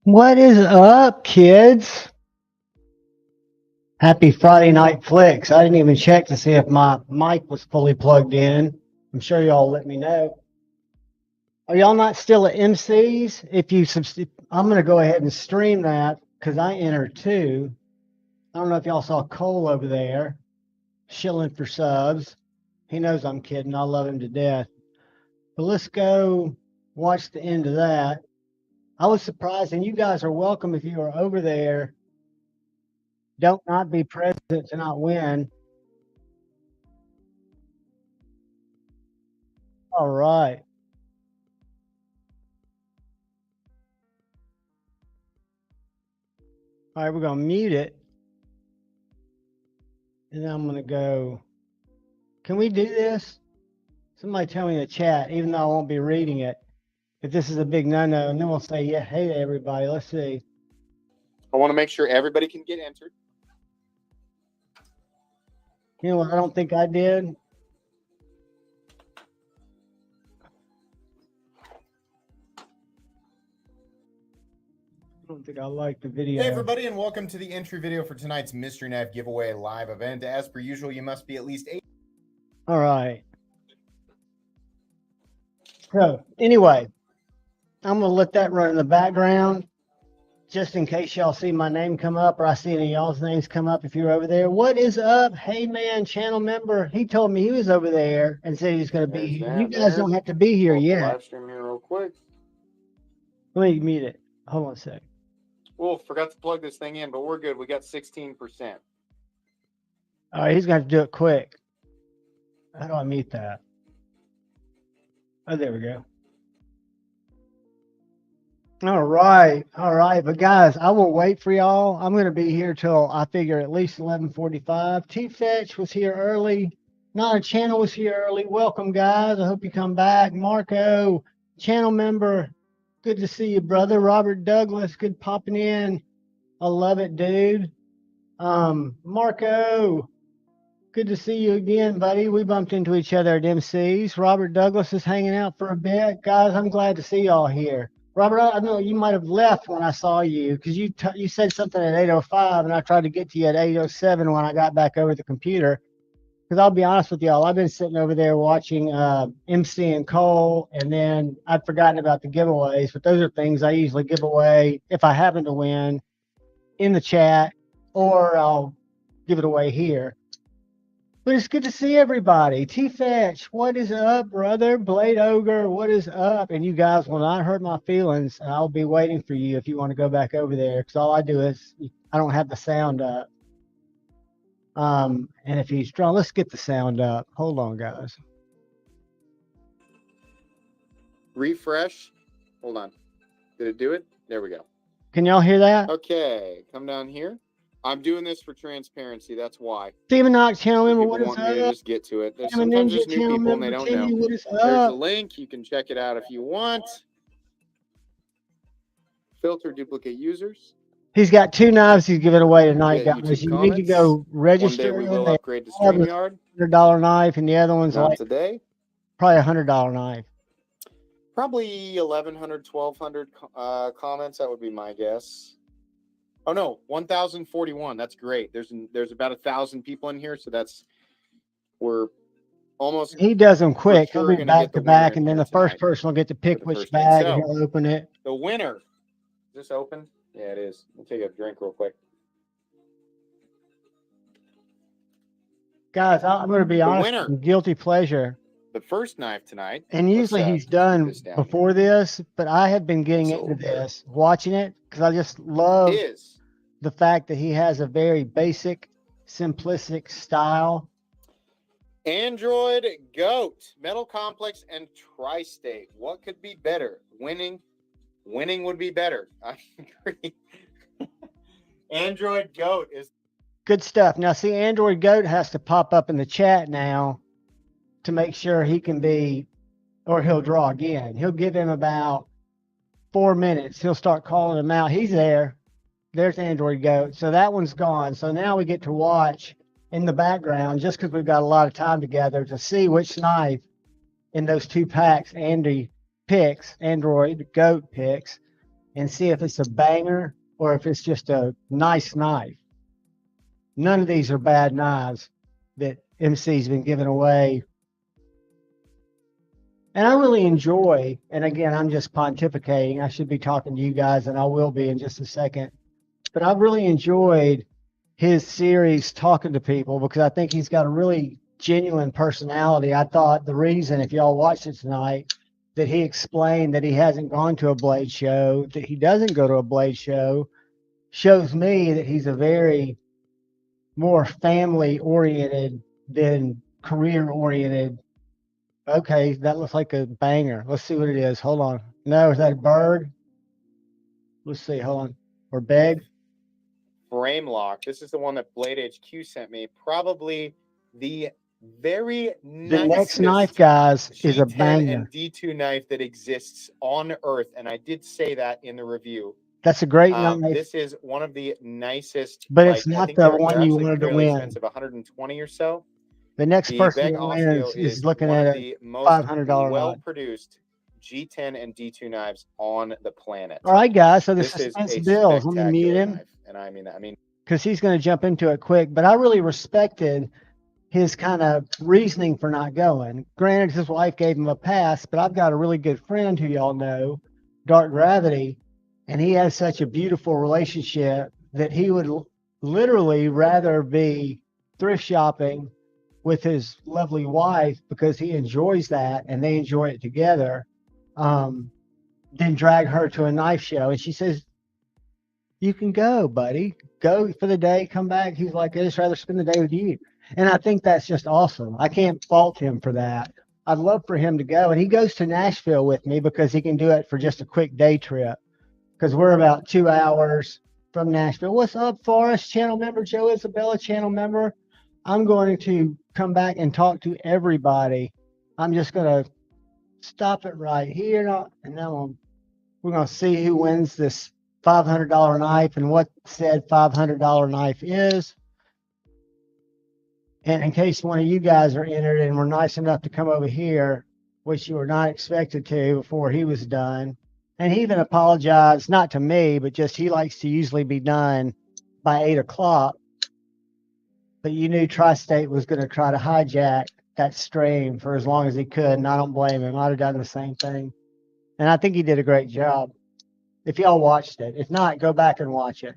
What is up, kids? Happy Friday night flicks. I didn't even check to see if my mic was fully plugged in. I'm sure y'all let me know. Are y'all not still at MC's? I'm going to go ahead and stream that because I entered too. I don't know if y'all saw Cole over there shilling for subs. He knows I'm kidding. I love him to death. But let's go watch the end of that. I was surprised, and you guys are welcome if you are over there. Don't not be present to not win. All right. All right, we're going to mute it. And then I'm going to go. Can we do this? Somebody tell me in the chat, even though I won't be reading it, if this is a big no-no. And then we'll say, yeah, hey, everybody. Let's see. I want to make sure everybody can get entered. You know what I don't think I did? I don't think I liked the video. Hey, everybody, and welcome to the entry video for tonight's Mystery Knife Giveaway live event. As per usual, you must be at least 8. All right. So, anyway, I'm going to let that run in the background just in case y'all see my name come up or I see any of y'all's names come up if you're over there. What is up? Hey, man, channel member. He told me he was over there and said he's going to be here. You guys don't have to be here yet. Live stream here real quick. Let me mute it. Hold on a sec. Well, forgot to plug this thing in, but we're good. We got 16%. All right, he's going to have to do it quick. How do I mute that? Oh, there we go. All right. But guys, I will wait for y'all. I'm going to be here till I figure at least 11:45. T-Fetch was here early. Not a channel was here early. Welcome, guys. I hope you come back. Marco, channel member. Good to see you, brother. Robert Douglas, good popping in. I love it, dude. Marco, good to see you again, buddy. We bumped into each other at MC's. Robert Douglas is hanging out for a bit. Guys, I'm glad to see y'all here. Robert, I know you might have left when I saw you because you said something at 8:05 and I tried to get to you at 8:07 when I got back over the computer. Because I'll be honest with y'all, I've been sitting over there watching MC and Cole, and then I'd forgotten about the giveaways. But those are things I usually give away if I happen to win in the chat, or I'll give it away here. But it's good to see everybody. T-Fetch, what is up, brother? Blade Ogre, what is up? And you guys will not hurt my feelings. I'll be waiting for you if you want to go back over there. Because all I do is, I don't have the sound up. And if he's strong, let's get the sound up. Hold on, guys. Refresh. Hold on. Did it do it? There we go. Can y'all hear that? Okay. Come down here. I'm doing this for transparency. That's why. Steven Knox, channel member, what is want me to up? just get to it. Sometimes there's new people and they don't know. What is up? There's a link. You can check it out if you want. Filter duplicate users. He's got 2 knives he's giving away tonight, Yeah, guys. You need to go register. One day we will upgrade to StreamYard. $100 knife, and the other one's Not like today. probably $100 knife. Probably 1,100, 1,200 comments. That would be my guess. Oh no, 1,041. That's great. There's about 1,000 people in here, so we're almost. He does them quick. Sure He'll be back to back, and then the first person will get to pick which bag, and he'll open it. The winner. Is this open? Yeah, it is. We'll take a drink real quick. Guys, I'm going to be honest. Guilty pleasure. The first knife tonight. And usually he's done before this, but I have been getting into this, watching it, because I just love the fact that he has a very basic, simplistic style. Android Goat, Metal Complex, and Tri-State. What could be better? Winning would be better. I agree. Android Goat is good stuff. Now, see, Android Goat has to pop up in the chat now to make sure he can be, or he'll draw again. He'll give him about 4 minutes. He'll start calling him out. He's there. There's Android Goat. So that one's gone. So now we get to watch in the background, just because we've got a lot of time together, to see which knife in those 2 packs Andy picks, Android Goat picks. and see if it's a banger or if it's just a nice knife. None of these are bad knives that MC's been giving away. And I really enjoy, and again, I'm just pontificating. I should be talking to you guys, and I will be in just a second. But I've really enjoyed his series talking to people because I think he's got a really genuine personality. I thought the reason, if y'all watched it tonight, that he explained that he hasn't gone to a blade show, that he doesn't go to a blade show, shows me that he's a very more family oriented than career oriented. Okay, that looks like a banger. Let's see what it is. Hold on. No, is that a bird? Let's see. Hold on. Or beg. Frame lock. This is the one that Blade HQ sent me. Probably the very The next knife, guys, is a G10 banger. and D2 knife that exists on Earth, and I did say that in the review. That's a great knife. This is one of the nicest, but it's not the one you wanted to win. Expensive, 120 or so. The next person who wins is looking at a $500 well-produced G10 and D2 knives on the planet. All right, guys. So the This is suspense a builds. Let me mute him, knife, and I mean, because he's going to jump into it quick. But I really respected his kind of reasoning for not going. Granted, his wife gave him a pass, but I've got a really good friend who y'all know, Dark Gravity, and he has such a beautiful relationship that he would literally rather be thrift shopping with his lovely wife because he enjoys that and they enjoy it together, than drag her to a knife show. And she says, you can go, buddy. Go for the day, come back. He's like, I'd just rather spend the day with you. And I think that's just awesome. I can't fault him for that. I'd love for him to go. And he goes to Nashville with me because he can do it for just a quick day trip. Because we're about 2 hours from Nashville. What's up, Forrest? Channel member, Joe Isabella, channel member. I'm going to come back and talk to everybody. I'm just going to stop it right here. And then we're going to see who wins this $500 knife and what said $500 knife is. And in case one of you guys are entered and were nice enough to come over here, which you were not expected to before he was done. And he even apologized, not to me, but just he likes to usually be done by 8 o'clock. But you knew Tri-State was going to try to hijack that stream for as long as he could, and I don't blame him. I'd have done the same thing. And I think he did a great job. If y'all watched it. If not, go back and watch it.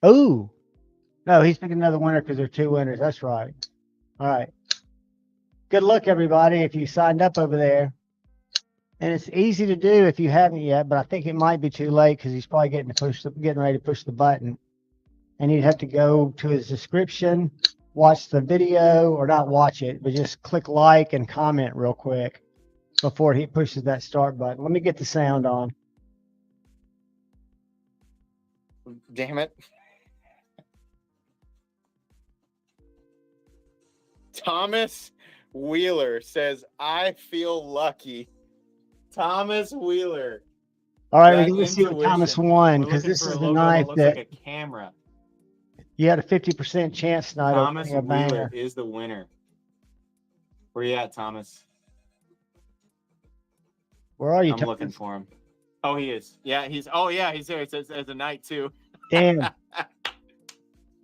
Oh, no, he's picking another winner because there are 2 winners. That's right. All right. Good luck, everybody, if you signed up over there. And it's easy to do if you haven't yet, but I think it might be too late because he's probably getting ready to push the button. And you'd have to go to his description, watch the video, or not watch it, but just click like and comment real quick before he pushes that start button. Let me get the sound on. Damn it. Thomas Wheeler says, I feel lucky. Thomas Wheeler. All right, we're going to see what Thomas won because this is the knife that like a camera. You had a 50% chance tonight. Thomas Wheeler is the winner. Where you at, Thomas? Where are you? I'm looking for him. Oh, he is. Yeah, he's there. It says as a knight too. Damn.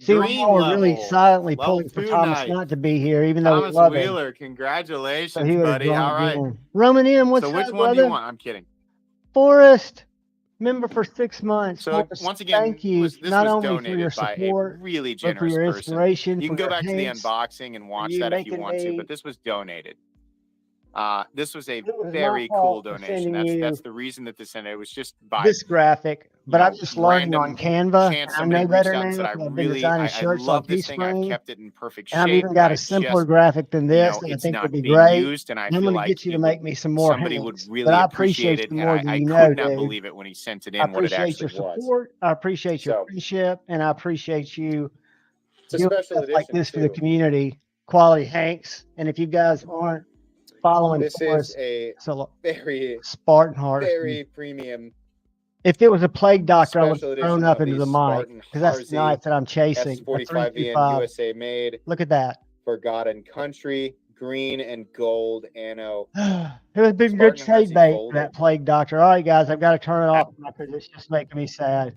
See, we're really silently pulling for Thomas not to be here, even though we love him. Thomas Wheeler, congratulations, buddy. All right. Roman M, what's up, So which one brother? do you want? I'm kidding. Forrest, member for 6 months. So Forrest, once again, thank you this not was only donated for your by support, a really but generous for your person. inspiration. You can go back to the unboxing and watch that if you want to, me but this was donated. This was a very cool donation. That's the reason that this ended. It was just by this graphic, but I've just learned on Canva. I know better now. Said, I've been designing shirts on Teespring. I've kept it in perfect shape. And I've even got a simpler graphic than this that I think would be great. And I'm going to get you to make me some more. Somebody would really but I appreciate it. you more And than I you know, could not dude. believe it when he sent it in. I appreciate your support. I appreciate your friendship, and I appreciate you doing stuff like this for the community. Quality Hanks, and if you guys aren't following, this is a very Spartan Heart, very premium. If it was a plague doctor, I would have thrown up into the mic because that's the knife that I'm chasing. S45V and USA made. Look at that. For God and country, green and gold ano. It has been good Spartan shade Hersey bait for folded. that plague doctor. All right, guys, I've got to turn it off because it's just making me sad.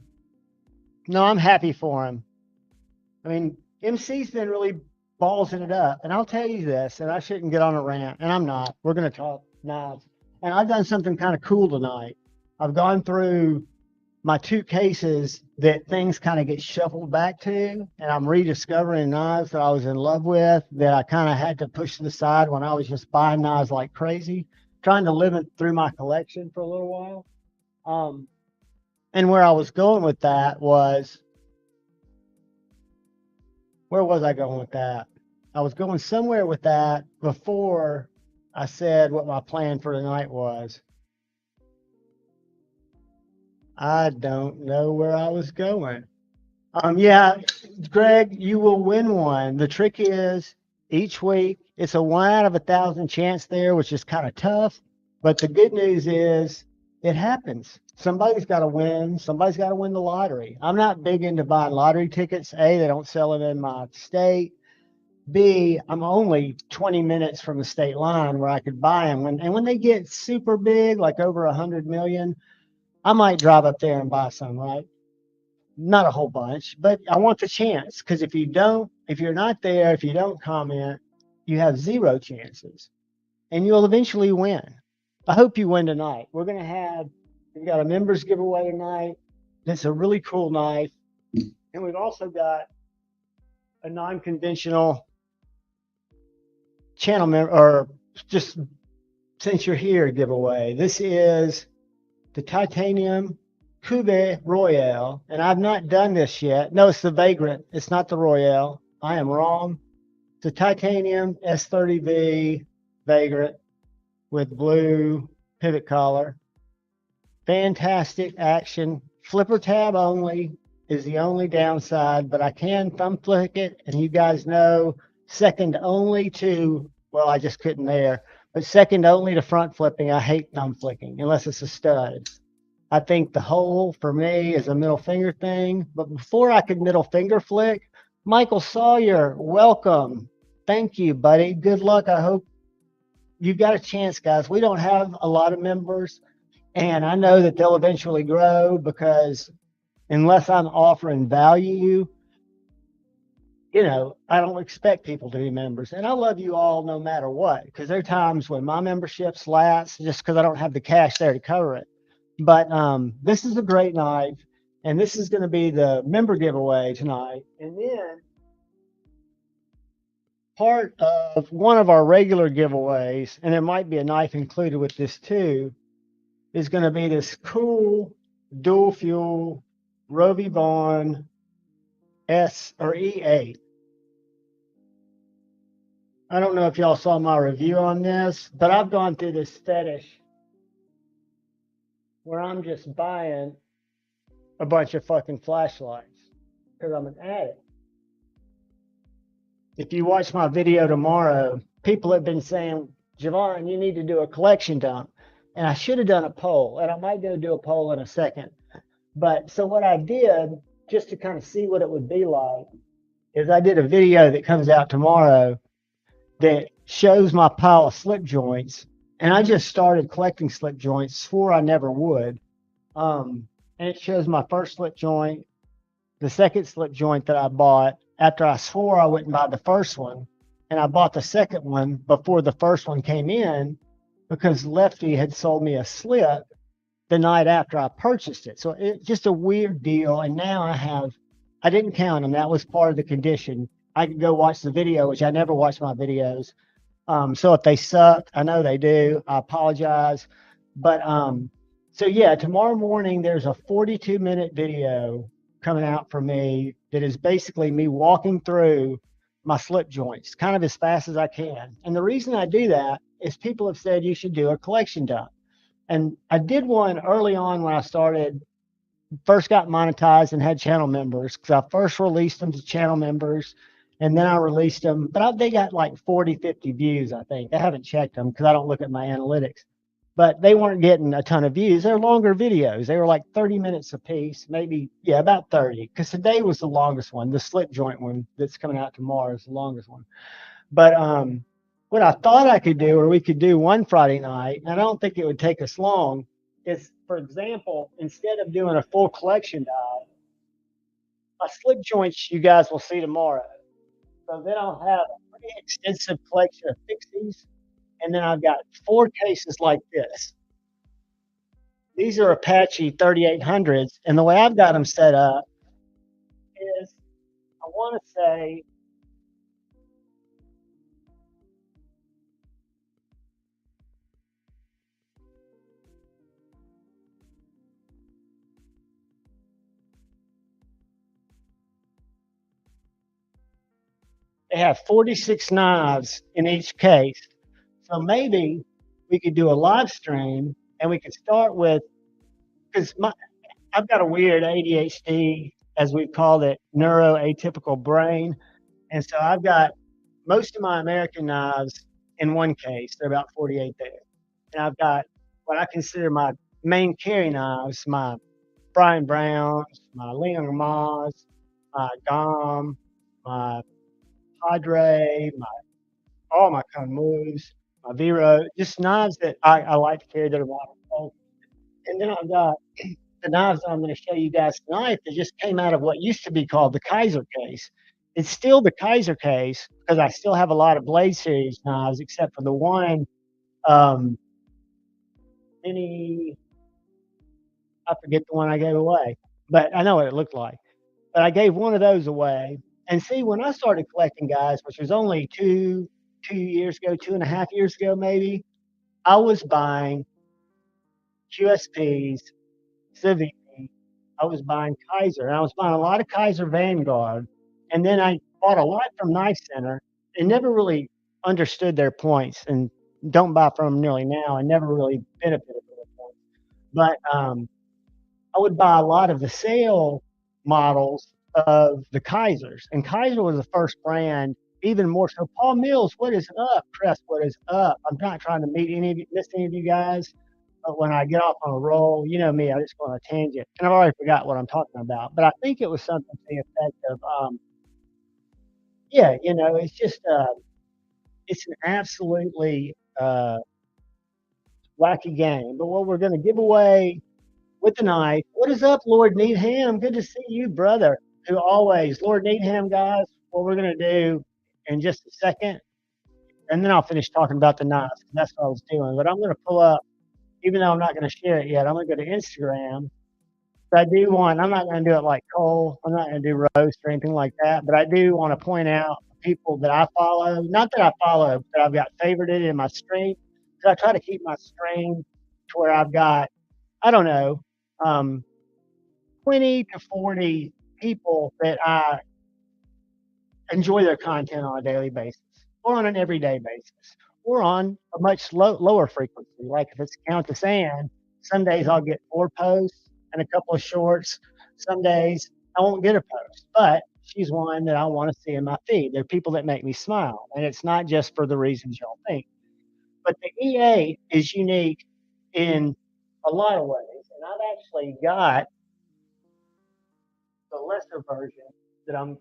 No, I'm happy for him. I mean, MC's been really ballsing it up. And I'll tell you this, and I shouldn't get on a rant, and I'm not. We're going to talk knives. And I've done something kind of cool tonight. I've gone through my 2 cases that things kind of get shuffled back to, and I'm rediscovering knives that I was in love with that I kind of had to push to the side when I was just buying knives like crazy, trying to live it through my collection for a little while. And where I was going with that was, where was I going with that? I was going somewhere with that before I said what my plan for tonight was. I don't know where I was going. Yeah, Greg, you will win one. The trick is each week it's a 1 out of 1,000 chance there, which is kind of tough. But the good news is it happens. Somebody's got to win. Somebody's got to win the lottery. I'm not big into buying lottery tickets. A, they don't sell them in my state. B, I'm only 20 minutes from the state line where I could buy them. And when they get super big, like over 100 million, I might drive up there and buy some, right? Not a whole bunch, but I want the chance, because if you're not there, if you don't comment, you have 0 chances and you'll eventually win. I hope you win tonight. We've got a members giveaway tonight. It's a really cool knife. And we've also got a non-conventional channel member, or just since you're here, giveaway. This is the titanium Cube Royale, and I've not done this yet. No, it's the Vagrant. It's not the Royale. I am wrong. The titanium S30V Vagrant with blue pivot collar. Fantastic action. Flipper tab only is the only downside, but I can thumb flick it, and you guys know second only to, well, I just couldn't there, but second only to front flipping. I hate thumb flicking unless it's a stud. I think the hole for me is a middle finger thing. But before I could middle finger flick, Michael Sawyer, welcome. Thank you, buddy. Good luck. I hope you got a chance, guys. We don't have a lot of members, and I know that they'll eventually grow, because unless I'm offering value, I don't expect people to be members. And I love you all no matter what, because there are times when my membership's lapse just because I don't have the cash there to cover it. But this is a great knife, and this is going to be the member giveaway tonight. And then part of one of our regular giveaways, and there might be a knife included with this too, is going to be this cool dual fuel Rovi Bond S or E8. I don't know if y'all saw my review on this, but I've gone through this fetish where I'm just buying a bunch of fucking flashlights because I'm an addict. If you watch my video tomorrow, people have been saying, Javon, you need to do a collection dump. And I should have done a poll, and I might go do a poll in a second. But so what I did, just to kind of see what it would be like, is I did a video that comes out tomorrow that shows my pile of slip joints. And I just started collecting slip joints, swore I never would. And it shows my first slip joint, the second slip joint that I bought after I swore I wouldn't buy the first one. And I bought the second one before the first one came in, because Lefty had sold me a slip the night after I purchased it. So it's just a weird deal. And now I didn't count them. That was part of the condition. I could go watch the video, which I never watch my videos. So if they suck, I know they do, I apologize. But so yeah, tomorrow morning there's a 42-minute video coming out for me that is basically me walking through my slip joints kind of as fast as I can. And the reason I do that is people have said you should do a collection dump. And I did one early on when I first got monetized and had channel members, because I first released them to channel members, and then I released them, but they got like 40, 50 views, I think. I haven't checked them because I don't look at my analytics, but they weren't getting a ton of views. They're longer videos. They were like 30 minutes a piece, maybe, yeah, about 30, because today was the longest one. The slip joint one that's coming out tomorrow is the longest one. But What I thought I could do, or we could do one Friday night, and I don't think it would take us long, is, for example, instead of doing a full collection dive, my slip joints you guys will see tomorrow. So then I'll have a pretty extensive collection of fixies, and then I've got 4 cases like this. These are Apache 3800s, and the way I've got them set up is, I want to say, they have 46 knives in each case. So maybe we could do a live stream, and we could start with, because I've got a weird ADHD, as we've called it, neuroatypical brain. And so I've got most of my American knives in one case. They're about 48 there. And I've got what I consider my main carry knives, my Brian Browns, my Leon Maz, my Gom, my Padre, all my Kunlus, my Vero, just knives that I like to carry that are waterproof. And then I've got the knives I'm going to show you guys tonight that just came out of what used to be called the Kaiser case. It's still the Kaiser case because I still have a lot of Blade Series knives, except for the one um, mini. I forget the one I gave away, but I know what it looked like. But I gave one of those away. And see, when I started collecting, guys, which was only 2 years ago, 2.5 years ago, maybe, I was buying QSPs, Civic. I was buying Kaiser, and I was buying a lot of Kaiser Vanguard, and then I bought a lot from Knife Center and never really understood their points, and don't buy from them nearly now. I never really benefited from the points, but I would buy a lot of the sale models of the Kaisers, and Kaiser was the first brand. Even more so, Paul Mills, what is up? Crest, what is up? I'm not trying to miss any of you guys. But when I get off on a roll, you know me, I just go on a tangent. And I've already forgot what I'm talking about. But I think it was something to the effect of, yeah, it's just, it's an absolutely wacky game. But what we're going to give away with the knife, what is up, Lord Needham? Good to see you, brother. Who always, Lord Needham, guys, what we're going to do in just a second, and then I'll finish talking about the knives. That's what I was doing. But I'm going to pull up, even though I'm not going to share it yet, I'm going to go to Instagram. But I do want, I'm not going to do it like Cole. I'm not going to do roast or anything like that. But I do want to point out people that I follow. Not that I follow, but I've got favorited in my stream. Because I try to keep my stream to where I've got, I don't know, um, 20 to 40 people that I enjoy their content on a daily basis or on an everyday basis or on a much lower frequency. Like if it's Countess Ann, some days I'll get 4 posts and a couple of shorts. Some days I won't get a post, but she's one that I want to see in my feed. There are people that make me smile, and it's not just for the reasons y'all think. But the EA is unique in a lot of ways, and I've actually got the lesser version that I'm.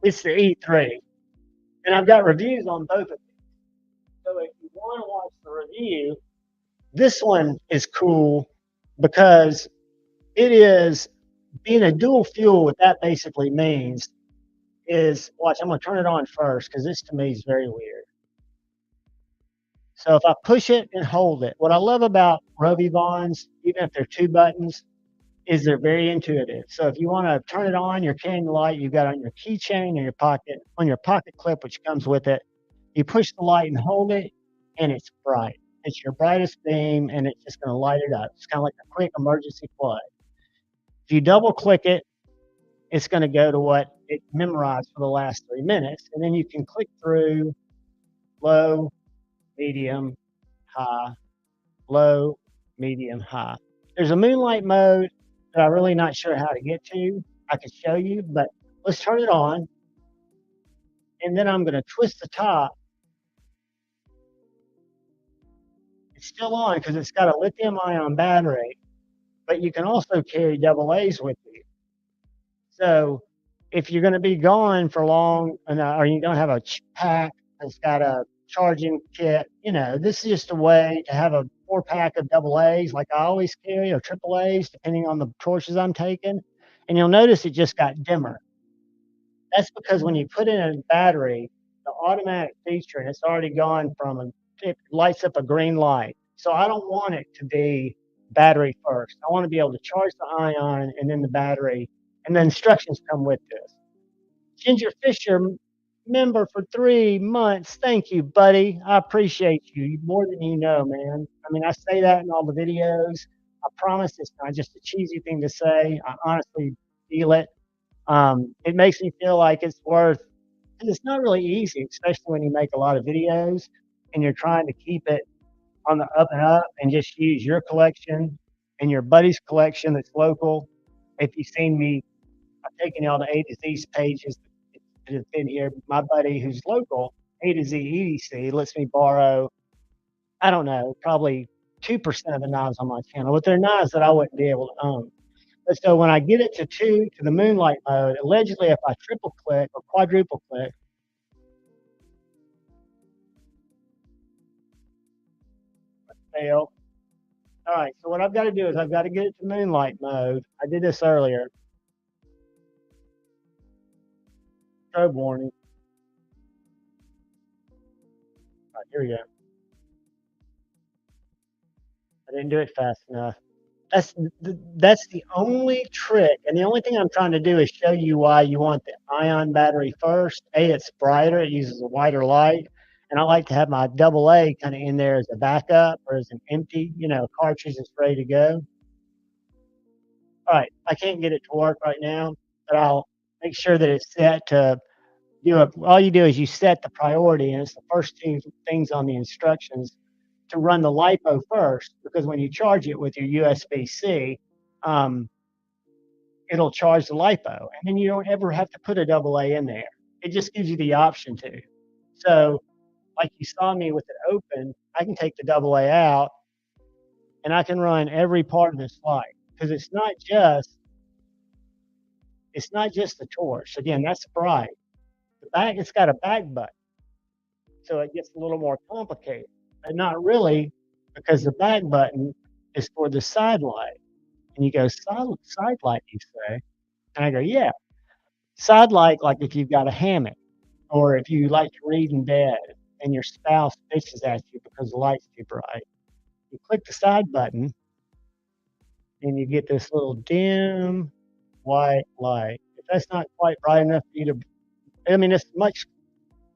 It's the E3, and I've got reviews on both of them. So if you want to watch the review, this one is cool because it is being a dual fuel. What that basically means is, watch, I'm going to turn it on first because this to me is very weird. So if I push it and hold it, what I love about Rovi Bonds, even if they're 2 buttons, is they're very intuitive. So if you want to turn it on, your candy light you've got on your keychain in your pocket, on your pocket clip, which comes with it, you push the light and hold it, and it's bright. It's your brightest beam, and it's just going to light it up. It's kind of like a quick emergency plug. If you double click it, it's going to go to what it memorized for the last 3 minutes, and then you can click through low, medium, high, low, medium, high. There's a moonlight mode that I'm really not sure how to get to. I could show you, but let's turn it on. And then I'm going to twist the top. It's still on because it's got a lithium ion battery. but you can also carry double A's with you. So if you're going to be gone for long, or you don't have a pack that's got a charging kit, this is just a way to have a 4-pack of double A's, like I always carry, or triple A's, depending on the torches I'm taking. And you'll notice it just got dimmer. That's because when you put in a battery, the automatic feature, and it's already gone from it lights up a green light. So I don't want it to be battery first. I want to be able to charge the ion and then the battery, and the instructions come with this. Ginger Fisher, member for 3 months. Thank you, buddy. I appreciate you more than you know, man. I mean, I say that in all the videos. I promise it's not just a cheesy thing to say. I honestly feel it. It makes me feel like it's worth, and it's not really easy, especially when you make a lot of videos and you're trying to keep it on the up and up and just use your collection and your buddy's collection that's local. If you've seen me, I've taken y'all to A to Z's pages that have been here. My buddy who's local, A to Z EDC, lets me borrow, I don't know, probably 2% of the knives on my channel, but they're knives that I wouldn't be able to own. But so when I get it to 2 to the moonlight mode, allegedly if I triple click or quadruple click, fail. All right, so what I've got to do is I've got to get it to moonlight mode. I did this earlier. Strobe warning. All right, here we go. I didn't do it fast enough. That's the only trick, and the only thing I'm trying to do is show you why you want the ion battery first. A, it's brighter, it uses a wider light, and I like to have my double A kind of in there as a backup or as an empty, cartridge that's ready to go. All right, I can't get it to work right now, but I'll make sure that it's set to do it. All you do is you set the priority, and it's the first 2 things on the instructions to run the LiPo first, because when you charge it with your USB-C, it'll charge the LiPo, and then you don't ever have to put a double A in there. It just gives you the option to. So, like you saw me with it open, I can take the double A out, and I can run every part of this light, because it's not just the torch. Again, that's bright. The back, it's got a back button, so it gets a little more complicated, but not really, because the back button is for the side light. And you go, side light, you say? And I go, yeah. Side light, like if you've got a hammock, or if you like to read in bed and your spouse bitches at you because the light's too bright. You click the side button and you get this little dim white light. If that's not quite bright enough for you to, it's much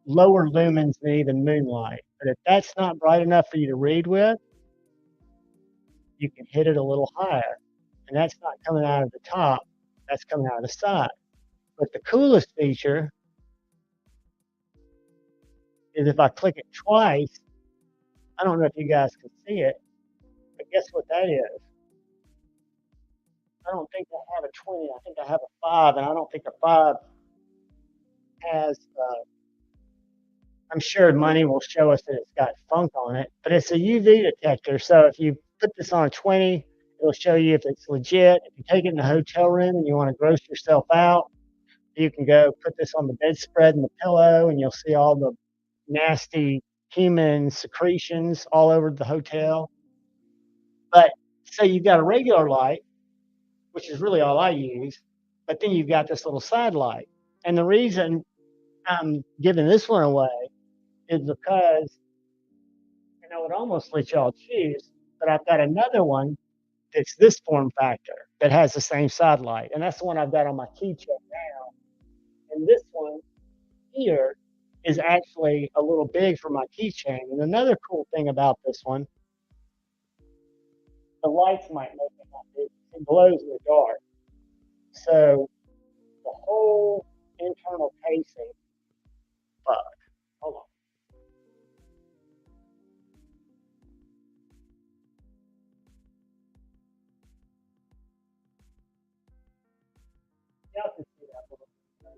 lower lumens than even moonlight. But if that's not bright enough for you to read with, you can hit it a little higher. And that's not coming out of the top, that's coming out of the side. But the coolest feature is if I click it twice, I don't know if you guys can see it, but guess what that is? I don't think I have a 20, I think I have a 5, and I don't think a 5 has, I'm sure money will show us that it's got funk on it, but it's a UV detector. So if you put this on a 20, it'll show you if it's legit. If you take it in a hotel room and you want to gross yourself out, you can go put this on the bedspread and the pillow, and you'll see all the nasty human secretions all over the hotel. But so you've got a regular light, which is really all I use, but then you've got this little side light. And the reason I'm giving this one away is because, I would almost let y'all choose, but I've got another one that's this form factor that has the same side light. And that's the one I've got on my keychain now. And this one here is actually a little big for my keychain. And another cool thing about this one, the lights might make it not big. It glows in the dark. So the whole internal casing, hold on. Y'all can see that little bit.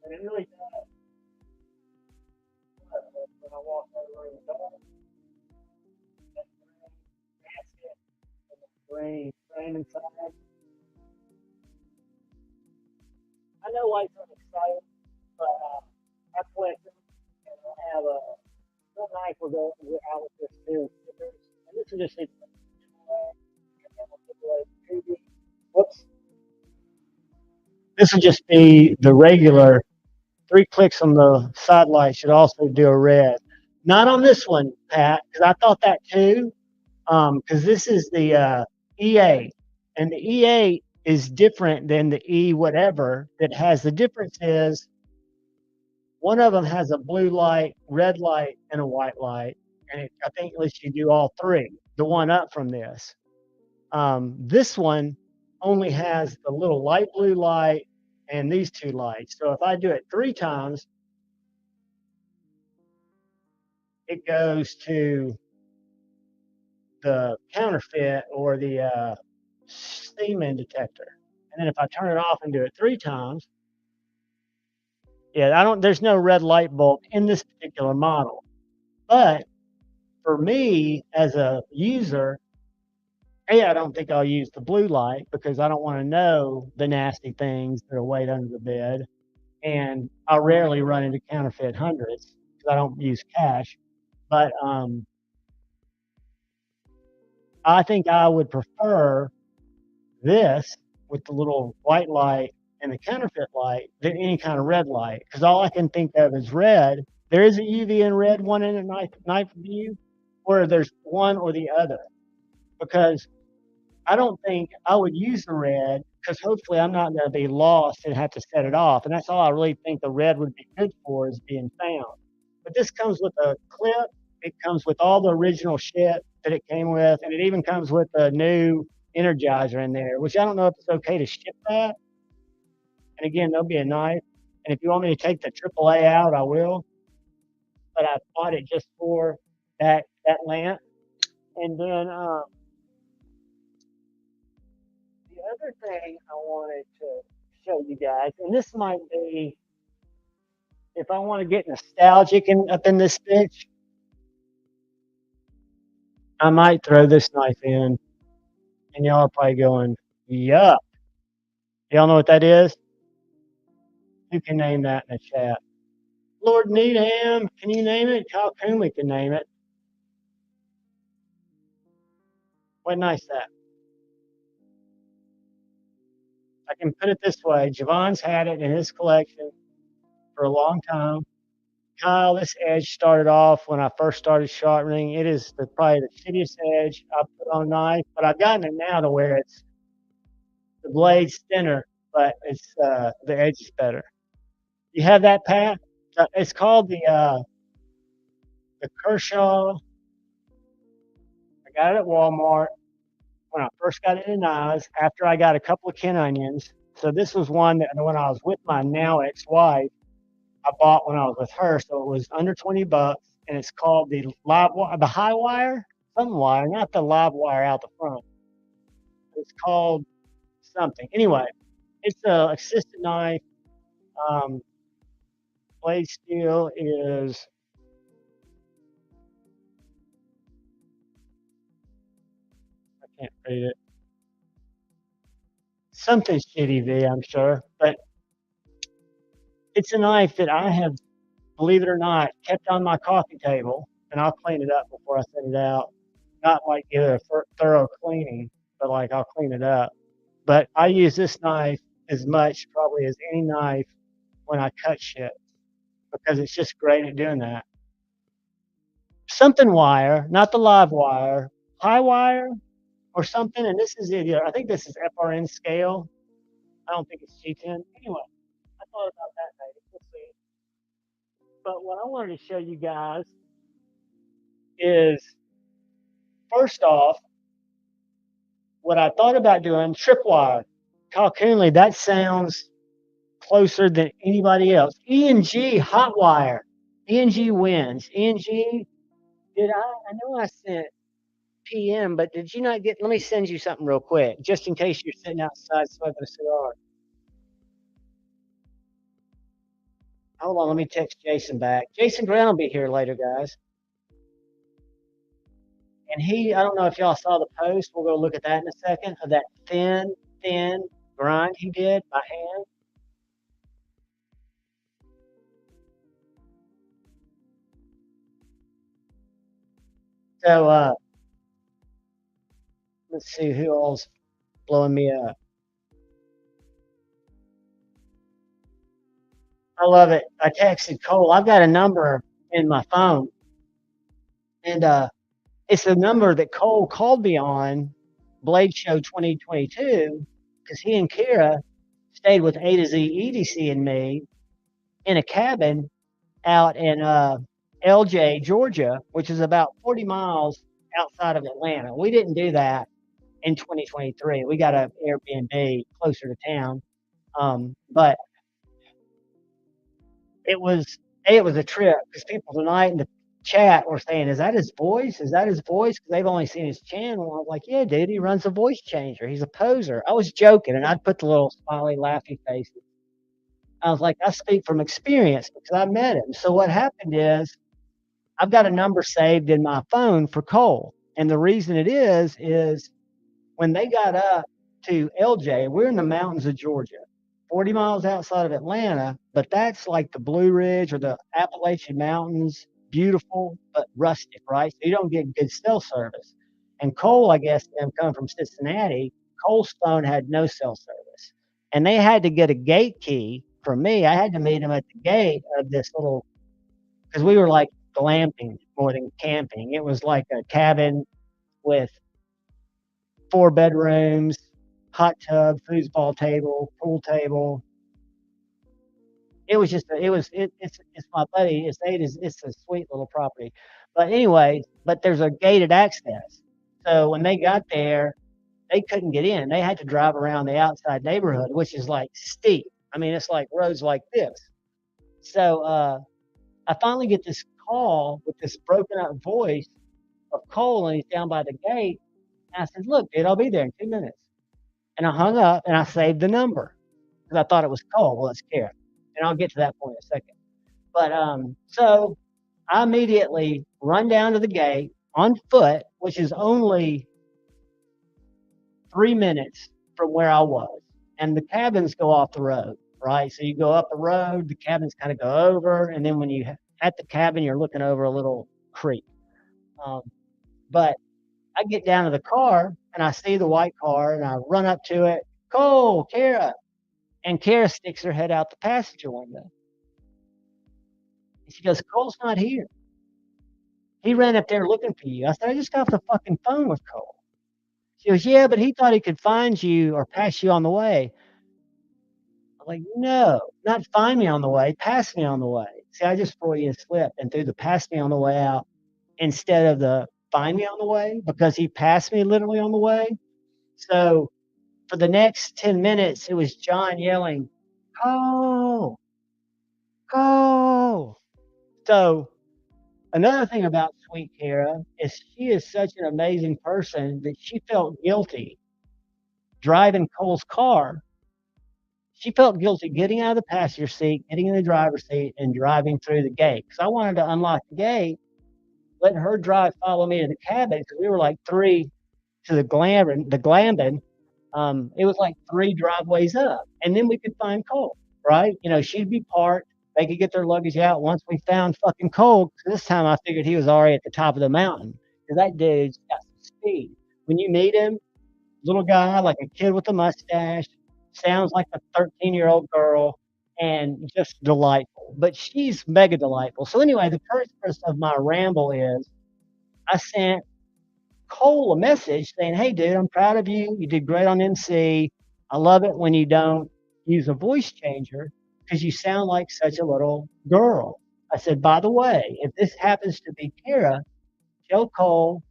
And it really does. When I walk over in the dark, that's it. And the green same inside. I know why I'm excited, but I collect them, and I have a little knife will go out with this too. And this is just a whoops. This would just be the regular 3 clicks on the side light should also do a red. Not on this one, Pat, because I thought that too. Because this is the E8, and the E8 is different than the E whatever that has. The difference is one of them has a blue light, red light, and a white light, and I think at least you do all three. The one up from this. This one only has the little light blue light and these 2 lights. So if I do it 3 times, it goes to the counterfeit or the Steeman detector. And then if I turn it off and do it 3 times, yeah, there's no red light bulb in this particular model. But for me as a user, I don't think I'll use the blue light because I don't want to know the nasty things that are way under the bed. And I rarely run into counterfeit hundreds because I don't use cash. But I think I would prefer this with the little white light and the counterfeit light than any kind of red light, because all I can think of is red. There is a UV and red one in a knife view, or there's one or the other, because I don't think I would use the red because hopefully I'm not going to be lost and have to set it off, and that's all I really think the red would be good for is being found. But this comes with a clip. It comes with all the original shit that it came with, and it even comes with a new Energizer in there, which I don't know if it's okay to ship that. And again, there'll be a knife. And if you want me to take the AAA out, I will. But I bought it just for that lamp. And then the other thing I wanted to show you guys, and this might be if I want to get nostalgic up in this bitch, I might throw this knife in. And y'all are probably going, yup. Y'all know what that is? Who can name that in the chat? Lord Needham, can you name it? Kyle Coonley can name it. What nice that. I can put it this way. Javon's had it in his collection for a long time. Kyle, this edge started off when I first started sharpening. It is probably the shittiest edge I put on a knife, but I've gotten it now to where it's the blade's thinner, but it's the edge is better. You have that, Pat? It's called the Kershaw. I got it at Walmart when I first got into knives after I got a couple of Ken Onions. So this was one that when I was with my now ex-wife, I bought when I was with her. So it was under $20, and it's called the high wire, some wire, not the live wire out the front. It's called something. Anyway, it's a assisted knife. Blade steel is I can't read it. Something shitty V, I'm sure, but it's a knife that I have, believe it or not, kept on my coffee table, and I'll clean it up before I send it out. Not like give it a thorough cleaning, but like I'll clean it up. But I use this knife as much probably as any knife when I cut shit because it's just great at doing that. Something wire, not the live wire, high wire or something. And this is either, I think this is FRN scale. I don't think it's G10. Anyway, I thought about that later. We'll see. But what I wanted to show you guys is first off, what I thought about doing, tripwire. Kyle Coonley, that sounds closer than anybody else. E&G hot wire. E&G wins. E&G, I know I sent PM, but did you not get, let me send you something real quick, just in case you're sitting outside smoking a cigar. Hold on, let me text Jason back. Jason Brown will be here later, guys. And I don't know if y'all saw the post. We'll go look at that in a second, of that thin grind he did by hand. So let's see who else blowing me up. I love it. I texted Cole. I've got a number in my phone, and it's a number that Cole called me on Blade Show 2022 because he and Kira stayed with A to Z EDC and me in a cabin out in LJ, Georgia, which is about 40 miles outside of Atlanta. We didn't do that in 2023. We got an Airbnb closer to town. But it was a trip because people tonight in the chat were saying, "Is that his voice? Is that his voice?" Because they've only seen his channel. I was like, "Yeah, dude, he runs a voice changer. He's a poser." I was joking, and I'd put the little smiley, laughy faces. I was like, "I speak from experience because I met him." So what happened is, I've got a number saved in my phone for Cole, and the reason it is when they got up to LJ, we're in the mountains of Georgia, 40 miles outside of Atlanta, but that's like the Blue Ridge or the Appalachian Mountains, beautiful but rustic, right? So you don't get good cell service. And Cole, I guess, them coming from Cincinnati, Cole's phone had no cell service. And they had to get a gate key for me. I had to meet him at the gate of this little, because we were like glamping more than camping. It was like a cabin with 4 bedrooms, hot tub, foosball table, pool table. It was just it's my buddy. It's a sweet little property. But anyway, but there's a gated access. So when they got there, they couldn't get in. They had to drive around the outside neighborhood, which is like steep. I mean, it's like roads like this. So I finally get this call with this broken up voice of Cole, and he's down by the gate. And I said, "Look, dude, I'll be there in 2 minutes." And I hung up and I saved the number because I thought it was Cole. Well, it's Kara. And I'll get to that point in a second. But so I immediately run down to the gate on foot, which is only 3 minutes from where I was. And the cabins go off the road, right? So you go up the road, the cabins kind of go over. And then when you at the cabin, you're looking over a little creek. Um, but I get down to the car and I see the white car and I run up to it. Cole, Kara. And Kara sticks her head out the passenger window. And she goes, "Cole's not here. He ran up there looking for you." I said, "I just got off the fucking phone with Cole." She goes, "Yeah, but he thought he could find you or pass you on the way." I'm like, "No, not find me on the way, pass me on the way." See, I just Freudian slip and threw the pass me on the way out instead of the find me on the way because he passed me literally on the way. So for the next 10 minutes, it was John yelling, "Cole, Cole." So another thing about Sweet Kara is she is such an amazing person that she felt guilty driving Cole's car. She felt guilty getting out of the passenger seat, getting in the driver's seat, and driving through the gate. Because I wanted to unlock the gate, let her drive, follow me to the cabin because we were like three to the Glambin. It was like three driveways up, and then we could find Cole. Right? You know, she'd be parked. They could get their luggage out once we found fucking Cole. This time I figured he was already at the top of the mountain because that dude's got some speed. When you meet him, little guy, like a kid with a mustache, sounds like a 13-year-old girl, and just delightful. But she's mega delightful. So anyway, the purpose of my ramble is I sent Cole a message saying, "Hey, dude, I'm proud of you. You did great on MC. I love it when you don't use a voice changer because you sound like such a little girl." I said, "By the way, if this happens to be Kara, tell Cole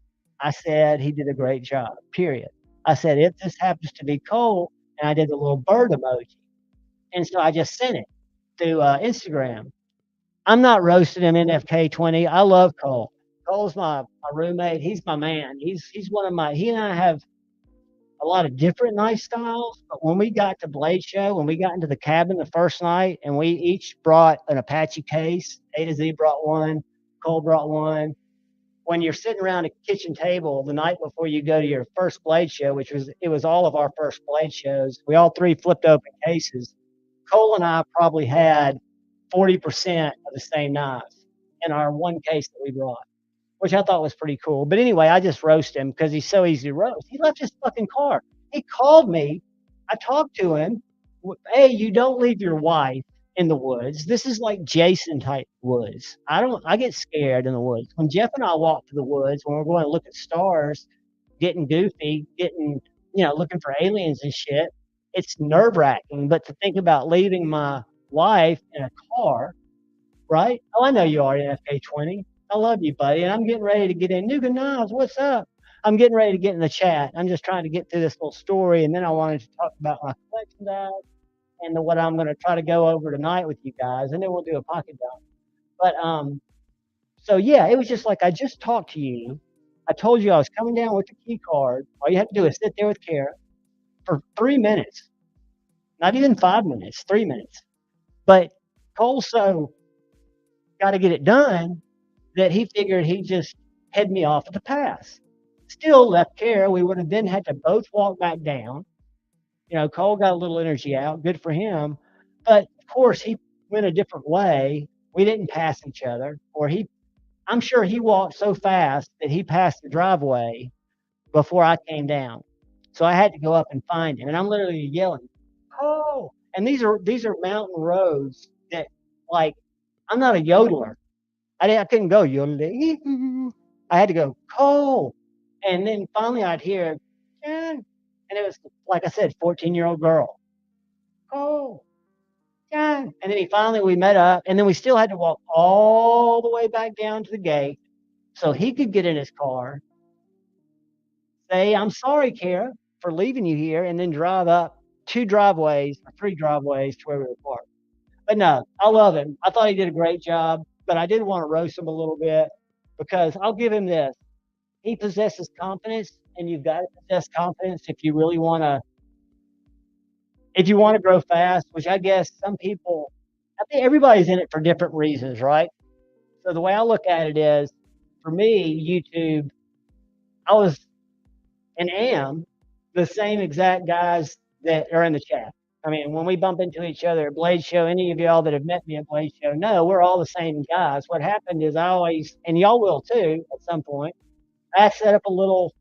I said he did a great job, period." I said, "If this happens to be Cole," and I did the little bird emoji. And so I just sent it through Instagram. I'm not roasting him NFK20. I love Cole. Cole's my roommate. He's my man. He's one of my, he and I have a lot of different lifestyles. But when we got to Blade Show, when we got into the cabin the first night, and we each brought an Apache case, A to Z brought one, Cole brought one. when you're sitting around a kitchen table the night before you go to your first blade show, it was all of our first blade shows. We all three flipped open cases. Cole and I probably had 40% of the same knives in our one case that we brought, which I thought was pretty cool. But anyway, I just roast him because he's so easy to roast. He left his fucking car. He called me. I talked to him. Hey, you don't leave your wife in the woods. This is like Jason type woods. I get scared in the woods. When Jeff and I walk to the woods, when we're going to look at stars, getting goofy, looking for aliens and shit, it's nerve wracking. But to think about leaving my wife in a car, right? Oh, I know you are, NFK20. I love you, buddy. And I'm getting ready to get in. Nuga Niles, what's up? I'm getting ready to get in the chat. I'm just trying to get through this little story. And then I wanted to talk about my collection dive and what I'm going to try to go over tonight with you guys. And then we'll do a pocket dump. But so yeah, it was just like I just talked to you. I told you I was coming down with the key card. All you have to do is sit there with Kara for 3 minutes, not even 5 minutes, 3 minutes. But Cole so got to get it done that he figured he'd just head me off at the pass. Still left Kara. We would have then had to both walk back down. Cole got a little energy out. Good for him. But of course, he went a different way. We didn't pass each other, I'm sure he walked so fast that he passed the driveway before I came down. So I had to go up and find him. And I'm literally yelling, "Oh!" And these are mountain roads that, like, I'm not a yodeler. I couldn't go yodeling. I had to go, "Cole." And then finally I'd hear, "John." And it was, like I said, 14-year-old girl. "Cole, John." And then we met up, and then we still had to walk all the way back down to the gate so he could get in his car, say, "I'm sorry, Kara, for leaving you here," and then drive up 3 driveways to where we were parked. But no, I love him. I thought he did a great job, but I did want to roast him a little bit because I'll give him this. He possesses confidence, and you've got to possess confidence if you really want to grow fast, which I guess I think everybody's in it for different reasons, right? So the way I look at it is, for me, YouTube, I was and am the same exact guys that are in the chat. I mean, when we bump into each other at Blade Show, any of y'all that have met me at Blade Show, no, we're all the same guys. What happened is and y'all will too at some point, I set up a little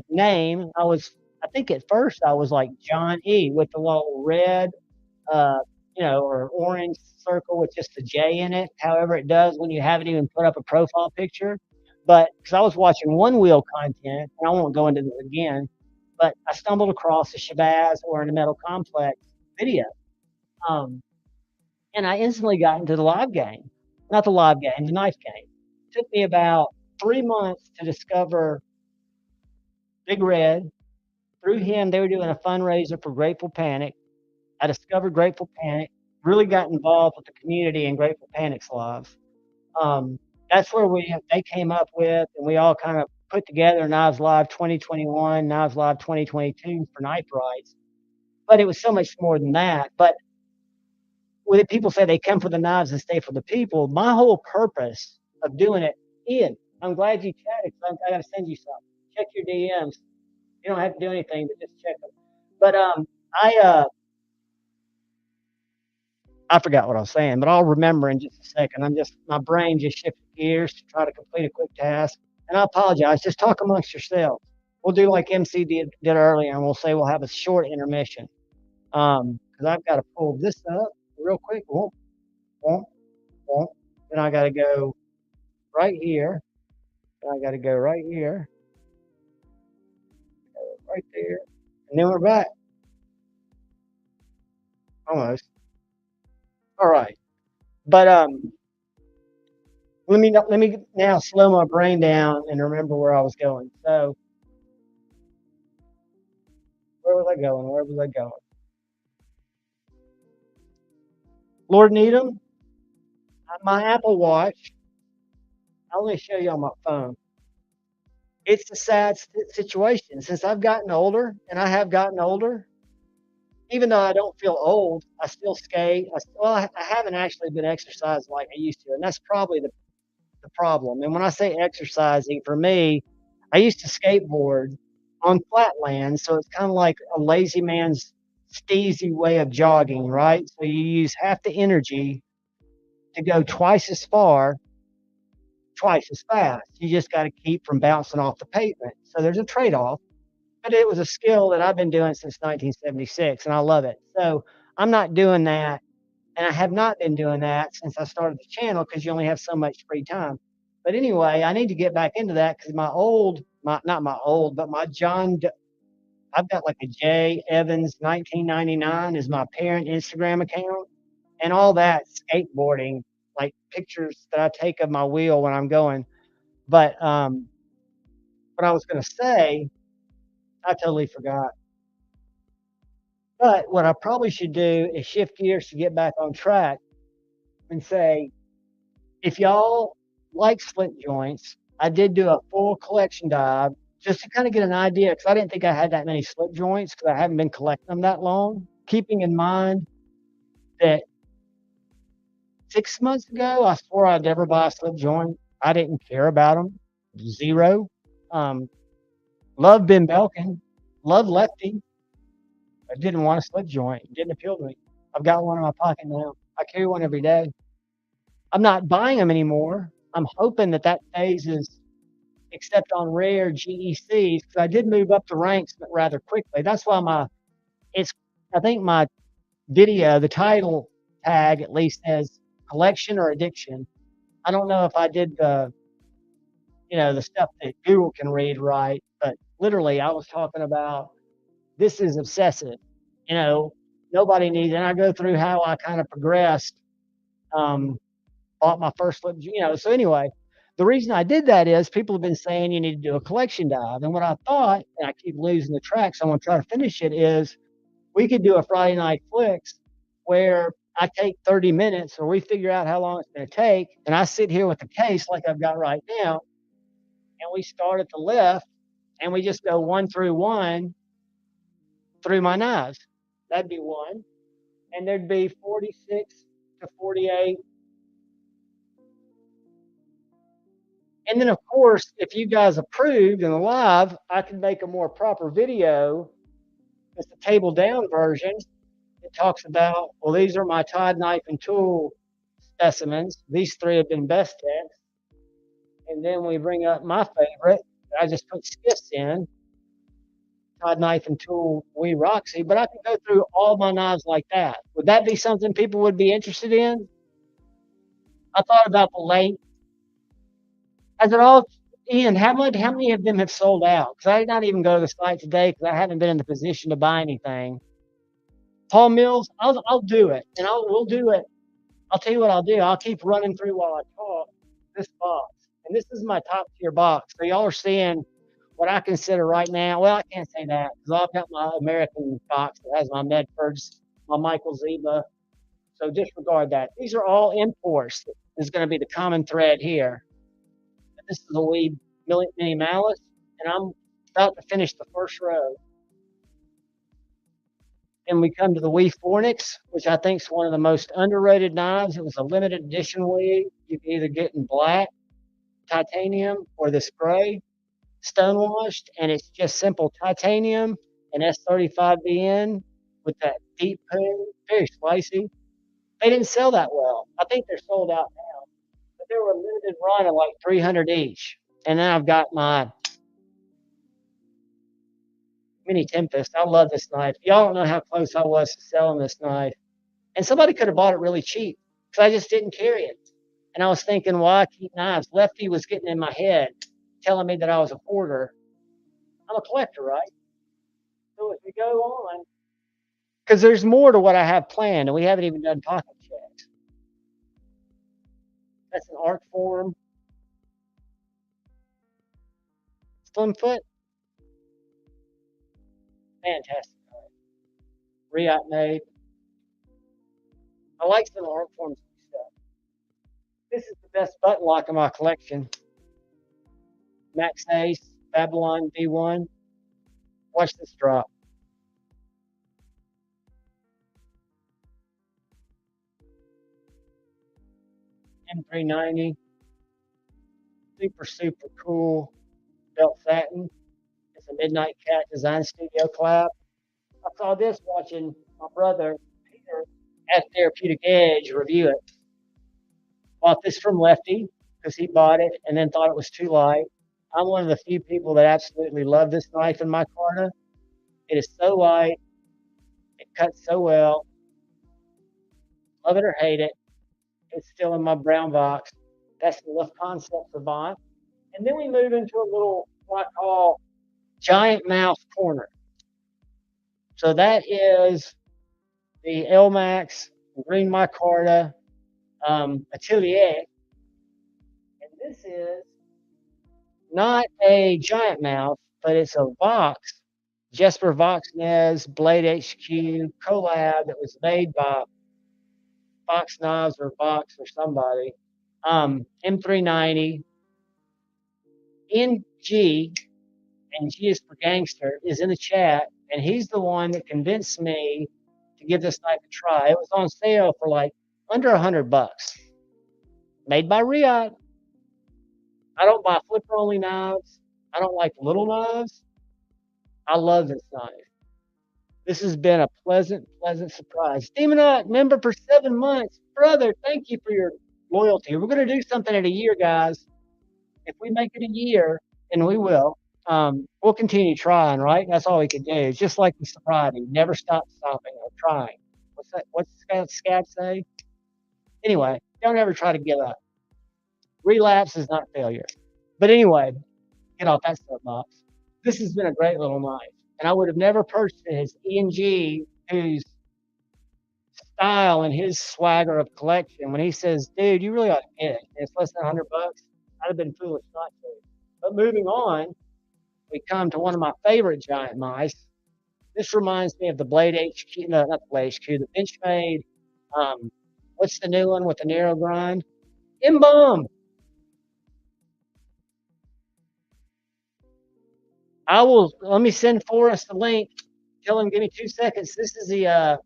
name. I think at first I was like John E with the little red, or orange circle with just a J in it. However it does when you haven't even put up a profile picture. But because I was watching One Wheel content, and I won't go into this again, but I stumbled across a Shabazz or in a Metal Complex video. And I instantly got into the live game. Not the live game, the knife game. It took me about 3 months to discover Big Red. Through him, they were doing a fundraiser for Grateful Panic. I discovered Grateful Panic, really got involved with the community and Grateful Panic's lives. That's where they came up with, and we all kind of put together Knives Live 2021, Knives Live 2022 for Knife Rights. But it was so much more than that. But when people say they come for the knives and stay for the people, my whole purpose of doing it, Ian, I'm glad you chatted. I got to send you something. Check your DMs. You don't have to do anything, but just check them. But I forgot what I was saying, but I'll remember in just a second. My brain just shifted gears to try to complete a quick task. And I apologize. Just talk amongst yourselves. We'll do like MC did earlier, and we'll say we'll have a short intermission. Because I've got to pull this up real quick. Then I got to go right here. Then I got to go right here. Right there. And then we're back. Almost. All right. But let me now slow my brain down and remember where I was going. So where was I going? Lord Needham, my Apple Watch, I'll only show you on my phone. It's a sad situation. Since I've gotten older, and I have gotten older, even though I don't feel old, I still skate. I haven't actually been exercising like I used to, and that's probably the the problem. And when I say exercising, for me, I used to skateboard on flat land, so it's kind of like a lazy man's steezy way of jogging, right? So you use half the energy to go twice as far, twice as fast. You just got to keep from bouncing off the pavement. So there's a trade off, but it was a skill that I've been doing since 1976, and I love it. So I'm not doing that, and I have not been doing that since I started the channel because you only have so much free time. But anyway, I need to get back into that because not my old, but my I've got like a J Evans 1999 is my parent Instagram account, and all that skateboarding, like pictures that I take of my wheel when I'm going. But what I was going to say, I totally forgot. But what I probably should do is shift gears to get back on track and say, if y'all like slip joints, I did do a full collection dive just to kind of get an idea because I didn't think I had that many slip joints because I haven't been collecting them that long. Keeping in mind that 6 months ago, I swore I'd never buy a slip joint. I didn't care about them. Zero. Um, love Ben Belkin. Love Lefty. I didn't want a slip joint. It didn't appeal to me. I've got one in my pocket now. I carry one every day. I'm not buying them anymore. I'm hoping that that phases, except on rare GECs, because I did move up the ranks, but rather quickly. That's why it's, I think my video, the title tag at least says collection or addiction. I don't know if I did the stuff that Google can read right, but literally I was talking about this is obsessive. You know, nobody needs, and I go through how I kind of progressed. Um, Bought my first flip, So anyway, the reason I did that is people have been saying you need to do a collection dive, and what I thought, and I keep losing the track, so I'm gonna try to finish it. Is we could do a Friday night flicks where I take 30 minutes, or we figure out how long it's gonna take, and I sit here with the case like I've got right now, and we start at the left, and we just go one through one through my knives. That'd be one, and there'd be 46 to 48. And then, of course, if you guys approved and live, I could make a more proper video. It's the table down version. It talks about, well, these are my Todd knife and tool specimens. These three have been best techs. And then we bring up my favorite. I just put skiffs in, Todd knife and tool Wee Roxy. But I can go through all my knives like that. Would that be something people would be interested in? I thought about the length. Has it all, Ian, how many of them have sold out? Because I did not even go to the site today because I haven't been in the position to buy anything. Paul Mills, I'll do it, and we'll do it. I'll tell you what I'll do. I'll keep running through while I talk this box, and this is my top tier box. So y'all are seeing what I consider right now. Well, I can't say that because I've got my American box that has my Medfords, my Michael Ziba. So disregard that. These are all imports. Is going to be the common thread here. This is a Wee Mini Malice, and I'm about to finish the first row. And we come to the Wee Fornix, which I think is one of the most underrated knives. It was a limited edition Wee. You can either get in black, titanium, or this gray, stonewashed, and it's just simple titanium and S35BN with that deep poo, very spicy. They didn't sell that well. I think they're sold out now, but they were a limited run of like 300 each. And then I've got my Mini Tempest. I love this knife. Y'all don't know how close I was to selling this knife. And somebody could have bought it really cheap because I just didn't carry it. And I was thinking, why I keep knives? Lefty was getting in my head, telling me that I was a hoarder. I'm a collector, right? So as we go on, because there's more to what I have planned, and we haven't even done pocket checks. That's an art form. Slimfoot. Fantastic. Riot made. I like some art forms stuff. This is the best button lock in my collection. Max Ace, Babylon D1. Watch this drop. M390. Super, super cool felt satin. It's a Midnight Cat Design Studio collab. I saw this watching my brother Peter at Therapeutic Edge review it. Bought this from Lefty because he bought it and then thought it was too light. I'm one of the few people that absolutely love this knife in my Carta. It is so light. It cuts so well. Love it or hate it. It's still in my brown box. That's the Left Concept Savant. And then we move into a little, what I call giant mouse corner. So that is the Elmax Green Micarta Atelier. And this is not a giant mouse, but it's a Vox, Jesper Voxnez Blade HQ collab that was made by Fox Knives or Vox or somebody. M390 NG, and G is for gangster, is in the chat, and he's the one that convinced me to give this knife a try. It was on sale for like under $100. Made by Riyadh. I don't buy flipper only knives. I don't like little knives. I love this knife. This has been a pleasant, pleasant surprise. Demonot, member for 7 months. Brother, thank you for your loyalty. We're going to do something in a year, guys. If we make it a year, and we will, we'll continue trying, right? That's all we can do. It's just like the sobriety. Never stop stopping or trying. What's that? What's Scab say? Anyway, don't ever try to give up. Relapse is not failure. But anyway, get off that soapbox. This has been a great little knife. And I would have never purchased his ENG, whose style and his swagger of collection, when he says, dude, you really ought to get it. It's less than $100. I'd have been foolish not to. But moving on, we come to one of my favorite giant mice. This reminds me of the Blade HQ, no, not the Blade HQ, the Benchmade. What's the new one with the narrow grind? M-Bomb. Let me send Forrest the link. Tell him, give me 2 seconds. This is the,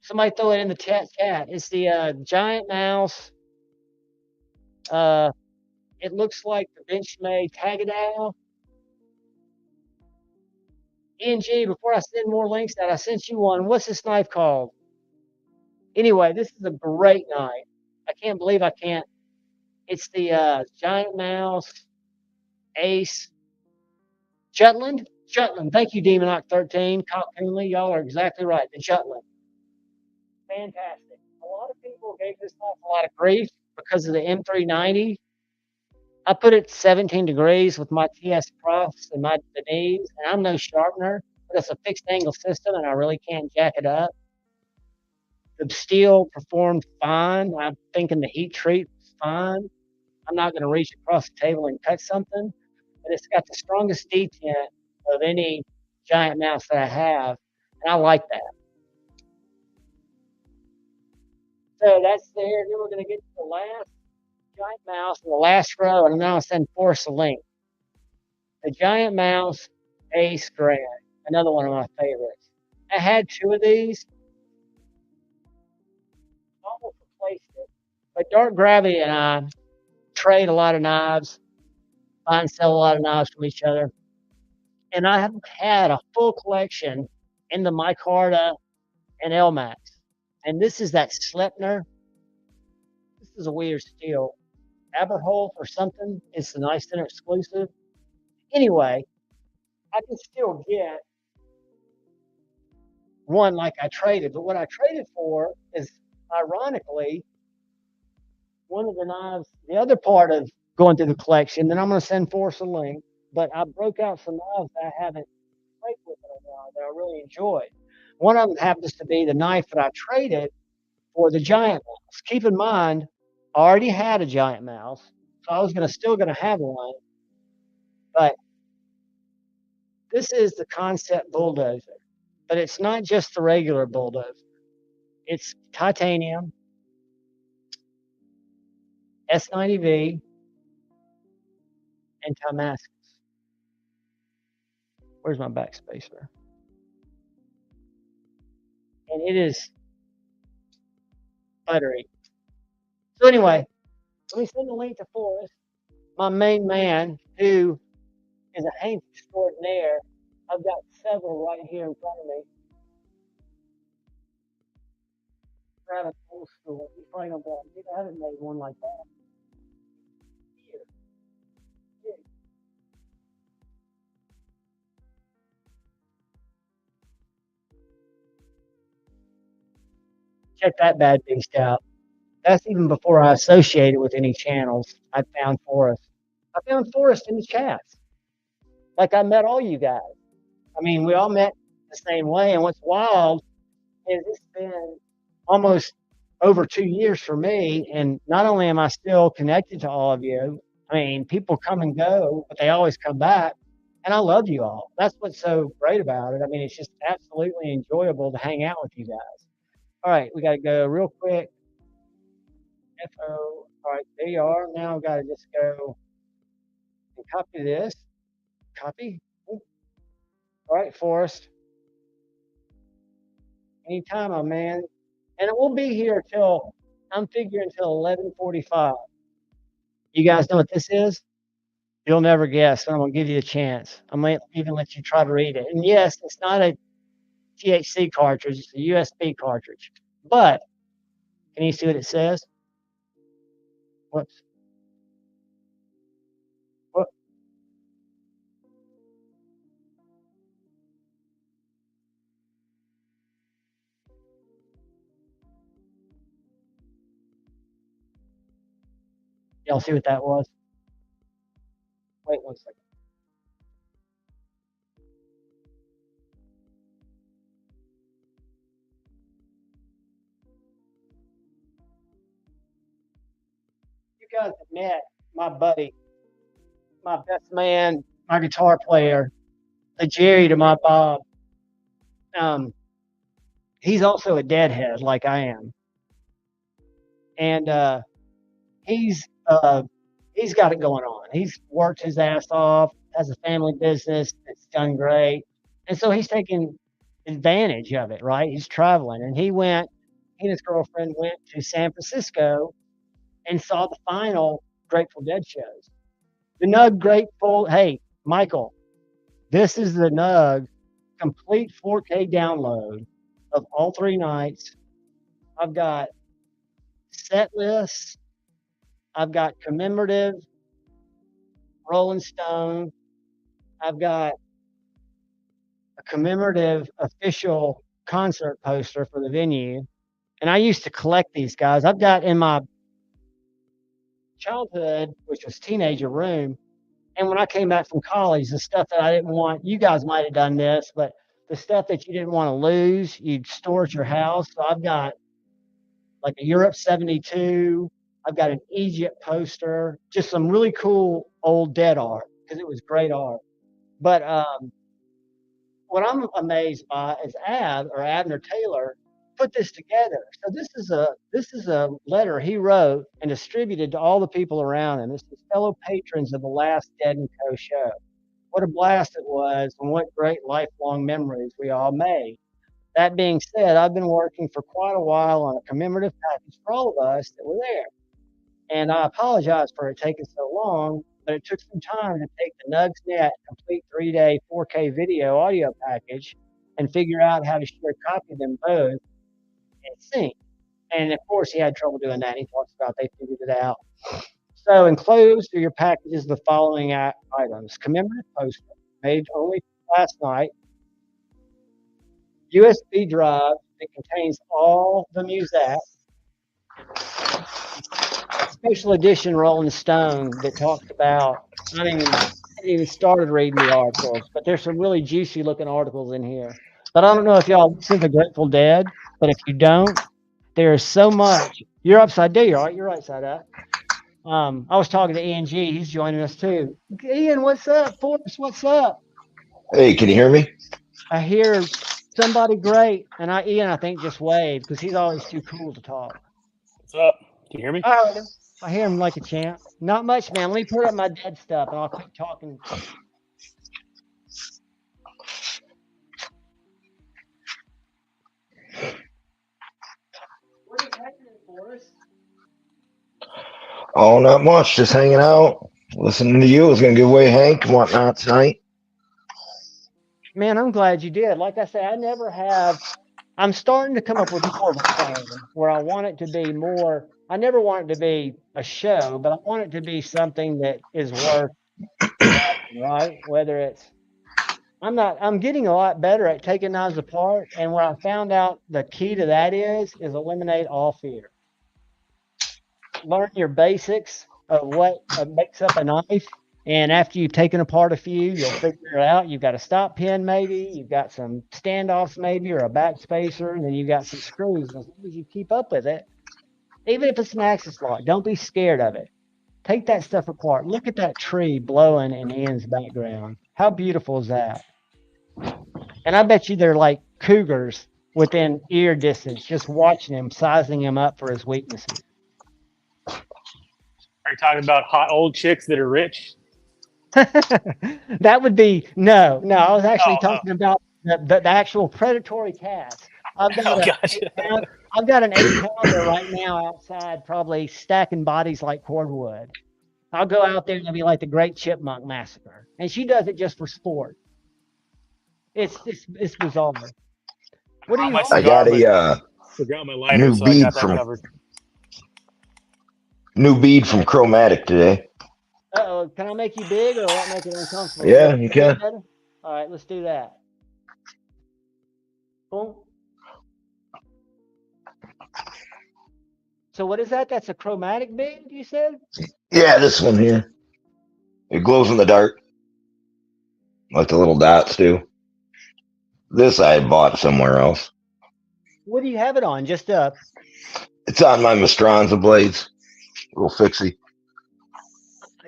somebody throw it in the chat. It's the giant mouse. It looks like the Benchmade Tagadow. ENG, before I send more links out, I sent you one. What's this knife called? Anyway, this is a great knife. I can't believe I can't. It's the Giant Mouse Ace Jutland. Jutland. Thank you, Demonoc 13. Cock Coonley. Y'all are exactly right. The Jutland. Fantastic. A lot of people gave this knife a lot of grief because of the M390. I put it 17 degrees with my TS Profs and my knees, and I'm no sharpener, but it's a fixed angle system, and I really can't jack it up. The steel performed fine. I'm thinking the heat treat was fine. I'm not going to reach across the table and cut something, but it's got the strongest detent of any giant mouse that I have, and I like that. So that's there. Then we're going to get to the last giant mouse in the last row, and I'm going to send Forrest a link. The Giant Mouse Ace Grand, another one of my favorites. I had 2 of these. Almost replaced it. But Dark Gravity and I trade a lot of knives, buy and sell a lot of knives from each other. And I have had a full collection in the Micarta and Elmax. And this is that Sleipner. This is a weird steel. Aberholt or something. It's a nice center exclusive. Anyway, I can still get one like I traded. But what I traded for is, ironically, one of the knives, the other part of going through the collection. Then I'm going to send Forrest a link. But I broke out some knives that I haven't played with in a while that I really enjoyed. One of them happens to be the knife that I traded for the giant mouse. Keep in mind, I already had a giant mouse, so I was still going to have one. But this is the Concept Bulldozer. But it's not just the regular bulldozer. It's titanium, S90V, and Damascus. Where's my backspacer? And it is buttery. So anyway, Let me send the link to Forrest, my main man, who is a Hank extraordinaire. I've got several right here in front of me. Grab an old school. You probably don't got it. I haven't made one like that. Here. Here. Check that bad beast out. That's even before I associated with any channels. I found Forrest. I found Forrest in the chats. Like I met all you guys. I mean, we all met the same way. And what's wild is it's been almost over 2 years for me. And not only am I still connected to all of you, I mean, people come and go, but they always come back. And I love you all. That's what's so great about it. I mean, it's just absolutely enjoyable to hang out with you guys. All right, we got to go real quick. FO. All right, there you are. Now I've got to just go and copy this. Copy. Ooh. All right, Forrest. Anytime, my man. And it will be here till I'm figuring till 11:45. You guys know what this is? You'll never guess. I'm gonna give you a chance. I might even let you try to read it. And yes, it's not a THC cartridge; it's a USB cartridge. But can you see what it says? Whoops. What? Y'all see what that was? Wait 1 second. You guys have met my buddy, my best man, my guitar player, the Jerry to my Bob. Um, he's also a deadhead like I am, and he's uh, he's got it going on. He's worked his ass off, has a family business that's done great, and so he's taking advantage of it. Right? He's traveling, and he and his girlfriend went to San Francisco and saw the final Grateful Dead shows. The Nug Grateful. Hey, Michael, this is the Nug complete 4K download of all 3 nights. I've got set lists. I've got commemorative Rolling Stone. I've got a commemorative official concert poster for the venue. And I used to collect these guys. I've got in my childhood, which was teenager room, and when I came back from college, the stuff that I didn't want, you guys might have done this, but the stuff that you didn't want to lose, you'd store at your house. So I've got like a Europe 72. I've got an Egypt poster, just some really cool old dead art because it was great art. But what I'm amazed by is Abner Taylor put this together. So this is a letter he wrote and distributed to all the people around him. This is fellow patrons of the last Dead and Co show. What a blast it was, and what great lifelong memories we all made. That being said, I've been working for quite a while on a commemorative package for all of us that were there. And I apologize for it taking so long, but it took some time to take the Nugs Net complete 3-day 4K video audio package and figure out how to share copy them both and sync. And of course, he had trouble doing that. He talks about they figured it out. So enclosed are your packages the following items: commemorative poster made only last night, USB drive that contains all the music, special edition Rolling Stone that talks about. I didn't even started reading the articles, but there's some really juicy looking articles in here. But I don't know if y'all listen to Grateful Dead, but if you don't, there is so much. You're upside down, right? You're right side up. I was talking to Ian G. He's joining us too. Ian, what's up? Forrest, what's up? Hey, can you hear me? I hear somebody great, and Ian, I think just waved because he's always too cool to talk. What's up? Can you hear me? I heard him. I hear him like a champ. Not much, man. Let me put up my dead stuff, and I'll quit talking. What is happening, Forrest? Oh, not much. Just hanging out, listening to you. I was gonna give away Hank and whatnot tonight. Man, I'm glad you did. Like I said, I never have. I'm starting to come up with more of a plan where I want it to be more. I never want it to be a show, but I want it to be something that is worth watching, right? Whether it's, I'm getting a lot better at taking knives apart. And what I found out the key to that is eliminate all fear. Learn your basics of what makes up a knife. And after you've taken apart a few, you'll figure it out. You've got a stop pin, maybe. You've got some standoffs, maybe, or a back spacer. And then you've got some screws. And as long as you keep up with it, even if it's an axis lock, don't be scared of it. Take that stuff apart. Look at that tree blowing in Ian's background. How beautiful is that? And I bet you they're like cougars within ear distance, just watching him, sizing him up for his weaknesses. Are you talking about hot old chicks that are rich? That would be no. I was actually talking about the actual predatory cats. I've got I've got an 8-pounder right now outside, probably stacking bodies like cordwood. I'll go out there and it'll be like the Great Chipmunk Massacre, and she does it just for sport. It's bizarre. What do you? I got a forgot my lighter, new so I bead got that from covered. new bead from Chromatic today. Uh-oh, can I make you big or will that make it uncomfortable? Yeah, you can. All right, let's do that. Boom. So what is that? That's a chromatic bead, you said? Yeah, this one here. It glows in the dark, like the little dots do. This I had bought somewhere else. What do you have it on? Just It's on my Mastranza blades. Little fixie.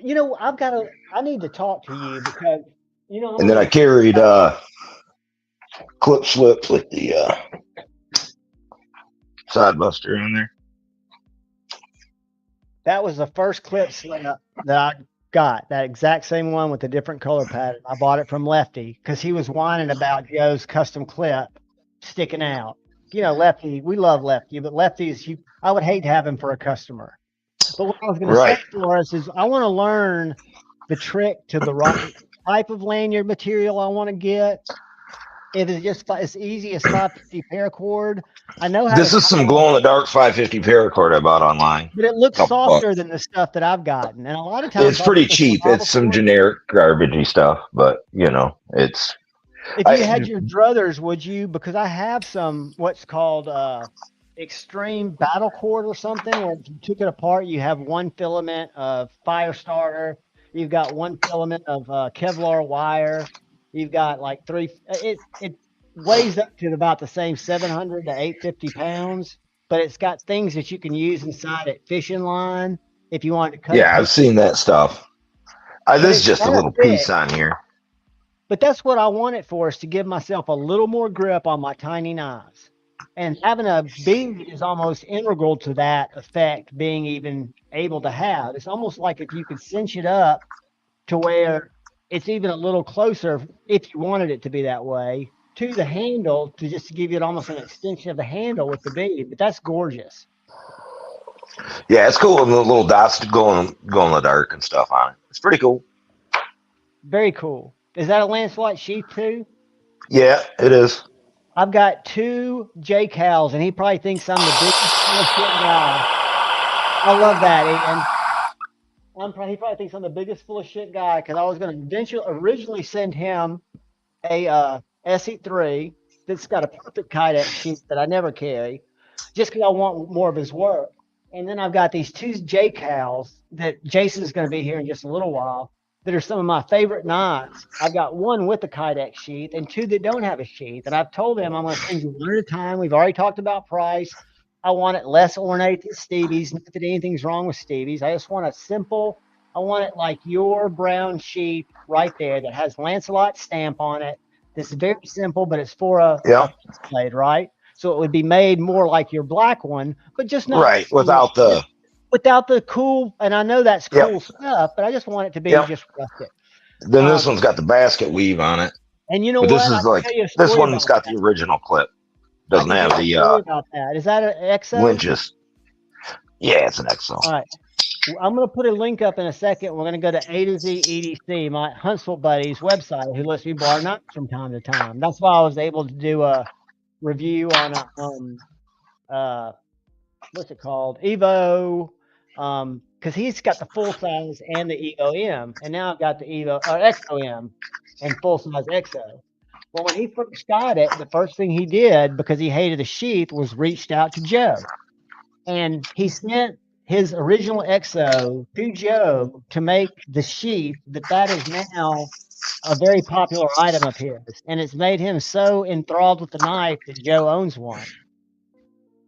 you know, I need to talk to you because you know. And then I carried clip slips with the side buster in there. That was the first clip slip that I got. That exact same one with a different color pattern. I bought it from Lefty because he was whining about Joe's custom clip sticking out. You know, Lefty, we love Lefty, but Lefty's, I would hate to have him for a customer. But what I was going to say for us is I want to learn the trick to the right type of lanyard material I want to get. If it's just as easy as 550 paracord, I know how. This is some glow in the dark 550 paracord I bought online. But it looks softer than the stuff that I've gotten, and a lot of times it's pretty cheap. It's some generic garbagey stuff, but you know, it's. If you had your druthers, would you? Because I have some what's called extreme battle cord or something, where if you took it apart, you have one filament of fire starter, you've got one filament of Kevlar wire, you've got like three. It weighs up to about the same 700 to 850 pounds, but it's got things that you can use inside it, fishing line if you want to cut. Yeah, I've seen that stuff. This is just a little piece on here. But that's what I want it for, is to give myself a little more grip on my tiny knives. And having a bead is almost integral to that effect being even able to have. It's almost like if you could cinch it up to where it's even a little closer, if you wanted it to be that way, to the handle, to just give you almost an extension of the handle with the bead. But that's gorgeous. Yeah, it's cool. And the little dots to go in the dark and stuff on it. It's pretty cool. Very cool. Is that a Lance White sheath too? Yeah, it is. I've got 2 J Cals, and he probably thinks I'm the biggest full of shit guy. I love that, Ian. He probably thinks I'm the biggest full of shit guy because I was going to originally send him a SE3 that's got a perfect Kydex sheath that I never carry, just because I want more of his work. And then I've got these 2 J Cals that Jason's going to be here in just a little while, that are some of my favorite knives. I've got one with a Kydex sheath and 2 that don't have a sheath. And I've told him I'm going to send you one at a time. We've already talked about price. I want it less ornate than Stevie's. Not that anything's wrong with Stevie's. I just want I want it like your brown sheath right there that has Lancelot's stamp on it. This is very simple, but it's for a blade, right? So it would be made more like your black one, but just not right without the cool, and I know that's cool stuff, but I just want it to be just rustic. Then this one's got the basket weave on it. And you know what? This is like this one's got the original clip. Doesn't have the about that. Is that an XO? winches. Yeah, it's an XO. All right. I'm going to put a link up in a second. We're going to go to A to Z EDC, my Huntsville buddy's website, who lets me borrow knives from time to time. That's why I was able to do a review on a what's it called, Evo, because he's got the full size and the Evo M, and now I've got the Evo or XO M and full size XO. Well, when he first got it, the first thing he did, because he hated the sheath, was reached out to Joe. And he sent his original XO to Joe to make the sheath that is now a very popular item of his. And it's made him so enthralled with the knife that Joe owns one.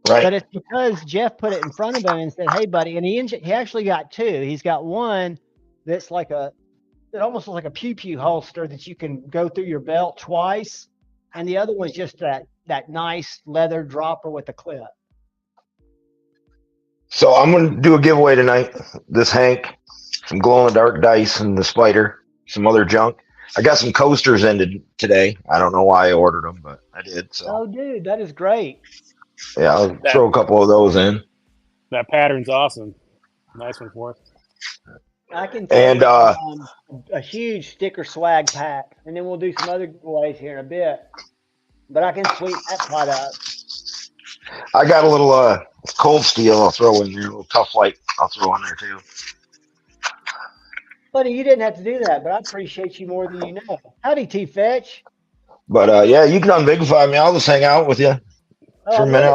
Right. But it's because Jeff put it in front of him and said, "Hey, buddy," and he actually got two. He's got one that's like it almost looks like a pew-pew holster that you can go through your belt twice, and the other one's just that nice leather dropper with a clip. So I'm going to do a giveaway tonight. This Hank, some glow-in-the-dark dice, and the Spider, some other junk. I got some coasters ended today. I don't know why I ordered them, but I did. So. Oh, dude, that is great. Yeah, I'll throw a couple of those in. That pattern's awesome. Nice one for us. I can And a huge sticker swag pack, and then we'll do some other giveaways here in a bit. But I can sweep that pot up. I got a little cold steel I'll throw in there, a little tough light I'll throw in there too. Buddy, you didn't have to do that, but I appreciate you more than you know. Howdy, T-Fetch. But yeah, you can unbigify me. I'll just hang out with you for a minute.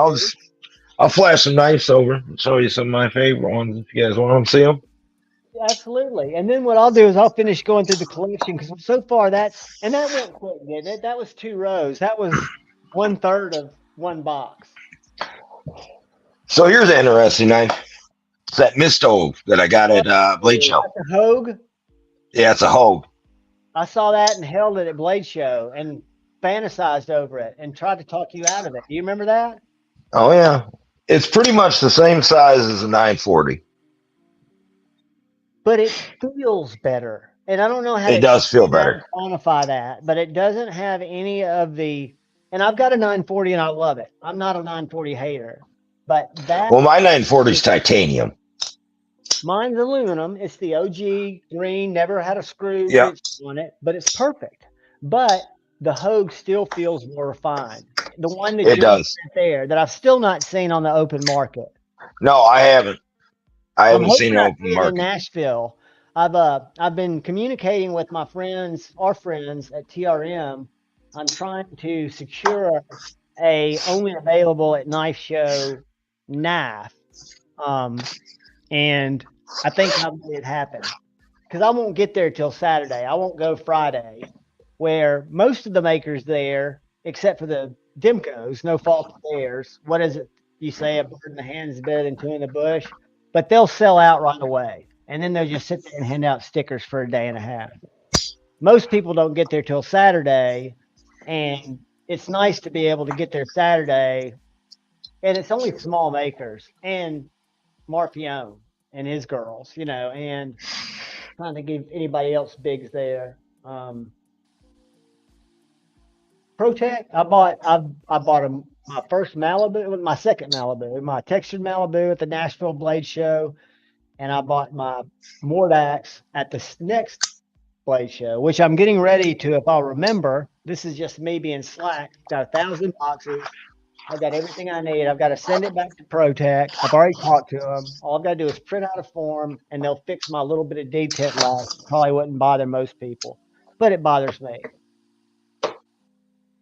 I'll flash some knives over and show you some of my favorite ones if you guys want to see them. Absolutely. And then what I'll do is I'll finish going through the collection, because so far that went quick, didn't it? That was 2 rows. That was 1/3 of one box. So here's an interesting knife. It's that Misto that I got at Blade Show. That's a Hogue? Yeah, it's a Hogue. I saw that and held it at Blade Show and fantasized over it and tried to talk you out of it. Do you remember that? Oh, yeah. It's pretty much the same size as a 940. But it feels better. And I don't know how it does feel better. Quantify that, but it doesn't have any of the, and I've got a 940 and I love it. I'm not a 940 hater, but that. Well, my 940 is titanium. Mine's aluminum. It's the OG green, never had a screw on it, but it's perfect. But the Hogue still feels more refined. The one that it does there that I've still not seen on the open market. No, I haven't. I haven't seen it open market in Nashville. I've been communicating with our friends at TRM. I'm trying to secure a only available at knife show knife, and I think I'll make it happen, because I won't get there till Saturday. I won't go Friday, where most of the makers there, except for the Demcos, no fault of theirs. What is it you say? A bird in the hand is better than 2 in the bush. But they'll sell out right away, and then they'll just sit there and hand out stickers for a day and a half. Most people don't get there till Saturday, and it's nice to be able to get there Saturday, and it's only small makers and Marpione and his girls, and trying to give anybody else bigs there. ProTech, I bought them. My first Malibu, my second Malibu, my textured Malibu at the Nashville Blade Show, and I bought my Mordax at the next Blade Show, which I'm getting ready to, if I'll remember. This is just me being slack. Got 1,000 boxes. I got everything I need. I've got to send it back to ProTech. I've already talked to them. All I've got to do is print out a form, and they'll fix my little bit of detent left. Probably wouldn't bother most people, but it bothers me.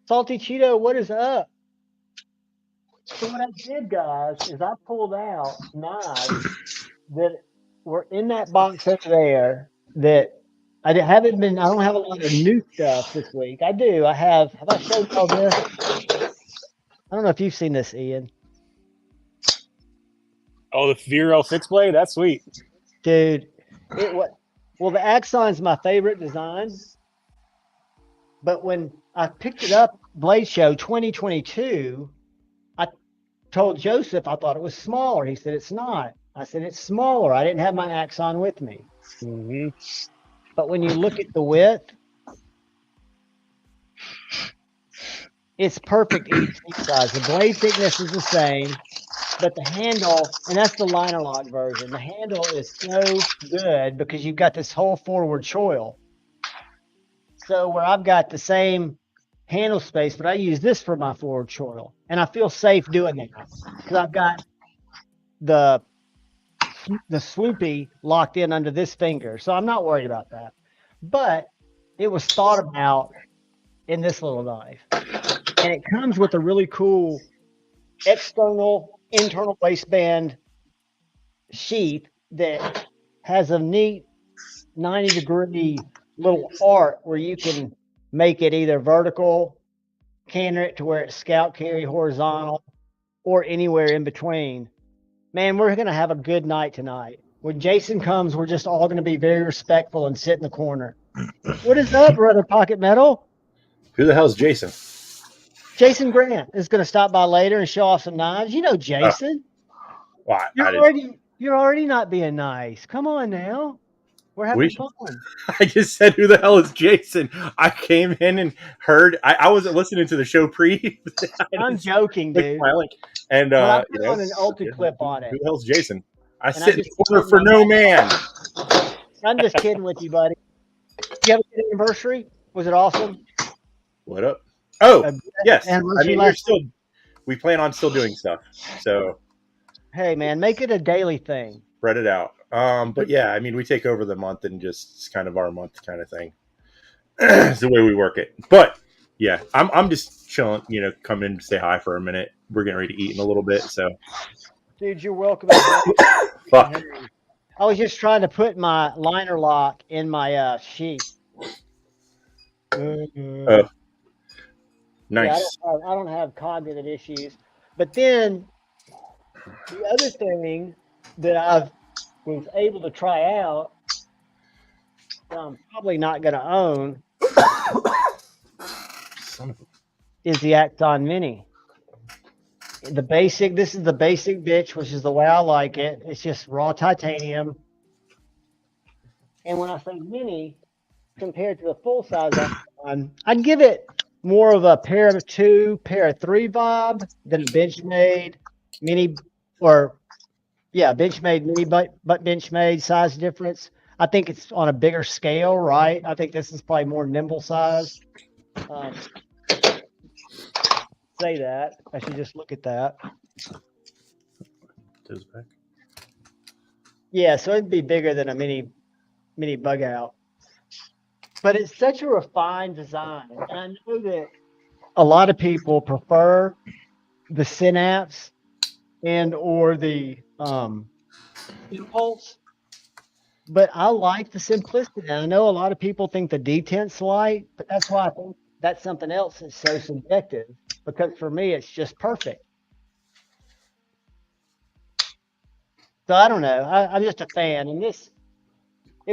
Salty Cheeto, what is up? So what I did, guys, is I pulled out knives that were in that box over there that I don't have a lot of new stuff this week. I do. Have I showed y'all this? I don't know if you've seen this, Ian. Oh, the Vero fixed blade? That's sweet. Dude, well, the Axon's my favorite design. But when I picked it up, Blade Show 2022, I told Joseph I thought it was smaller. He said it's not. I said it's smaller. I didn't have my Axon with me. Mm-hmm. But when you look at the width, it's perfect each size. The blade thickness is the same. but the handle, and that's the liner lock version. The handle is so good because you've got this whole forward choil. So where I've got the same handle space, but I use this for my forward choil, and I feel safe doing that because I've got the swoopy locked in under this finger, so I'm not worried about that. But it was thought about in this little knife, and it comes with a really cool external internal waistband sheath that has a neat 90-degree little arc where you can make it either vertical, canter it to where it's scout carry horizontal, or anywhere in between. Man, we're going to have a good night tonight. When Jason comes, we're just all going to be very respectful and sit in the corner. What is up, brother Pocket Metal? Who the hell's Jason? Jason Grant is going to stop by later and show off some knives. You know Jason. Well, You're already not being nice. Come on now. We're having fun. I just said, who the hell is Jason? I came in and heard. I wasn't listening to the show pre. I'm joking, dude. And I put on an ulti clip on it. Who the hell's Jason? I And sit in the corner for no man. I'm just kidding with you, buddy. Did you have a good anniversary? Was it awesome? What up? Oh, yes. I Anniversary mean, we plan on still doing stuff. So, hey, man, make it a daily thing. Spread it out. But yeah, I mean, we take over the month and just it's kind of our month kind of thing. It's the way we work it. But yeah, I'm just chilling. Come in to say hi for a minute. We're getting ready to eat in a little bit. So, dude, you're welcome. Fuck. I was just trying to put my liner lock in my sheath. Oh, nice. Yeah, I don't have cognitive issues. But then the other thing that I was able to try out, that I'm probably not going to own, is the Axon Mini. This is the basic bitch, which is the way I like it. It's just raw titanium. And when I say mini, compared to the full size Axon, I'd give it more of a pair of 2, pair of 3 vibe than a Benchmade mini, Benchmade mini, but Benchmade size difference. I think it's on a bigger scale, right? I think this is probably more nimble size. Say that. I should just look at that. Yeah, so it'd be bigger than a mini bug out. But it's such a refined design. And I know that a lot of people prefer the Synapse and or the Impulse. But I like the simplicity. And I know a lot of people think the detent's light, but that's why I think that's something else that's so subjective. Because for me, it's just perfect. So I don't know. I'm just a fan. And it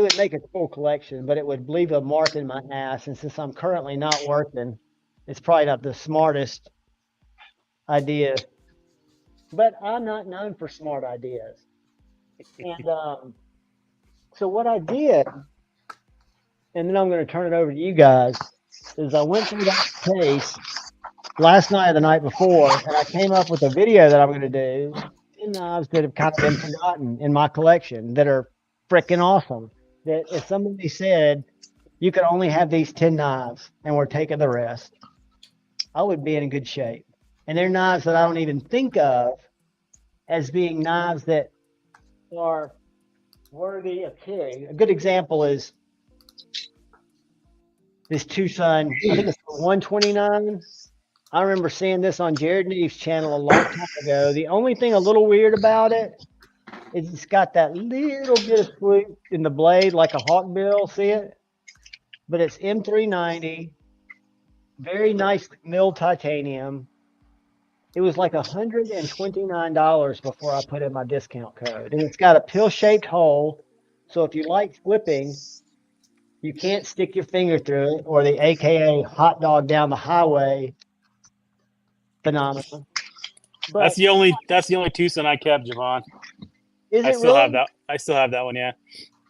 would make a cool collection, but it would leave a mark in my ass. And since I'm currently not working, it's probably not the smartest idea. But I'm not known for smart ideas. And so what I did, and then I'm going to turn it over to you guys, is I went through that case last night or the night before, and I came up with a video that I'm going to do. 10 knives that have kind of been forgotten in my collection that are freaking awesome. That if somebody said you could only have these 10 knives and we're taking the rest, I would be in good shape. And they're knives that I don't even think of as being knives that are worthy of carry. A good example is this Tucson, I think it's 129. I remember seeing this on Jared Neve's channel a long time ago. The only thing a little weird about it is it's got that little bit of swoop in the blade like a hawkbill, see it? But it's M390, very nice milled titanium. It was like $129 before I put in my discount code. And it's got a pill-shaped hole, so if you like flipping, you can't stick your finger through it, or the AKA hot dog down the highway phenomenon. But That's the only Tucson I kept, Javon. Is I it still really? have that. I still have that one, yeah.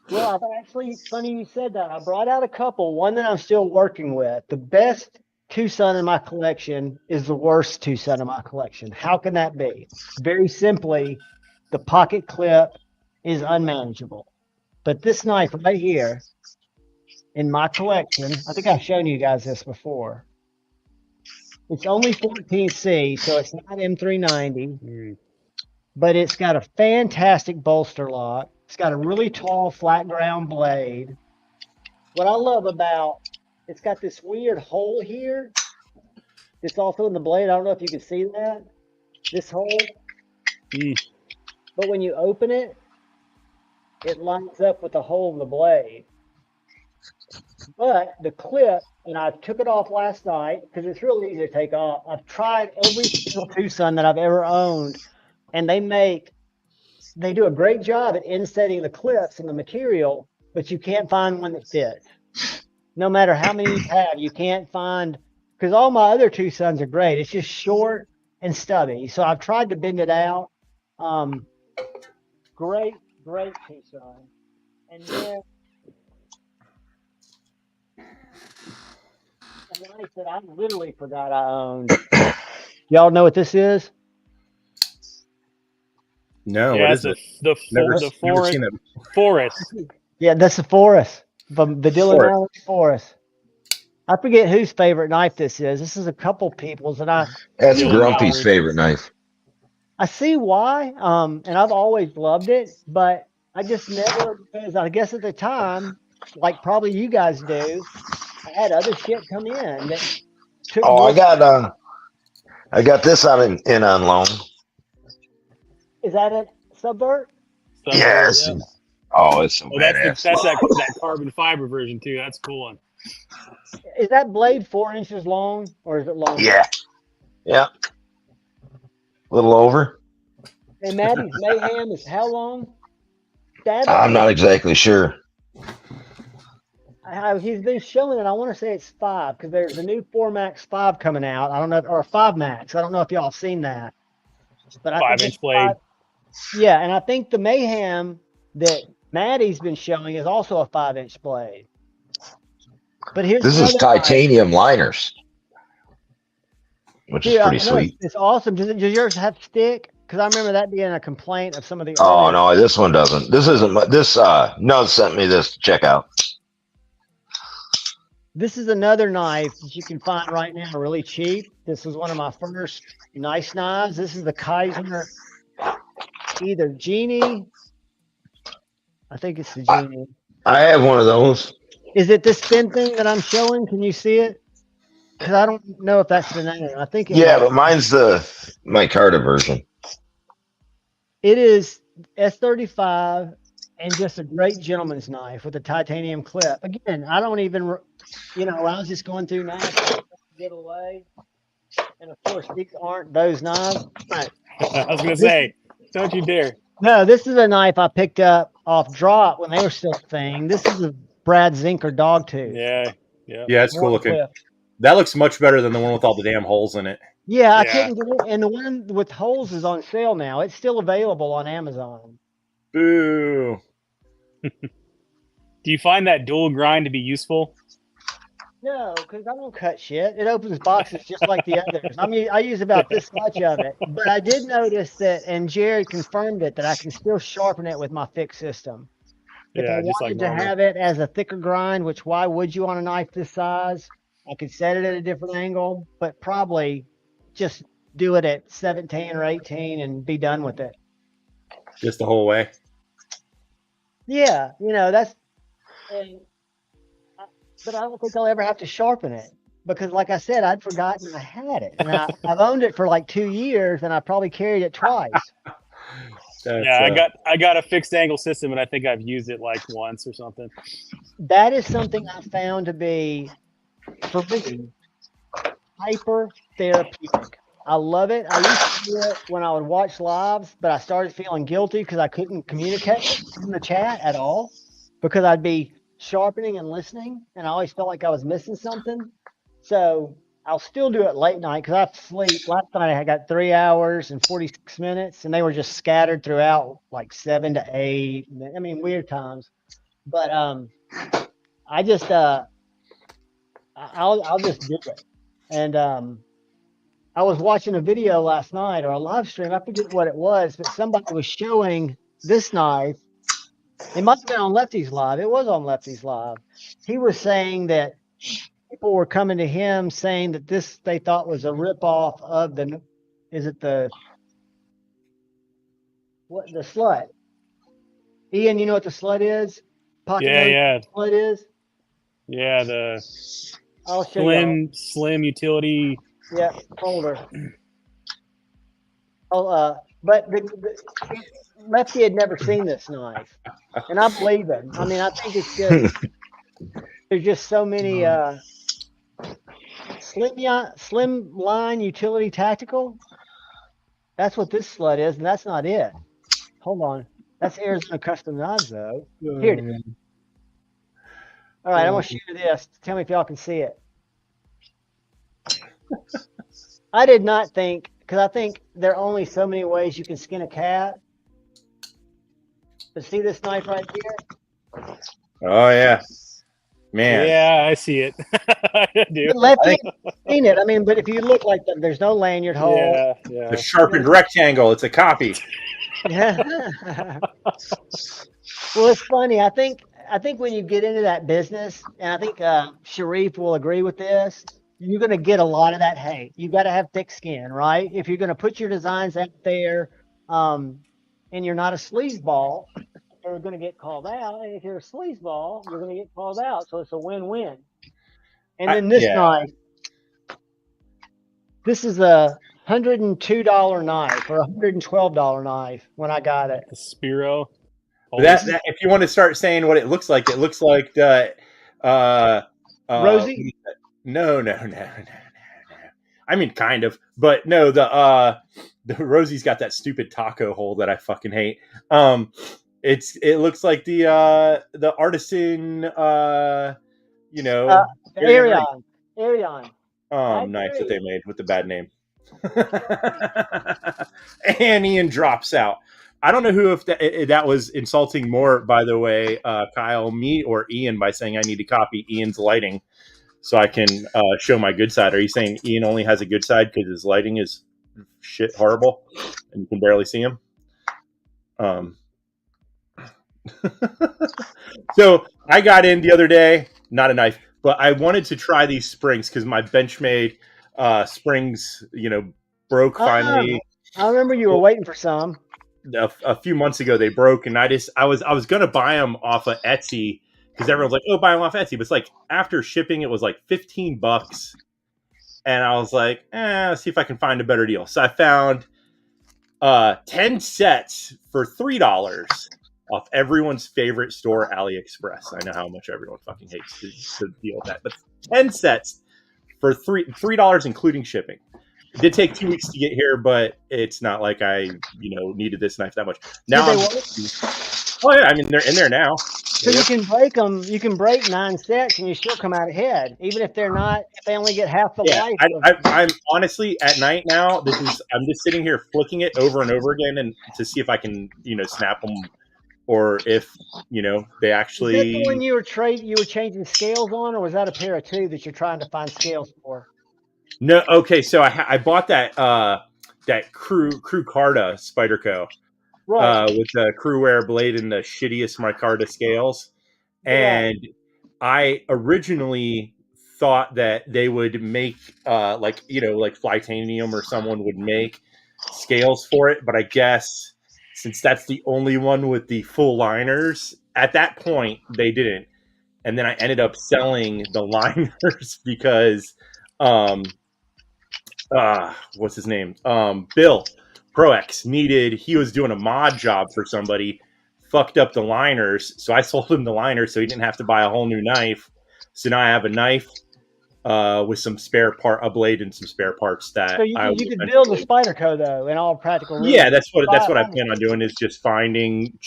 Well, I've actually, funny you said that. I brought out a couple, one that I'm still working with. The best Tucson in my collection is the worst Tucson in my collection. How can that be? Very simply, the pocket clip is unmanageable. But this knife right here in my collection, I think I've shown you guys this before. It's only 14C, so it's not M390, but it's got a fantastic bolster lock. It's got a really tall flat ground blade. What I love about it's got this weird hole here. It's also in the blade. I don't know if you can see that. This hole. But when you open it, it lines up with the hole in the blade. But the clip, and I took it off last night because it's really easy to take off. I've tried every single Tucson that I've ever owned, and they do a great job at insetting the clips and the material, but you can't find one that fits. No matter how many you have, you can't find, because all my other Tucsons are great. It's just short and stubby. So I've tried to bend it out. Great Tucson. And then a knife that I literally forgot I owned. Y'all know what this is? No, Yeah, what it's is it? the Never forest. seen it. Forest. Yeah, that's the Forest. From the Dylan Forest. Island Forest. I forget whose favorite knife this is. This is a couple people's, and That's Dylan Grumpy's Howard. favorite knife. I see why. And I've always loved it, but I just never, because I guess at the time, like probably you guys do, I had other shit come in that took Oh, more. I got this on loan. Is that a Subvert? Yes. Yeah. Oh, it's so Oh, that's badass. that carbon fiber version too. That's a cool one. Is that blade 4 inches long, or is it longer? Yeah. Yeah. A little over. And Maddie's Mayhem is how long? I'm not exactly sure. He's been showing it. I want to say it's 5 because there's a new 4 Max 5 coming out. I don't know, or 5 Max. I don't know if y'all have seen that. But I think 5-inch it's blade. 5. Yeah, and I think the Mayhem that Maddie's been showing is also a 5-inch blade. But here's This is another knife. titanium liners, which is pretty sweet. It's awesome. Does yours have stick? Because I remember that being a complaint of some of the. Oh earlier. no, this one doesn't. This isn't. This Nud sent me this to check out. This is another knife that you can find right now really cheap. This was one of my first nice knives. This is the Kaiser, either Genie. I think it's the Genie. I have one of those. Is it this thin thing that I'm showing? Can you see it? Because I don't know if that's the name. I think it Yeah, might. but mine's the micarta version. It is S35 and just a great gentleman's knife with a titanium clip. Again, I don't even, I was just going through knives to give away. And of course, these aren't those knives. Right. I was gonna say, don't you dare. No, this is a knife I picked up off Drop when they were still a thing. This is a Brad Zinker Dogtooth. Yeah. Yeah, it's cool looking. That looks much better than the one with all the damn holes in it. Yeah, I Yeah. couldn't get it. And the one with holes is on sale now. It's still available on Amazon. Boo. Do you find that dual grind to be useful? No, because I don't cut shit. It opens boxes just like the others. I mean, I use about this much of it. But I did notice that, and Jared confirmed it, that I can still sharpen it with my fixed system. If I Yeah, just like wanted to normal. have it as a thicker grind, which why would you on a knife this size? I could set it at a different angle, but probably just do it at 17 or 18 and be done with it. Just the whole way. Yeah, that's. But I don't think I'll ever have to sharpen it because, like I said, I'd forgotten I had it, and I've owned it for like 2 years, and I probably carried it twice. Yeah, I got a fixed angle system, and I think I've used it like once or something. That is something I found to be, for me, hyper therapeutic. I love it. I used to do it when I would watch lives, but I started feeling guilty because I couldn't communicate in the chat at all because I'd be sharpening and listening, and I always felt like I was missing something. So I'll still do it late night because I sleep. Last night I got 3 hours and 46 minutes, and they were just scattered throughout like 7 to 8. I mean, weird times. But I just I'll just do it. And I was watching a video last night or a live stream. I forget what it was, but somebody was showing this knife. It must have been on Lefty's Live. It was on Lefty's Live. He was saying that people were coming to him saying that this they thought was a ripoff of the slut. Ian, you know what the slut is? Pocket Yeah, nose yeah. Slut is? Yeah, the I'll show you. slim utility. Yeah, folder. Oh, but Lefty had never seen this knife, and I believe him. I mean, I think it's just there's just so many slim line utility tactical. That's what this slut is, and that's not it. Hold on, that's Arizona Custom Knives though. Here it is. All right, I'm gonna show you this. Tell me if y'all can see it. I did not think, because I think there are only so many ways you can skin a cat. But see this knife right here? Oh yeah, man. Yeah, I see it. I do. Lefty seen it. I mean, but if you look like that, there's no lanyard hole. Yeah, yeah. The sharpened rectangle. It's a copy. Yeah. Well, it's funny. I think when you get into that business, and I think Sharif will agree with this, you're going to get a lot of that hate. You got to have thick skin, right? If you're going to put your designs out there, and you're not a sleazeball, you're going to get called out. And if you're a sleazeball, you're going to get called out. So it's a win-win. And then this knife, this is a $102 knife or $112 knife when I got it. The Spiro. That if you want to start saying what it looks like the Rosie? No. I mean, kind of, but no. The Rosie's got that stupid taco hole that I fucking hate. It looks like the artisan, Arion. Knife that they made with the bad name. And Ian drops out. I don't know who if that was insulting more, by the way, Kyle, me or Ian, by saying I need to copy Ian's lighting so I can show my good side. Are you saying Ian only has a good side because his lighting is shit horrible and you can barely see him? So I got in the other day, not a knife, but I wanted to try these springs because my Benchmade springs, broke finally. I remember you were waiting for some. A few months ago they broke, and I was gonna buy them off of Etsy because everyone's like, oh, buy them off Etsy, but it's like after shipping it was like $15, and I was like, let's see if I can find a better deal. So I found 10 sets for $3 off everyone's favorite store, AliExpress. I know how much everyone fucking hates to deal with that, but 10 sets for $3 including shipping. It did take 2 weeks to get here, but it's not like I, needed this knife that much. Now, oh yeah, I mean they're in there now. So you can break them. You can break 9 sets, and you still come out ahead, even if they're not. If they only get half the life. I'm honestly at night now. I'm just sitting here flicking it over and over again, and to see if I can, snap them, or if they actually. Is that the one you were changing scales on, or was that a pair of 2 that you're trying to find scales for? No, okay. So I bought that Crew Carta Spyderco, right, with the Crewwear blade and the shittiest micarta scales, and I originally thought that they would make like Flytanium or someone would make scales for it, but I guess since that's the only one with the full liners at that point they didn't, and then I ended up selling the liners because what's his name? Bill Proex he was doing a mod job for somebody, fucked up the liners, so I sold him the liners so he didn't have to buy a whole new knife. So now I have a knife with some a blade and some spare parts that you could build a Spyderco though in all practical. Yeah, that's what I plan on doing, is just finding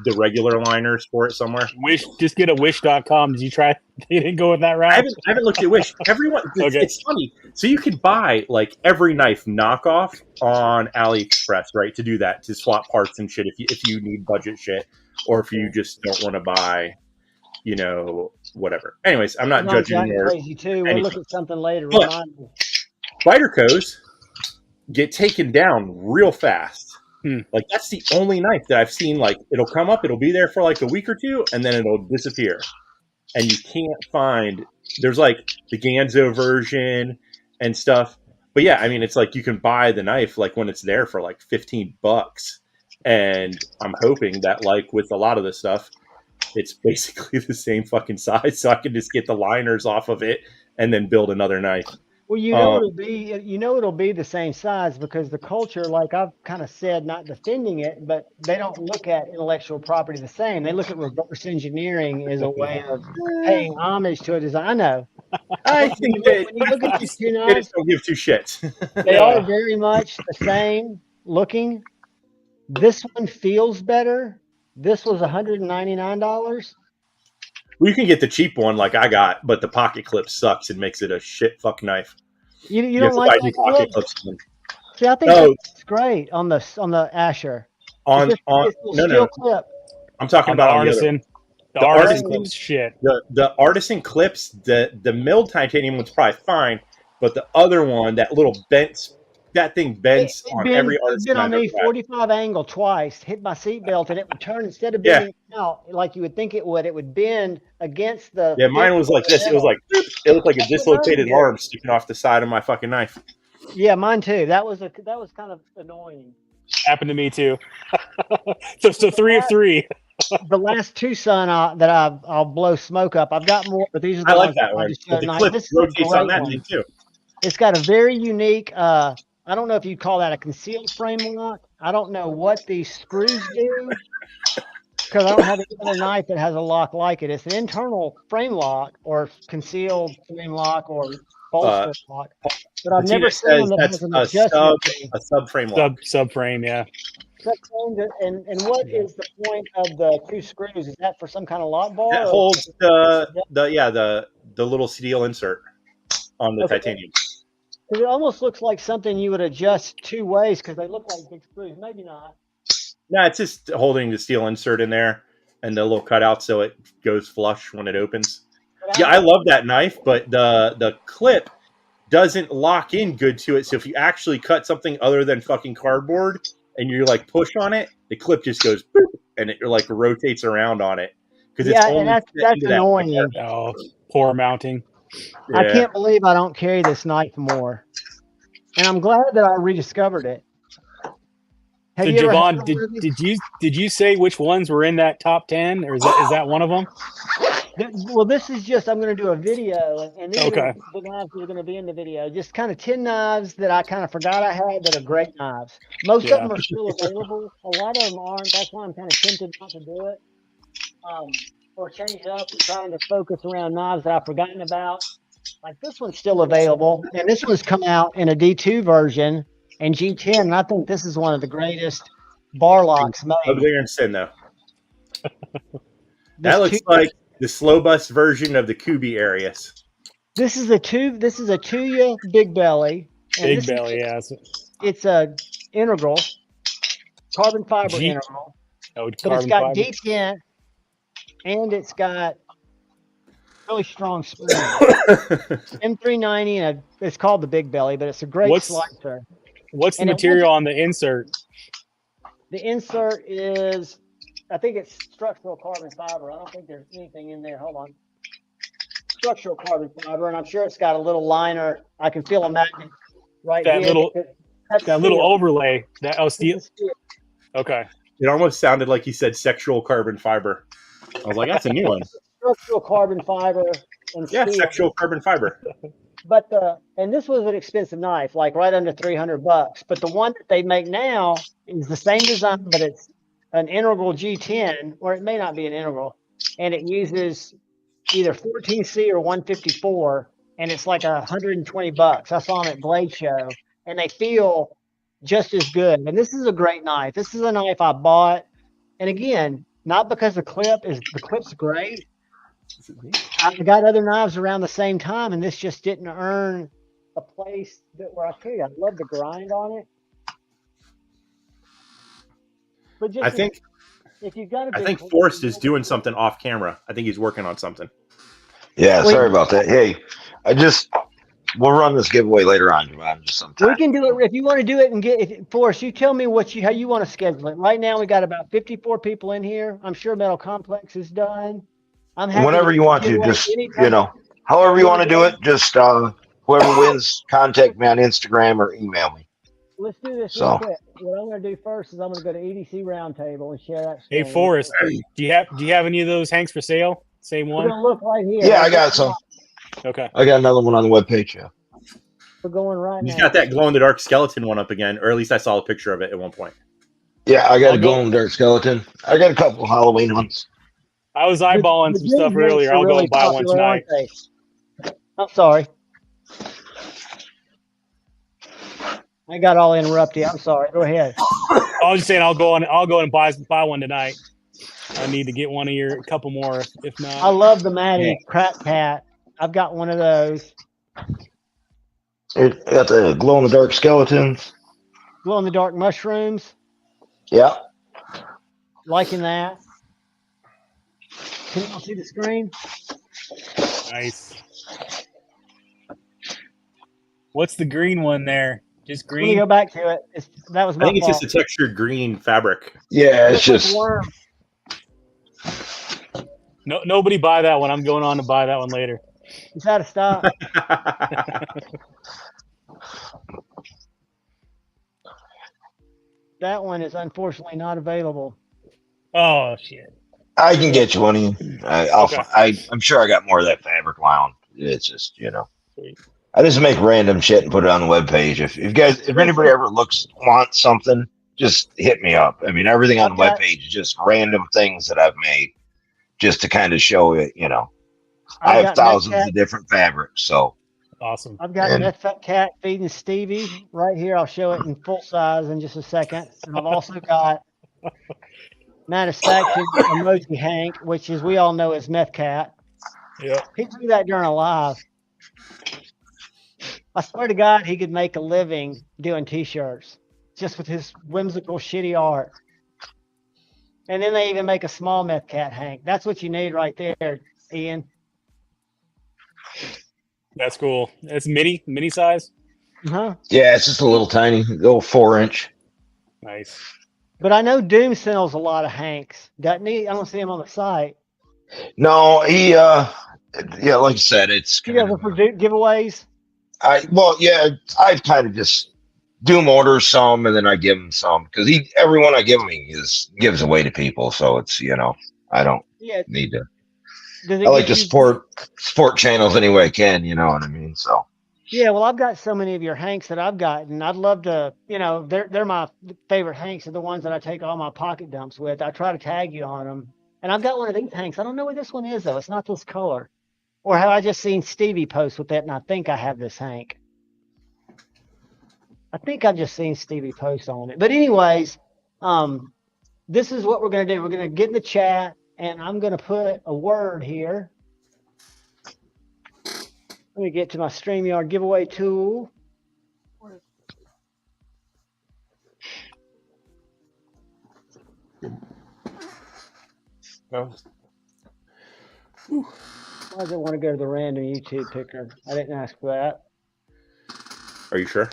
the regular liners for it somewhere. Just get a wish.com. Did you try? You didn't go with that route? I haven't looked at Wish. Everyone, it's funny. So you can buy like every knife knockoff on AliExpress, right? To do that, to swap parts and shit if you need budget shit, or if you just don't want to buy, whatever. Anyways, I'm not judging I'm your crazy too. We'll look at something later. But Remind me. Spydercos get taken down real fast. Like that's the only knife that I've seen. Like it'll come up, it'll be there for like a week or two, and then it'll disappear. And you can't find. There's like the Ganzo version and stuff. But yeah, I mean, it's like you can buy the knife like when it's there for like $15. And I'm hoping that like with a lot of this stuff, it's basically the same fucking size, so I can just get the liners off of it and then build another knife. Well, it'll be the same size because the culture, like I've kind of said, not defending it, but they don't look at intellectual property the same. They look at reverse engineering as a way of paying homage to a design. I know. I think that when you look at these two they knives, just don't give two shits. they are very much the same looking. This one feels better. This was $199. Well, you can get the cheap one like I got, but the pocket clip sucks and makes it a shit fuck knife. You don't like that pocket clips? See, I think that's great on the Asher. No. Clip. I'm talking about Artisan. The Artisan clips shit. The Artisan clips, the milled titanium one's probably fine, but the other one, that little bent, that thing bends on every Artisan. It's been on me 45 angle twice, hit my seatbelt, and it would turn instead of bending out like you would think it would bend against the. Yeah, mine was like this. It was like it looked like a dislocated arm sticking off the side of my fucking knife. Yeah, mine too. That was kind of annoying. Happened to me too. so 3 of 3. The last two, son, that I'll blow smoke up. I've got more, but these are the ones like that one. But the clip rotates on that thing too. It's got a very unique. I don't know if you'd call that a concealed frame lock. I don't know what these screws do because I don't have another knife that has a lock like it. It's an internal frame lock or concealed frame lock or bolster lock. But I've never seen one that has an adjustment. A subframe lock. Subframe, yeah. And what is the point of the two screws? Is that for some kind of lock bar? That holds the little steel insert on the titanium. It almost looks like something you would adjust two ways because they look like big screws. Maybe not. No, it's just holding the steel insert in there and the little cutout so it goes flush when it opens. Yeah, I love that knife, but the clip doesn't lock in good to it. So if you actually cut something other than fucking cardboard and you like push on it, the clip just goes boop, and it like rotates around on it. Because that's annoying. Oh, poor mounting. Yeah. I can't believe I don't carry this knife more. And I'm glad that I rediscovered it. So Javon, did you say which ones were in that top 10, or is that one of them? Well, this is just I'm going to do a video, and these are the knives that are going to be in the video. Just kind of 10 knives that I kind of forgot I had that are great knives. Most of them are still available. A lot of them aren't. That's why I'm kind of tempted not to do it. Or change it up and trying to focus around knives that I've forgotten about. Like this one's still available, and this one's come out in a D2 version and G10, and I think this is one of the greatest bar locks made. Uglier and sin, though. That looks like the slow bus version of the Kubi Arius. This is a Tuya Big Belly. Big Belly, yeah. It's a integral, carbon fiber integral. Oh, but it's got D10. And it's got really strong springs. M390, and it's called the Big Belly, but it's a great slicer. What's the material on the insert? The insert is, I think it's structural carbon fiber. I don't think there's anything in there. Hold on. Structural carbon fiber, and I'm sure it's got a little liner. I can feel a magnet right here. That little overlay. Steel. Okay. It almost sounded like he said sexual carbon fiber. I was like, that's a new one. Structural carbon fiber and steel. Sexual carbon fiber. But and this was an expensive knife, like right under $300. But the one that they make now is the same design, but it's an integral G10, or it may not be an integral, and it uses either 14C or 154, and it's like $120. I saw them at Blade Show, and they feel just as good. And this is a great knife. This is a knife I bought, and again, not because the clip's great. I got other knives around the same time, and this just didn't earn a place where I could. I love the grind on it. But just I think Forrest is doing something off camera. I think he's working on something. Yeah, We sorry about that. Hey, we'll run this giveaway later on, Javon, just sometime. we can do it if you want to do it and Forrest. You tell me how you want to schedule it. Right now we got about 54 people in here. I'm sure Metal Complex is done. I'm happy. Whenever you want to, giveaway just anytime. however you want to do it. it. Just whoever wins, contact me on Instagram or email me. Let's do this real So quick. What I'm going to do first is I'm going to go to EDC Roundtable and share that Hey, screen. Forrest, do you have any of those Hanks for sale? Same We're one? going to look right here. yeah, I got some. Okay. I got another one on the webpage. Yeah. We're going right He's now. got that glow in the dark skeleton one up again, or at least I saw a picture of it at one point. Yeah, I got I'll a go- glow in the dark skeleton. I got a couple Halloween ones. I was eyeballing some stuff Doom Hanks earlier. are I'll go really and buy one popular, tonight. aren't they? I'm sorry. I got all interrupted. I'm sorry. Go ahead. I was just saying I'll go and buy one tonight. I need to get a couple more if not. I love the Maddie Crack Cat. I've got one of those. It got the glow in the dark skeletons. Glow in the dark mushrooms. Yeah. Liking that. Can you all see the screen? Nice. What's the green one there? Just Let me green? go back to it. That was I my think it's fault. just a textured green fabric. Yeah, it's Looks just like worm. No, nobody buy that one. I'm going on to buy that one later. It's out of stock. That one is unfortunately not available. Oh shit. I can get you one. Okay. I'm sure I got more of that fabric line. It's just Sweet. I just make random shit and put it on the webpage. If anybody ever wants something, just hit me up. I mean, everything on the webpage is just random things that I've made, just to kind of show it. I have thousands of different fabrics, so Awesome. I've got Meth Cat feeding Stevie right here. I'll show it in full size in just a second. And I've also got Manufactured Emoji Hank, which is we all know as Meth Cat. Yeah. He do that during a live. I swear to God, he could make a living doing T-shirts just with his whimsical, shitty art. And then they even make a small Meth Cat Hank. That's what you need right there, Ian. That's cool. It's mini size. Uh-huh. Yeah, it's just a little tiny, little 4-inch. Nice. But I know Doom sells a lot of Hanks, doesn't he? I don't see him on the site. No, he like I said, it's You guys for giveaways? I kind of just Doom orders some and then I give him some because everyone I give him gives away to people, so it's I don't need to. I like to support channels any way I can, you know what I mean? So yeah, well, I've got so many of your Hanks that I've gotten. I'd love to, they're my favorite Hanks, are the ones that I take all my pocket dumps with. I try to tag you on them, and I've got one of these Hanks. I don't know what this one is though. It's not this color, or have I just seen Stevie post with it, and I think I have this Hank. I think I've just seen Stevie post on it. But anyways, this is what we're gonna do. We're gonna get in the chat. And I'm going to put a word here. Let me get to my StreamYard giveaway tool. Oh. Why does it want to go to the random YouTube picker? I didn't ask for that. Are you sure?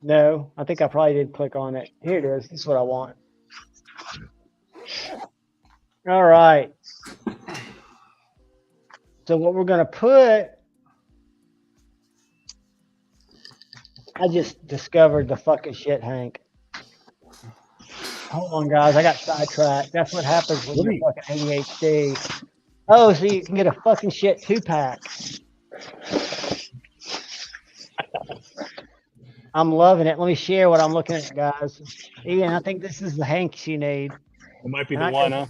No, I think I probably did click on it. Here it is. This is what I want. All right. So what we're going to put, I just discovered the fucking shit, Hank. Hold on, guys. I got sidetracked. That's what happens when you're fucking ADHD. Oh, so you can get a fucking shit 2-pack. I'm loving it. Let me share what I'm looking at, guys. Ian, I think this is the Hanks you need. It might be the one, huh?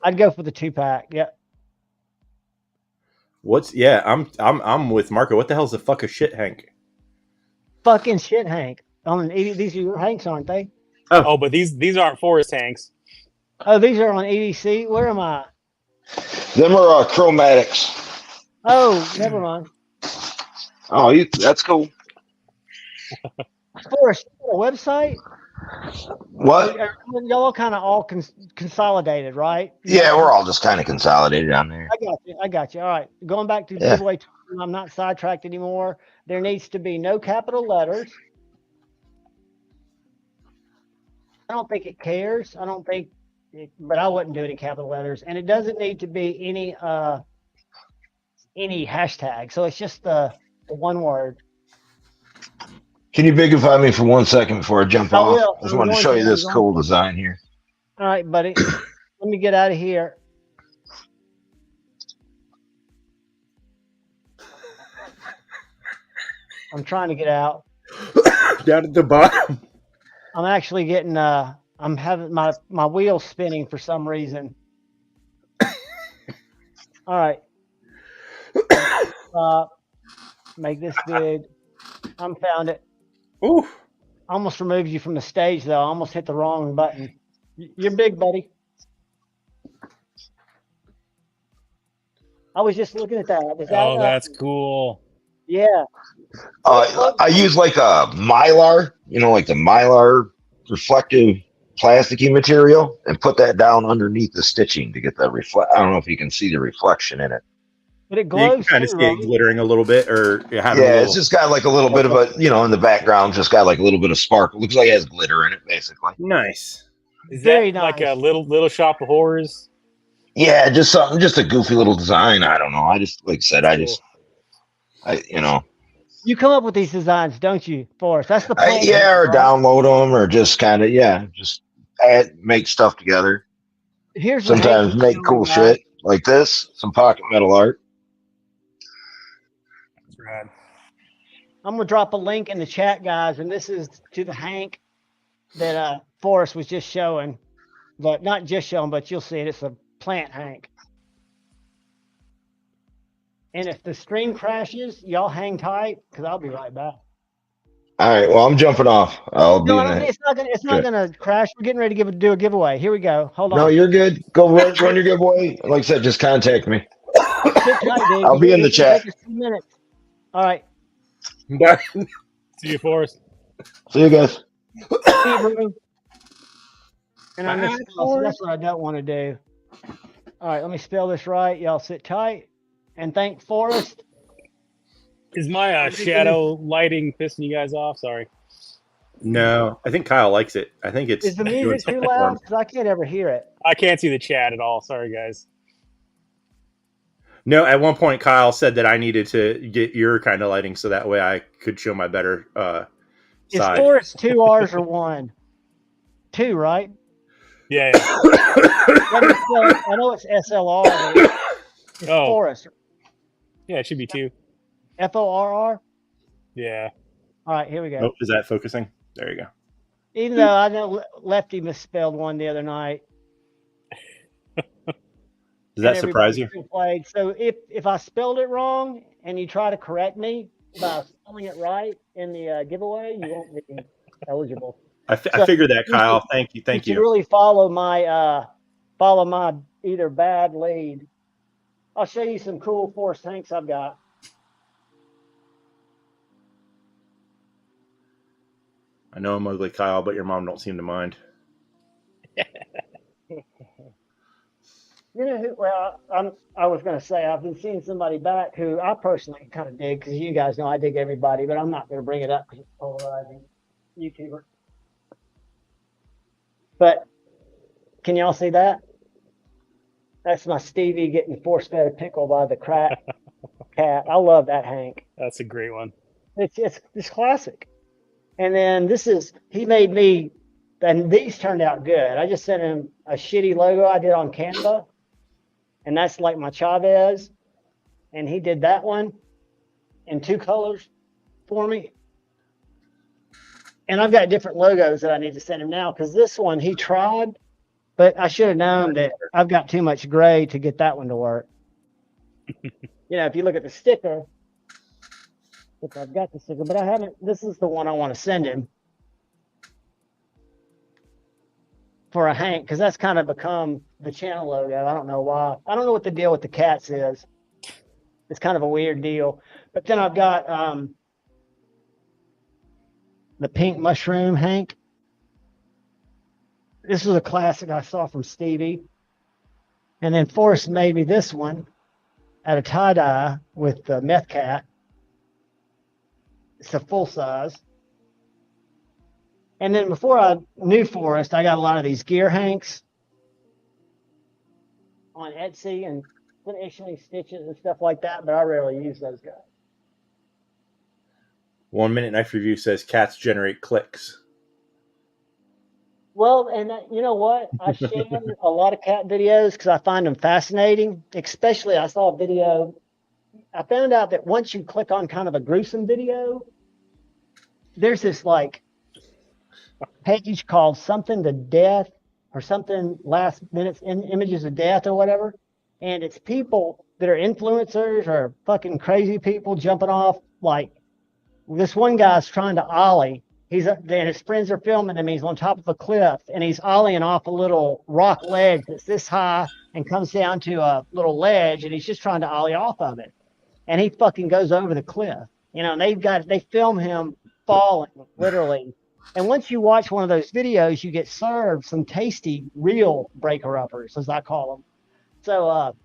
I'd go for the 2-pack. Yep. I'm with Marco. What the hell's the fuck of shit, Hank? Fucking shit, Hank. These are your Hanks, aren't they? Oh, but these aren't Forest Hanks. Oh, these are on EDC. Where am I? Them are chromatics. Oh, never mind. Oh, that's cool. Forest, a website? What? Y'all kind of all consolidated, right? Yeah, we're all just kind of consolidated on there. I got you. I got you. All right. Going back to the Yeah. giveaway, I'm not sidetracked anymore. There needs to be no capital letters. I don't think it cares. I don't think, but I wouldn't do it in capital letters. And it doesn't need to be any hashtag. So it's just the one word. Can you bigify me for 1 second before I jump off? will. I just wanted to show you this cool design here. All right, buddy. Let me get out of here. I'm trying to get out. Down at the bottom. I'm actually getting I'm having my wheels spinning for some reason. All right. Make this big. I found it. Ooh. Almost removed you from the stage though. I almost hit the wrong button. You're big, buddy. I was just looking at that. Oh, that's cool. Yeah. I use like a Mylar, like the Mylar reflective plasticky material, and put that down underneath the stitching to get the I don't know if you can see the reflection in it. But it glows. You can kind of see it glittering a little bit, or it's just got like a little bit of a, in the background, just got like a little bit of sparkle. Looks like it has glitter in it, basically. Nice. Is Very that nice. like a little shop of horrors? Yeah, just a goofy little design. I don't know. I just, like I said, You come up with these designs, don't you, Forrest? That's the plan. or download them, or just kind of, just make stuff together. Here's sometimes make cool shit like this, some pocket metal art. That's rad. I'm gonna drop a link in the chat, guys, and this is to the Hank that Forrest was just showing, but not just showing, but you'll see it. It's a plant Hank. And if the stream crashes, y'all hang tight because I'll be right back. All right. Well, I'm jumping off. It's not gonna crash. We're getting ready to do a giveaway. Here we go. Hold on. No, you're good. Go run your giveaway. Like I said, just contact me. Sit tight, dude. I'll be in the chat. Take a few minutes. All right. See you, Forrest. See you guys. See you, bro. And I miss that's what I don't want to do. All right, let me spell this right. Y'all sit tight. And thank Forrest. Is my shadow lighting pissing you guys off? Sorry. No, I think Kyle likes it. I think it's. Is the music too loud? Because I can't ever hear it. I can't see the chat at all. Sorry, guys. No, at one point Kyle said that I needed to get your kind of lighting so that way I could show my better side. Is Forrest 2 R's or 1? 2, right? Yeah. I know it's SLR. It's Forrest. Yeah, it should be 2. FORR? Yeah. All right, here we go. Oh, is that focusing? There you go. Even though I know Lefty misspelled one the other night. Does that surprise you? Played. So if I spelled it wrong and you try to correct me by spelling it right in the giveaway, you won't be eligible. I figured that, Kyle. Thank you. You really follow my either bad lead. I'll show you some cool Forrest Hanks I've got. I know I'm ugly, Kyle, but your mom don't seem to mind. You know who? Well, I was going to say I've been seeing somebody back who I personally kind of dig because you guys know I dig everybody, but I'm not going to bring it up because it's polarizing. YouTuber. But can y'all see that? That's my Stevie getting force-fed a pickle by the cat. I love that Hank. That's a great one. It's classic. And then he made me, and these turned out good. I just sent him a shitty logo I did on Canva, and that's like my Chavez, and he did that one in 2 colors for me. And I've got different logos that I need to send him now because this one he tried, but I should have known that I've got too much gray to get that one to work. If you look at the sticker, which I've got the sticker, but I haven't. This is the one I want to send him for a Hank because that's kind of become the channel logo. I don't know why. I don't know what the deal with the cats is. It's kind of a weird deal. But then I've got the pink mushroom Hank. This was a classic I saw from Stevie. And then Forrest made me this one out of tie-dye with the meth cat. It's a full size. And then before I knew Forrest, I got a lot of these gear hanks on Etsy and finishing stitches and stuff like that, but I rarely use those guys. 1 Minute Knife Review says cats generate clicks. Well, and you know what? I share a lot of cat videos because I find them fascinating. Especially, I saw a video. I found out that once you click on kind of a gruesome video, there's this like page called something to death or something last minutes images of death or whatever. And it's people that are influencers or fucking crazy people jumping off. Like this one guy's trying to ollie. And his friends are filming him. He's on top of a cliff and he's ollieing off a little rock ledge that's this high and comes down to a little ledge and he's just trying to ollie off of it. And he fucking goes over the cliff, you know, and they film him falling literally. And once you watch one of those videos, you get served some tasty real breaker-uppers, as I call them. So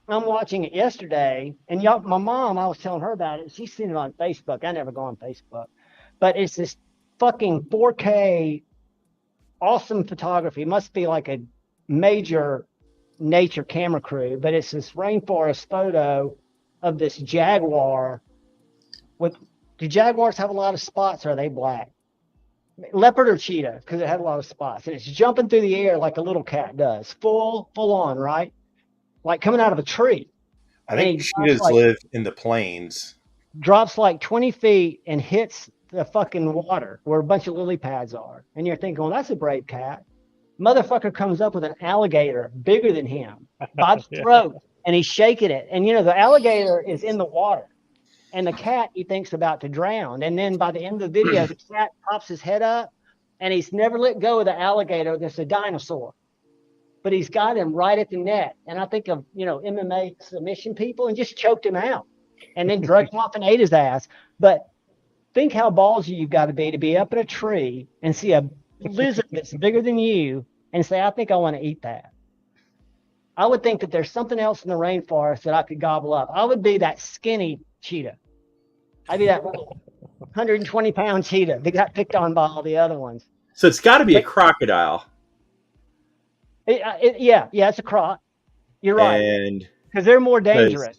I'm watching it yesterday, and my mom, I was telling her about it. She's seen it on Facebook. I never go on Facebook. But it's this fucking 4K awesome photography. It must be like a major nature camera crew, but it's this rainforest photo of this jaguar. Do jaguars have a lot of spots, or are they black? Leopard or cheetah, because it had a lot of spots. And it's jumping through the air like a little cat does. Full on, right? Like coming out of a tree. I think cheetahs live in the plains. Drops like 20 feet and hits the fucking water where a bunch of lily pads are. And you're thinking, well, that's a brave cat. Motherfucker comes up with an alligator bigger than him by the throat, and he's shaking it. And, you know, the alligator is in the water. And the cat, he thinks about to drown. And then by the end of the video, the cat pops his head up, and he's never let go of the alligator. That's a dinosaur. But he's got him right at the neck. And I think of, you know, MMA submission people and just choked him out. And then dragged him off and ate his ass. But think how ballsy you've got to be up in a tree and see a lizard that's bigger than you and say, I think I want to eat that. I would think that there's something else in the rainforest that I could gobble up. I would be that skinny cheetah. I'd be that 120-pound cheetah that got picked on by all the other ones. So it's got to be a crocodile. Yeah, it's a croc. You're right. Because they're more dangerous.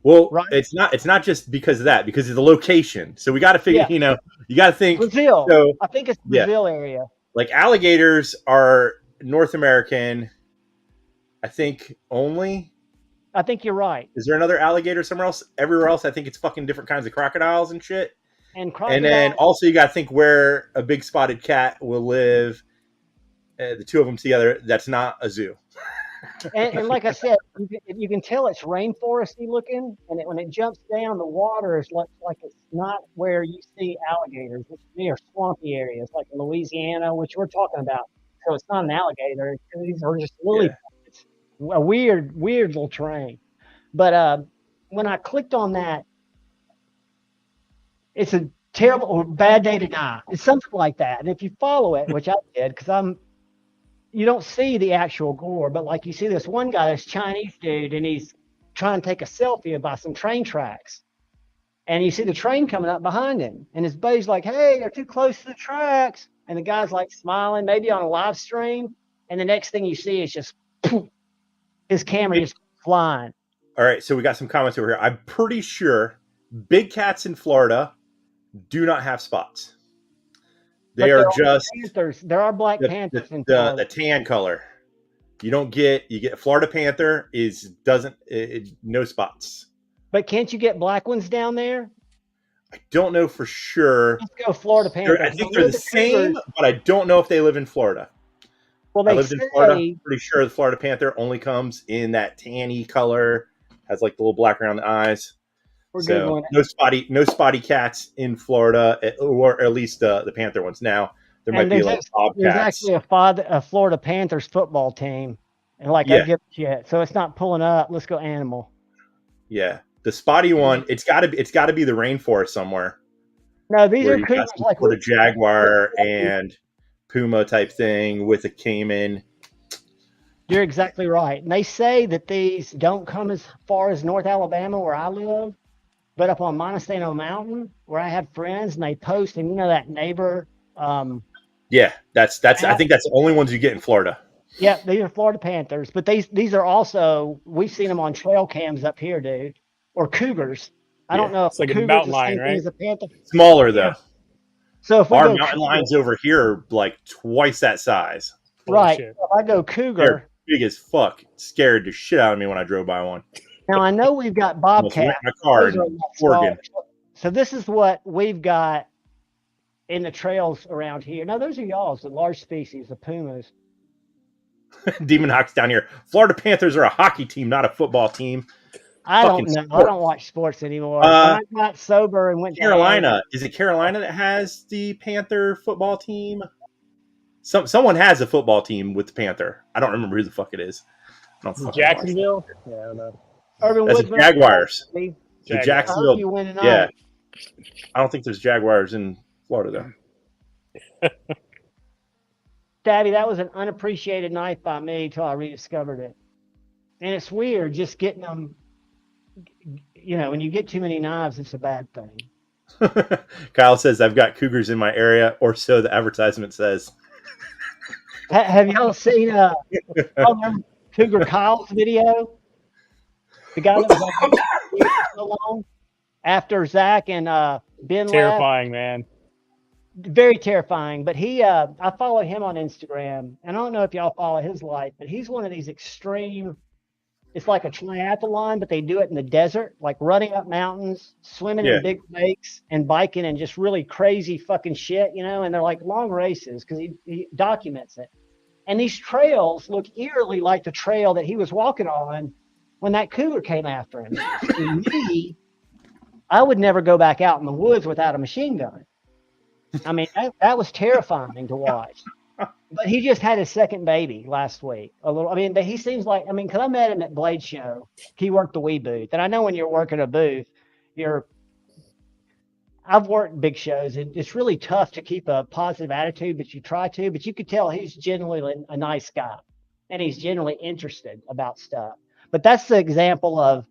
Well, right? It's not just because of that, because of the location. So we got to figure, you know, you got to think. Brazil. So, I think it's Brazil area. Like alligators are North American, I think only. I think you're right. Is there another alligator somewhere else? Everywhere else, I think it's fucking different kinds of crocodiles and shit. And then also you got to think where a big spotted cat will live. The two of them together, that's not a zoo. And like I said, you can tell it's rainforesty looking, and when it jumps down, the water is like it's not where you see alligators, which are swampy areas like in Louisiana, which we're talking about. So it's not an alligator. These are just lily pads. A weird little terrain. But when I clicked on that, it's a terrible or bad day to die. It's something like that. And if you follow it, which I did, because you don't see the actual gore, but like you see this one guy, this Chinese dude, and he's trying to take a selfie by some train tracks. And you see the train coming up behind him. And his buddy's like, hey, they're too close to the tracks. And the guy's like smiling, maybe on a live stream. And the next thing you see is just poof, his camera just flying. All right, so we got some comments over here. I'm pretty sure big cats in Florida do not have spots. They are just panthers. There are black panthers in the tan color. You get Florida panther no spots. But can't you get black ones down there? I don't know for sure. Let's go Florida panther. I think they're the same, but I don't know if they live in Florida. Well, I lived in Florida. I'm pretty sure the Florida panther only comes in that tanny color, has like the little black around the eyes. So no spotty cats in Florida, or at least the panther ones. Now there might be like bobcats. There's actually a Florida Panthers football team, and I give a shit. So it's not pulling up. Let's go animal. Yeah, the spotty one. It's got to be the rainforest somewhere. No, these are cougars like the jaguar and puma type thing with a caiman. You're exactly right. And they say that these don't come as far as North Alabama where I live, but up on Montesano Mountain where I have friends and they post, and that neighbor. Yeah, that's I think that's the only ones you get in Florida. Yeah, these are Florida Panthers, but these are also, we've seen them on trail cams up here, dude, or cougars. I don't know if it's like a cougar's mountain the same lion, thing right? as a panther. Smaller though. So if we Our go mountain cougar, lions over here are like twice that size. right? Bullshit. If I go cougar, They're big as fuck. Scared the shit out of me when I drove by one. now I know we've got Almost bobcat. wrecked my car Those are a in lot Oregon. smaller. So this is what we've got in the trails around here. Now those are y'all's, the large species, the pumas. Demon Hawks down here. Florida Panthers are a hockey team, not a football team. I Fucking don't know. sports. I don't watch sports anymore. When I got sober and went to Carolina. Is it Carolina that has the Panther football team? Someone has a football team with the Panther. I don't remember who the fuck it is. I don't fucking Jacksonville? Yeah, I don't know. Urban That's Woods the Jaguars. Steve, The Jaguars. I Jacksonville. hope you win tonight. Yeah. I don't think there's Jaguars in Florida though. Daddy, that was an unappreciated knife by me until I rediscovered it. And it's weird just getting them, when you get too many knives, it's a bad thing. Kyle says, I've got cougars in my area, or so the advertisement says. Have y'all seen remember Cougar Kyle's video? The guy that was on for so long after Zach and Ben left. Terrifying, man. Very terrifying. But I follow him on Instagram, and I don't know if y'all follow his life, but he's one of these extreme. It's like a triathlon, but they do it in the desert, like running up mountains, swimming in big lakes, and biking and just really crazy fucking shit, and they're like long races because he documents it. And these trails look eerily like the trail that he was walking on when that cougar came after him. To me, I would never go back out in the woods without a machine gun. I mean, that was terrifying to watch. But he just had his second baby last week. He seems like, because I met him at Blade Show. He worked the Wii booth. And I know when you're working a booth, I've worked big shows, and it's really tough to keep a positive attitude, but you try to. But you could tell he's genuinely a nice guy, and he's genuinely interested about stuff. But that's the example of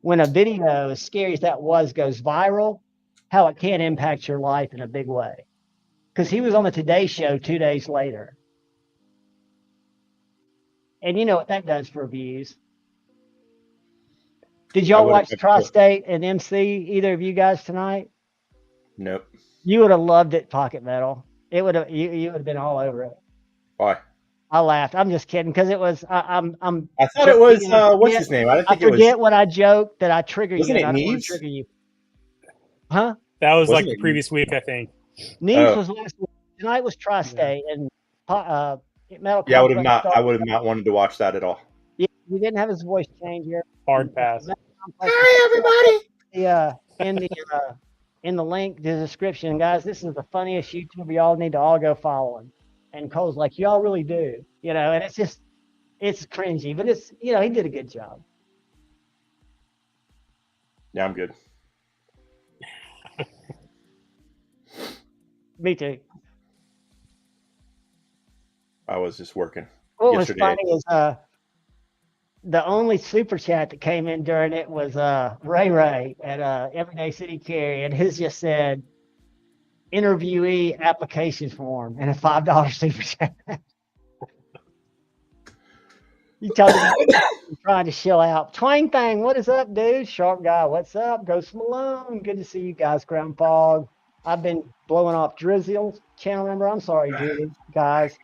when a video, as scary as that was, goes viral, how it can impact your life in a big way. Because he was on the Today Show 2 days later. And you know what that does for views. Did y'all watch Tri-State and MC, either of you guys, tonight? Nope. You would have loved it, Pocket Metal. It would have. You would have been all over it. Why? I laughed. I'm just kidding because it was. I thought it was. What's his name? I forget what I joked that I trigger you. Wasn't it I don't want Neves? to trigger you. Huh? That was Wasn't like the it previous week, I think. Neves was last week. Tonight was Tri-State and Metal. Yeah, I would have not wanted to watch that at all. Yeah, you didn't have his voice change here. Hard pass. Hi, everybody. Yeah, in the link, the description, guys. This is the funniest YouTuber. Y'all need to all go follow him. And Cole's like, y'all really do, and it's cringy, but it's, he did a good job. Yeah, I'm good. Me too. I was just working. What was funny is the only super chat that came in during it was Ray at Everyday City Carry, and his just said interviewee application form and a $5 super chat. You tell me I'm trying to chill out. Twang Thang, what is up, dude? Sharp guy, what's up? Ghost Malone, good to see you guys. Ground Fog. I've been blowing off Drizzle's channel member. I'm sorry, Judy, guys.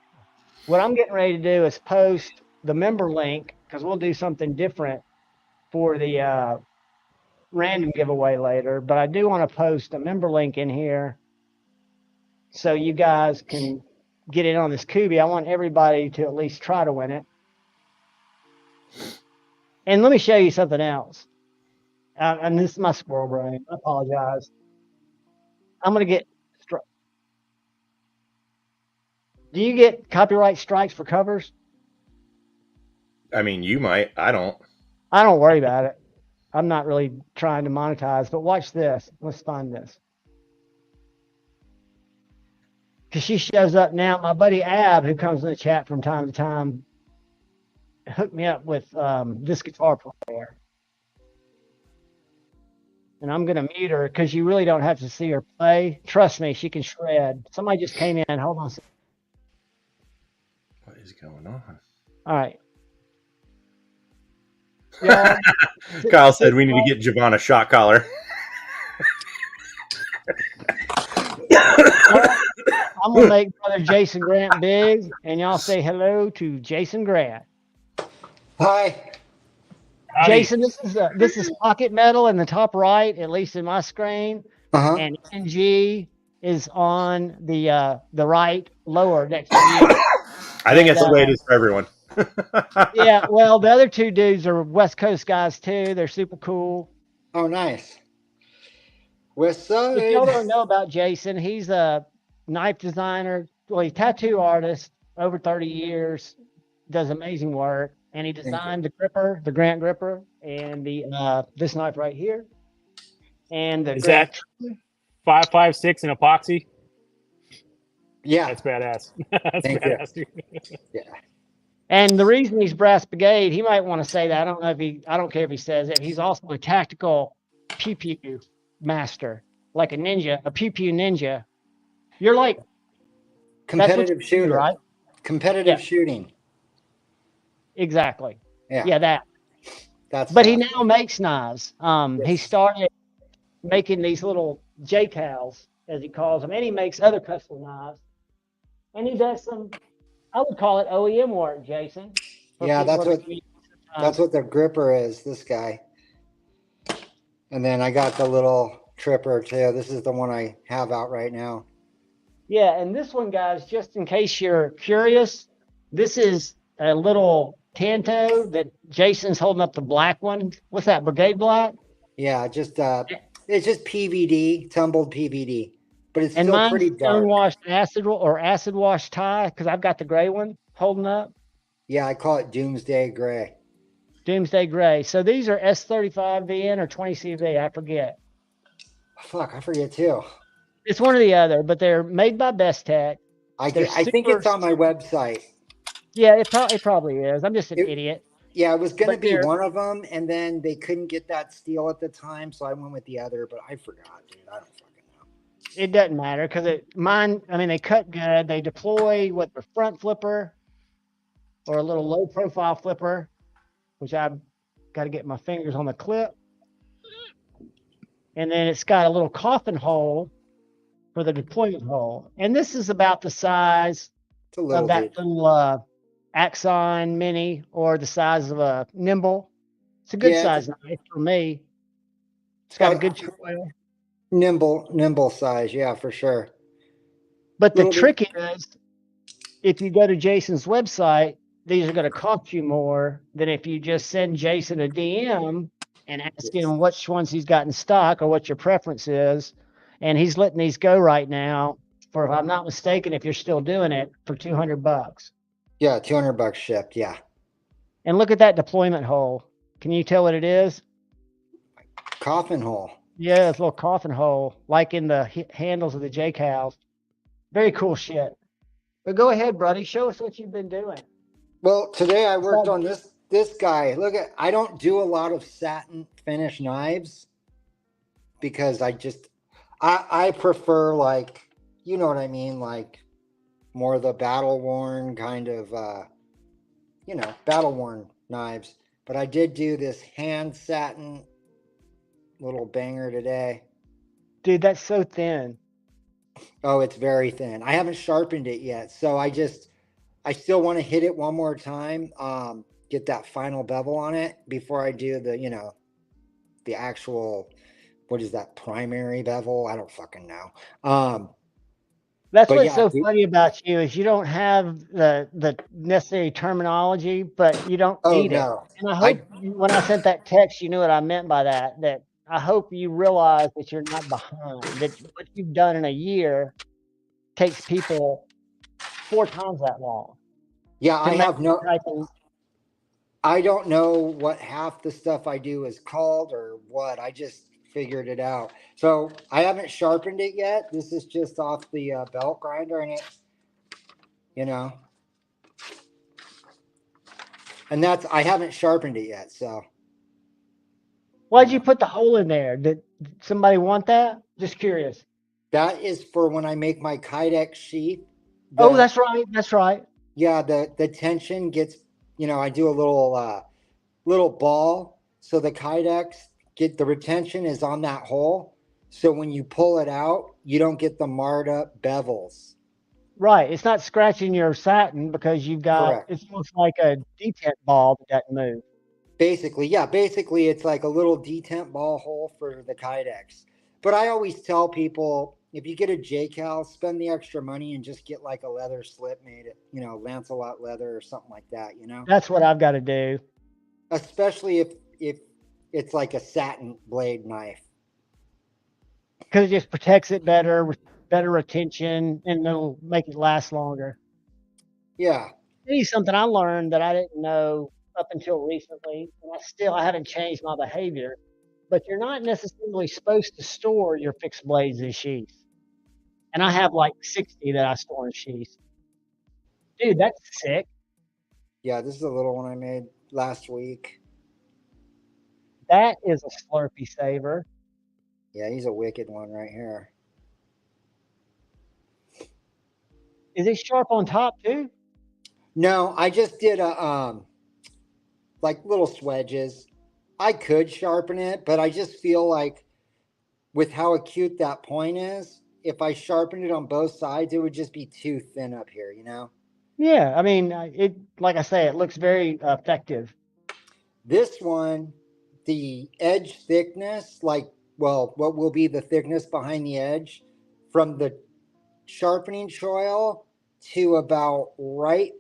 What I'm getting ready to do is post the member link, because we'll do something different for the random giveaway later. But I do want to post a member link in here so you guys can get in on this Kubi. I want everybody to at least try to win it. And let me show you something else. And this is my squirrel brain. I apologize. I'm going to get... Do you get copyright strikes for covers? I mean, you might. I don't. I don't worry about it. I'm not really trying to monetize, but watch this. Let's find this. because she shows up now. My buddy Ab, who comes in the chat from time to time, hooked me up with this guitar player. And I'm going to mute her because you really don't have to see her play. Trust me, she can shred. Somebody just came in. Hold on a second. What is going on? All right. Yeah. Kyle said we need to get Javon a shot collar. I'm going to make brother Jason Grant big, and y'all say hello to Jason Grant. Hi. Howdy. Jason, this is pocket metal in the top right, at least in my screen, and NG is on the right lower next to you. I think that's the way it is for everyone. Yeah, well, the other two dudes are West Coast guys too. They're super cool. Oh, nice. West Side. If y'all don't know about Jason, he's a knife designer, well, he's a tattoo artist, over 30 years, does amazing work. And he designed the gripper, the Grant gripper, and the this knife right here. And the Is Grant, that 5.56 in epoxy? Yeah. That's badass. That's Thank badass. Dude. Yeah. and the reason he's Brass Brigade, he might want to say that. I don't care if he says it. He's also a tactical pew pew master, like a ninja, a pew pew ninja. You're like Competitive shooter. right? Competitive shooting. Exactly. Yeah. Yeah, that. That's But he awesome. now makes knives. He started making these little J-cals, as he calls them, and he makes other custom knives. And he does some, I would call it OEM work, Jason. Yeah, that's what the gripper is, this guy. And then I got the little tripper too. This is the one I have out right now. Yeah, and this one, guys, just in case you're curious, this is a little Tanto that Jason's holding up, the black one. What's that, Brigade Black? Yeah, just it's just PVD, tumbled PVD, but it's And still mine's pretty dark. stonewashed acid wash tie, because I've got the gray one holding up. Yeah, I call it Doomsday Gray. Doomsday Gray. So these are S35 VN or 20 CV, I forget. Fuck, I forget too. It's one or the other, but they're made by Best Tech. I think it's on my website. Yeah, it probably is. I'm just an idiot. Yeah, it was going to But be they're- one of them, and then they couldn't get that steel at the time, so I went with the other, but I forgot, dude. I don't fucking know. It doesn't matter because they cut good. They deploy with the front flipper or a little low profile flipper, which I've got to get my fingers on the clip. And then it's got a little coffin hole for the deployment hole. And this is about the size of that little Axon Mini, or the size of a Nimble. It's a good size knife for me. It's got a good trail. Nimble size, yeah, for sure. But the trick is, if you go to Jason's website, these are going to cost you more than if you just send Jason a DM and ask him which ones he's got in stock or what your preference is. And he's letting these go right now for, if I'm not mistaken, if you're still doing it, for $200. Yeah, $200 shipped, yeah. And look at that deployment hole. Can you tell what it is? Coffin hole. Yeah, it's a little coffin hole, like in the handles of the J-Cals. Very cool shit. But go ahead, buddy. Show us what you've been doing. Well, today I worked on this guy. Look at, I don't do a lot of satin finish knives because I prefer, like, you know what I mean, like more of the battle worn kind of battle worn knives. But I did do this hand satin little banger today. Dude, that's so thin. Oh, it's very thin. I haven't sharpened it yet, so I still want to hit it one more time, get that final bevel on it before I do the actual, what is that, primary bevel? I don't fucking know. That's what's so funny about you, is you don't have the necessary terminology, but you don't need it. And I hope when I sent that text, you knew what I meant by that, that I hope you realize that you're not behind, that what you've done in a year takes people 4 times that long. Yeah, I don't know what half the stuff I do is called or what. I just figured it out. So I haven't sharpened it yet. This is just off the belt grinder, and it, you know, and that's, I haven't sharpened it yet. So Why'd you put the hole in there? Did somebody want that? Just curious. that is for when I make my Kydex sheath. Oh, that's right. That's right. Yeah, the tension gets, you know, I do a little ball, so the Kydex get the retention is on that hole. So when you pull it out, you don't get the marred up bevels. Right. It's not scratching your satin because you've got, Correct. it's almost like a detent ball that doesn't move. Basically, yeah, basically it's like a little detent ball hole for the Kydex. But I always tell people, if you get a J-Cal, spend the extra money and just get like a leather slip made it, you know, Lancelot leather or something like that, you know? That's what I've got to do. Especially if it's like a satin blade knife. Because it just protects it better, with better retention, and it'll make it last longer. Yeah. Maybe something I learned that I didn't know up until recently, and I haven't changed my behavior, but you're not necessarily supposed to store your fixed blades in sheaths. And I have like 60 that I store in sheaths. Dude, that's sick. Yeah, this is a little one I made last week. That is a Slurpee saver. Yeah, he's a wicked one right here. Is it sharp on top too? No, I just did a like little swedges. I could sharpen it, but I just feel like with how acute that point is, if I sharpened it on both sides, it would just be too thin up here, you know? Yeah, I mean, it, like I say, it looks very effective. This one, the edge thickness, like, well, what will be the thickness behind the edge from the sharpening choil to about right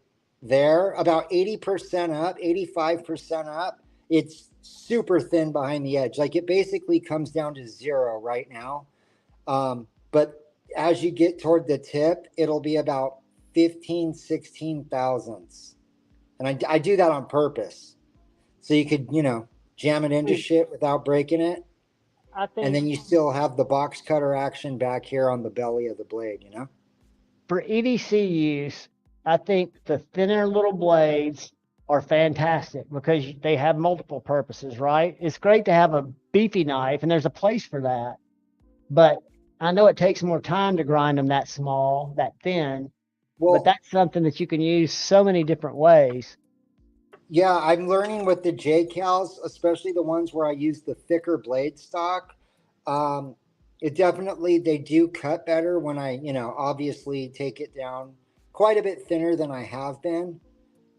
there, about 80% up, 85% up. It's super thin behind the edge. Like it basically comes down to zero right now. But as you get toward the tip, it'll be about 15, 16 thousandths. And I do that on purpose. So you could, you know, jam it into shit without breaking it. I think, and then you still have the box cutter action back here on the belly of the blade, you know? for EDC use, I think the thinner little blades are fantastic because they have multiple purposes, right? It's great to have a beefy knife, and there's a place for that. But I know it takes more time to grind them that small, that thin. Well, but that's something that you can use so many different ways. Yeah, I'm learning with the J-Cals, especially the ones where I use the thicker blade stock. It definitely, they do cut better when I, you know, obviously take it down quite a bit thinner than I have been.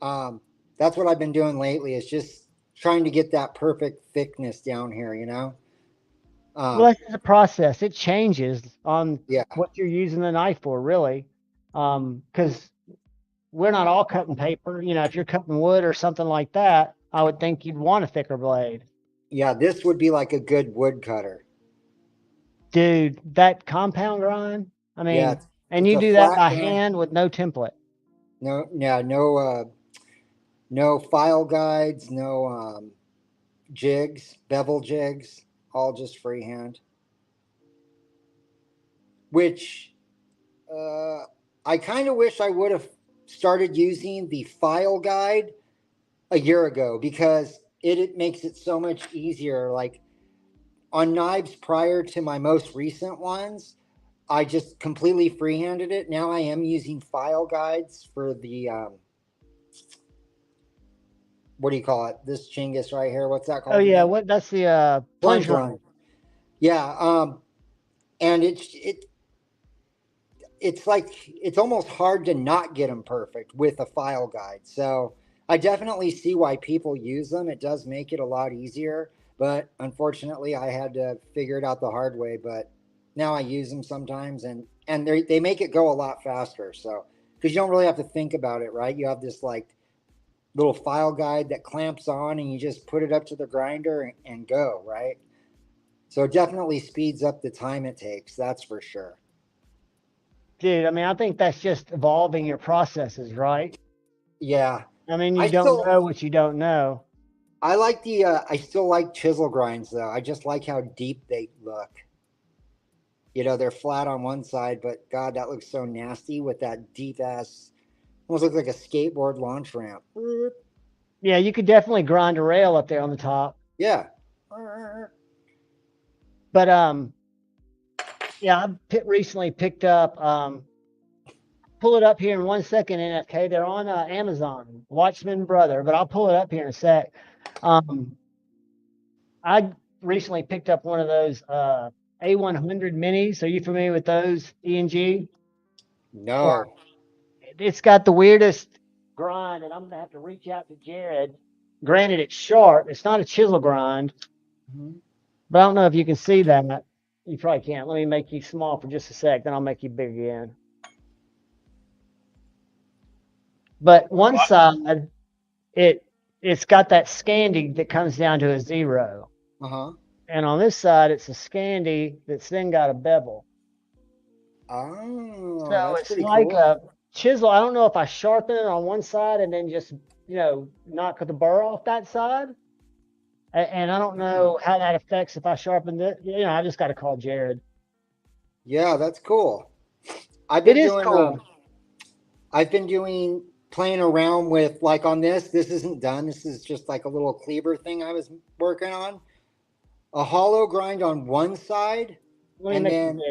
That's what I've been doing lately, is just trying to get that perfect thickness down here, you know? Well, that's the process. It changes on Yeah. what you're using the knife for, really. Because we're not all cutting paper. You know, if you're cutting wood or something like that, I would think you'd want a thicker blade. Yeah, this would be like a good wood cutter. Dude, that compound grind, I mean, Yeah, and it's you a do that flat by grind. hand with no template. No, yeah, no file guides, no jigs, bevel jigs, all just freehand. Which I kind of wish I would have started using the file guide a year ago, because it makes it so much easier. Like on knives prior to my most recent ones, I just completely freehanded it. Now I am using file guides for the what do you call it? This Chinggis right here. What's that called? Oh yeah, again? that's the plunge line. Yeah, and it's like it's almost hard to not get them perfect with a file guide. So I definitely see why people use them. It does make it a lot easier, but unfortunately I had to figure it out the hard way. But now I use them sometimes, and they make it go a lot faster. So because you don't really have to think about it, right? You have this like little file guide that clamps on, and you just put it up to the grinder and go, right? So it definitely speeds up the time it takes. That's for sure. Dude, I mean, I think that's just evolving your processes, right? Yeah. I mean, you don't know what you don't know. I like the, I still like chisel grinds though. I just like how deep they look. You know, they're flat on one side, but God, that looks so nasty with that deep ass, almost looks like a skateboard launch ramp. Yeah, you could definitely grind a rail up there on the top. Yeah. But yeah, I recently picked up pull it up here in 1 second, NFK. They're on Amazon, Watchman Brother, but I'll pull it up here in a sec. I recently picked up one of those A100 minis. Are you familiar with those, ENG? No. It's got the weirdest grind, and I'm gonna have to reach out to Jared. Granted, it's sharp. It's not a chisel grind, but I don't know if you can see that. You probably can't. Let me make you small for just a sec, then I'll make you big again. But one side, it's got that Scandi that comes down to a 0. And on this side, it's a Scandi that's then got a bevel. Oh, So that's it's pretty like cool. a chisel. I don't know if I sharpen it on one side and then just, knock the burr off that side. And I don't know how that affects if I sharpen it. I just got to call Jared. Yeah, that's cool. I've been doing playing around with, like, on this isn't done. This is just like a little cleaver thing I was working on. A hollow grind on one side, and then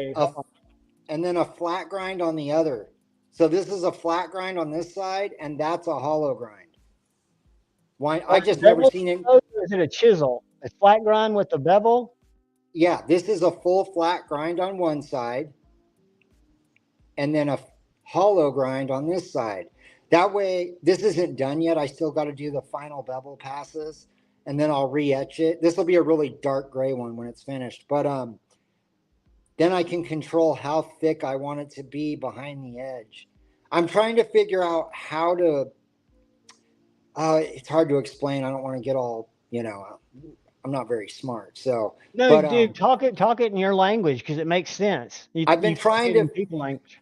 a flat grind on the other. So this is a flat grind on this side, and that's a hollow grind. Why? I just never seen it. Or is it a chisel? A flat grind with the bevel? Yeah, this is a full flat grind on one side, and then a hollow grind on this side. That way, this isn't done yet. I still got to do the final bevel passes, and then I'll re-etch it. This will be a really dark gray one when it's finished. But then I can control how thick I want it to be behind the edge. I'm trying to figure out how to, it's hard to explain. I don't want to get all, I'm not very smart. So, no, but, dude, talk it in your language, because it makes sense. I've been trying to, people language.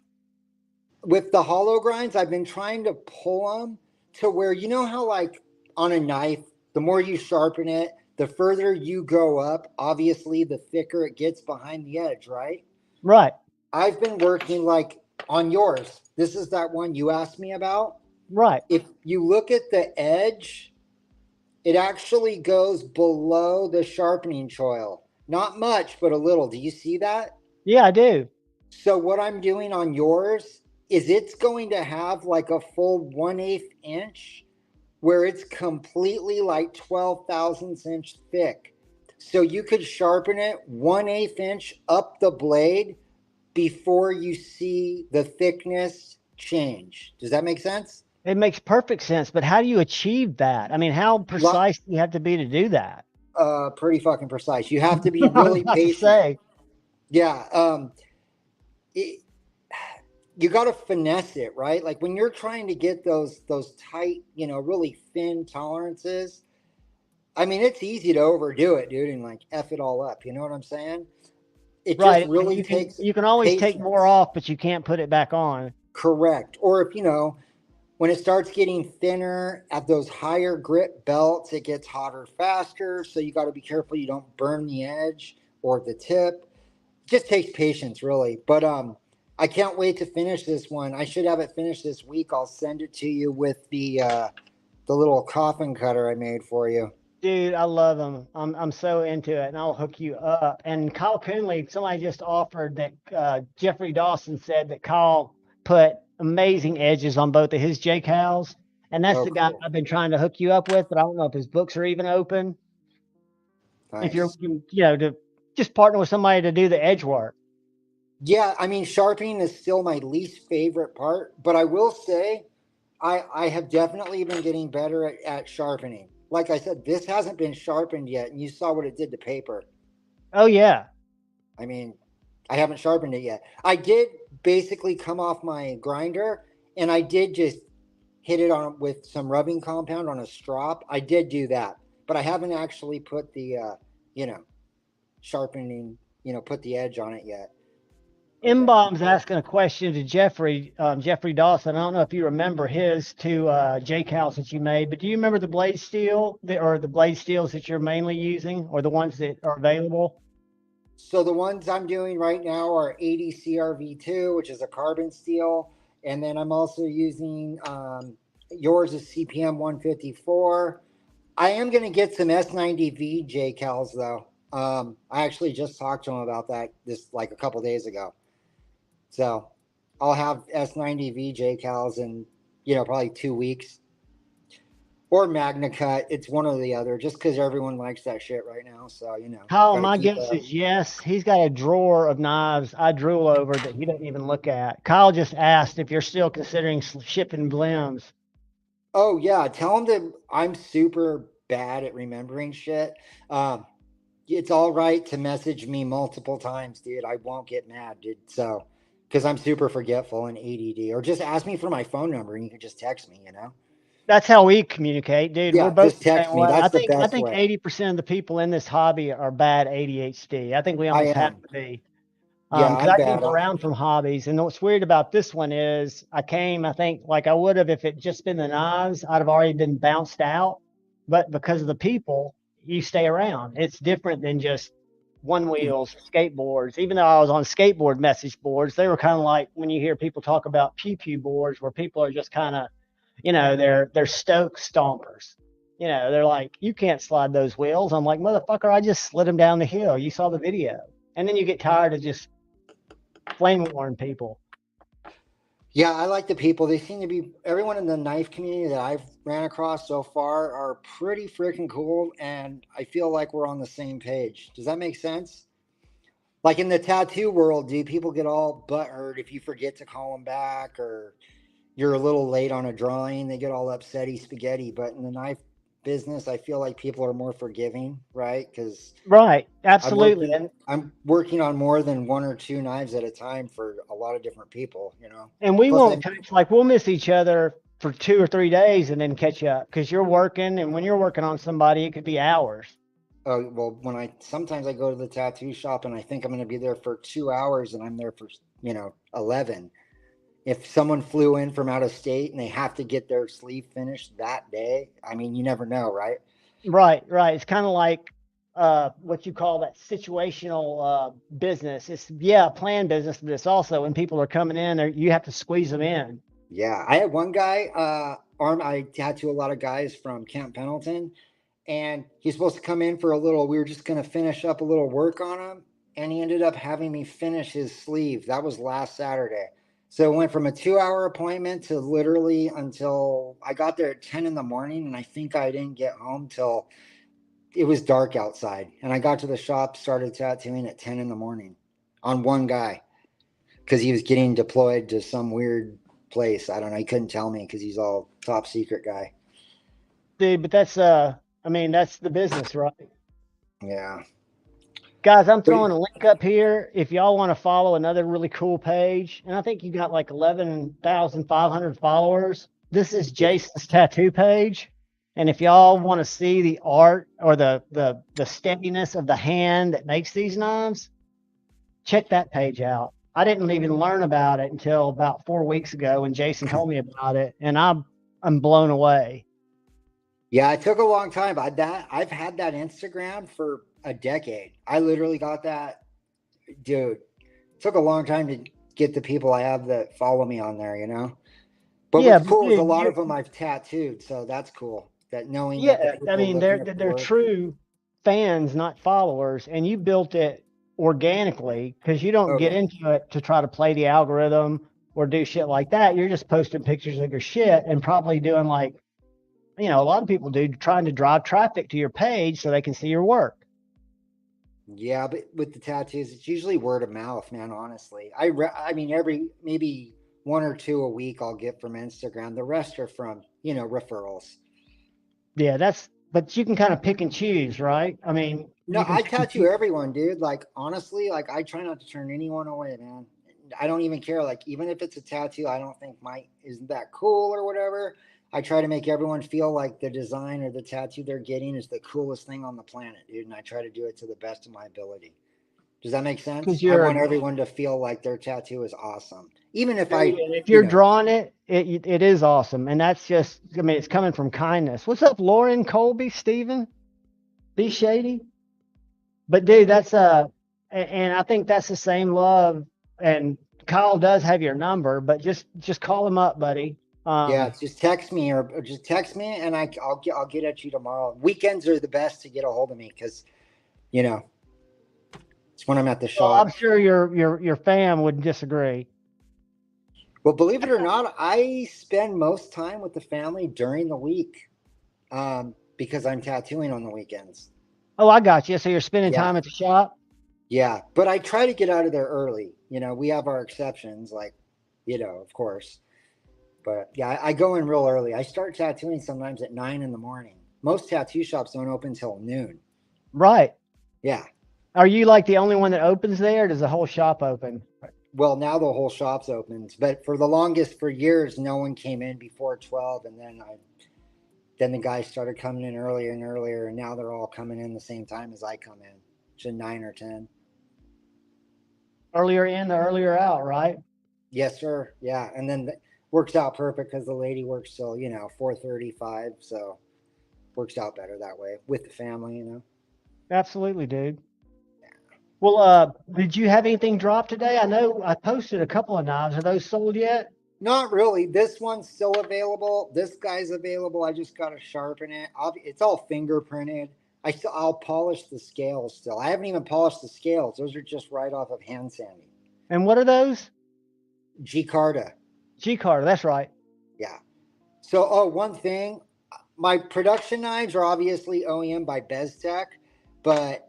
With the hollow grinds, I've been trying to pull them to where, you know how, like, on a knife, the more you sharpen it, the further you go up, obviously the thicker it gets behind the edge, right? Right. I've been working, like, on yours. This is that one you asked me about. Right. If you look at the edge, it actually goes below the sharpening choil. Not much, but a little. Do you see that? Yeah, I do. So what I'm doing on yours is it's going to have like a full 1/8 inch where it's completely like 12 thousandths inch thick. So you could sharpen it 1/8 inch up the blade before you see the thickness change. Does that make sense? It makes perfect sense, but how do you achieve that? I mean, how precise do you have to be to do that? Pretty fucking precise. You have to be really patient. Yeah. You got to finesse it, right? Like when you're trying to get those tight, really thin tolerances. I mean, it's easy to overdo it, dude, and like F it all up. You know what I'm saying? It just really takes. You can always take more off, but you can't put it back on. Correct. Or if when it starts getting thinner at those higher grit belts, it gets hotter faster. So you got to be careful you don't burn the edge or the tip. It just takes patience, really. But I can't wait to finish this one. I should have it finished this week. I'll send it to you with the little coffin cutter I made for you. Dude, I love them. I'm so into it, and I'll hook you up. And Kyle Coonley, somebody just offered that Jeffrey Dawson said that Kyle put amazing edges on both of his J-Cals, and that's the guy I've been trying to hook you up with, but I don't know if his books are even open. Nice. If you're, to just partner with somebody to do the edge work. Yeah, I mean, sharpening is still my least favorite part, but I will say I have definitely been getting better at sharpening. Like I said, this hasn't been sharpened yet, and you saw what it did to paper. Oh, yeah. I mean, I haven't sharpened it yet. I did basically come off my grinder, and I did just hit it on with some rubbing compound on a strop. I did do that, but I haven't actually put the, sharpening, put the edge on it yet. M-Bomb's asking a question to Jeffrey Dawson. I don't know if you remember his two J-Cals that you made, but do you remember the blade steel or the blade steels that you're mainly using, or the ones that are available? So the ones I'm doing right now are 80 CRV2, which is a carbon steel, and then I'm also using yours is CPM 154. I am going to get some S90V J-Cals though. I actually just talked to him about that like a couple days ago. So I'll have S90V J-Cals in, probably 2 weeks. Or Magna Cut. It's one or the other, just because everyone likes that shit right now. So, Kyle, my guess is yes. He's got a drawer of knives I drool over that he doesn't even look at. Kyle just asked if you're still considering shipping limbs. Oh, yeah. Tell him that I'm super bad at remembering shit. It's all right to message me multiple times, dude. I won't get mad, dude. So, because I'm super forgetful and ADD. Or just ask me for my phone number and you can just text me, That's how we communicate, dude. Yeah, We're both just text the same me. way. That's I the think best way. 80% of the people in this hobby are bad ADHD. I think we almost have to be. Yeah, Because I'm I bad. jump around from hobbies, and what's weird about this one is I think like I would have if it just been the knives, I'd have already been bounced out. But because of the people, you stay around. It's different than just one wheels, skateboards. Even though I was on skateboard message boards, they were kind of like when you hear people talk about pew boards, where people are just kind of, they're stoke stompers. They're like, you can't slide those wheels. I'm like, motherfucker, I just slid them down the hill. You saw the video. And then you get tired of just flame warn people. Yeah, I like the people. They seem to be, everyone in the knife community that I've ran across so far are pretty freaking cool. And I feel like we're on the same page. Does that make sense? Like in the tattoo world, dude, people get all butthurt if you forget to call them back or you're a little late on a drawing. They get all upsetty spaghetti. But in the knife business, I feel like people are more forgiving, right? Because right, absolutely. I'm working on more than one or two knives at a time for a lot of different people, And we won't touch, like we'll miss each other for 2 or 3 days and then catch up because you're working, and when you're working on somebody, it could be hours. Oh, well, sometimes I go to the tattoo shop and I think I'm going to be there for 2 hours and I'm there for 11. If someone flew in from out of state and they have to get their sleeve finished that day, I mean, you never know, right? Right. It's kind of like what you call that situational business. It's planned business, but it's also when people are coming in, you have to squeeze them in. Yeah, I had one guy. I tattoo a lot of guys from Camp Pendleton, and he's supposed to come in for a little. We were just going to finish up a little work on him, and he ended up having me finish his sleeve. That was last Saturday. So it went from a 2-hour appointment to literally until I got there at 10 in the morning, and I think I didn't get home till it was dark outside. And I got to the shop, started tattooing at 10 in the morning on one guy because he was getting deployed to some weird place. I don't know. He couldn't tell me because he's all top secret guy. Dude, but that's that's the business, right? Yeah. Guys, I'm throwing a link up here if y'all want to follow another really cool page. And I think you got like 11,500 followers. This is Jason's tattoo page. And if y'all want to see the art or the steadiness of the hand that makes these knives, check that page out. I didn't even learn about it until about 4 weeks ago when Jason told me about it. And I'm blown away. Yeah, it took a long time. I've had that Instagram for a decade. I literally got that, dude. It took a long time to get the people I have that follow me on there, But what's cool is a lot of them I've tattooed, so that's cool. That knowing that I mean they're true fans, not followers, and you built it organically because you don't get into it to try to play the algorithm or do shit like that. You're just posting pictures of your shit and probably doing like a lot of people do, trying to drive traffic to your page so they can see your work. Yeah, but with the tattoos, it's usually word of mouth, man. Honestly, I mean, maybe 1 or 2 a week I'll get from Instagram. The rest are from referrals. Yeah, but you can kind of pick and choose, right? I mean, no, I tattoo everyone, dude. Like honestly, like I try not to turn anyone away, man. I don't even care. Like even if it's a tattoo, I don't think isn't that cool or whatever. I try to make everyone feel like the design or the tattoo they're getting is the coolest thing on the planet, dude. And I try to do it to the best of my ability. Does that make sense? Because I want everyone to feel like their tattoo is awesome. Even if if you're drawing it, it is awesome. And that's just, I mean, it's coming from kindness. What's up, Lauren, Colby, Steven? Be Shady? But dude, that's and I think that's the same love. And Kyle does have your number, but just call him up, buddy. Yeah, just text me or just text me, and I'll get at you tomorrow. Weekends are the best to get a hold of me because, you know, it's when I'm at the shop. I'm sure your fam would disagree. Well, believe it or not, I spend most time with the family during the week, because I'm tattooing on the weekends. Oh, I got you. So you're spending time at the shop? Yeah, but I try to get out of there early. You know, we have our exceptions, like, you know, of course. But yeah, I go in real early. I start tattooing sometimes at 9 in the morning. Most tattoo shops don't open till noon. Right. Yeah. Are you like the only one that opens there? Or does the whole shop open? Well, now the whole shop's open, but for the longest, for years, no one came in before 12, and then the guys started coming in earlier and earlier, and now they're all coming in the same time as I come in, which is 9 or 10. Earlier in, the earlier out, right? Yes, sir. Yeah, and then works out perfect because the lady works till 4:35, so works out better that way with the family, you know. Absolutely, dude. Well, did you have anything drop today? I know I posted a couple of knives. Are those sold yet? Not really. This one's still available. This guy's available. I just got to sharpen it. It's all fingerprinted. I'll polish the scales still. I haven't even polished the scales. Those are just right off of hand sanding. And what are those? G-Carta. G-Carta, that's right. Yeah. So, one thing. My production knives are obviously OEM by BezTech, but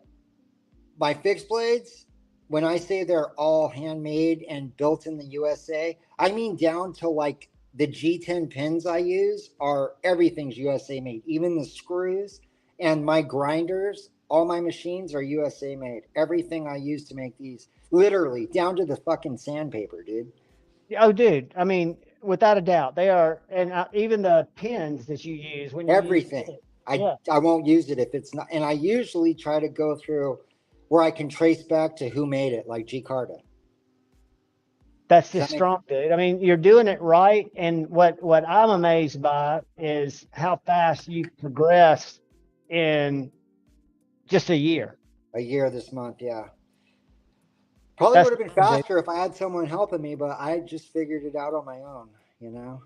my fixed blades, when I say they're all handmade and built in the USA, I mean down to like the G10 pins I use everything's USA made, even the screws and my grinders. All my machines are USA made. Everything I use to make these, literally down to the fucking sandpaper, dude. Oh, dude. I mean, without a doubt, they are, and even the pins that you use when you everything. I won't use it if it's not, and I usually try to go through where I can trace back to who made it, like G-Carta. That's just strong, dude. I mean, you're doing it right. And what I'm amazed by is how fast you progress in just a year. A year this month, yeah. Probably would have been faster if I had someone helping me, but I just figured it out on my own, you know?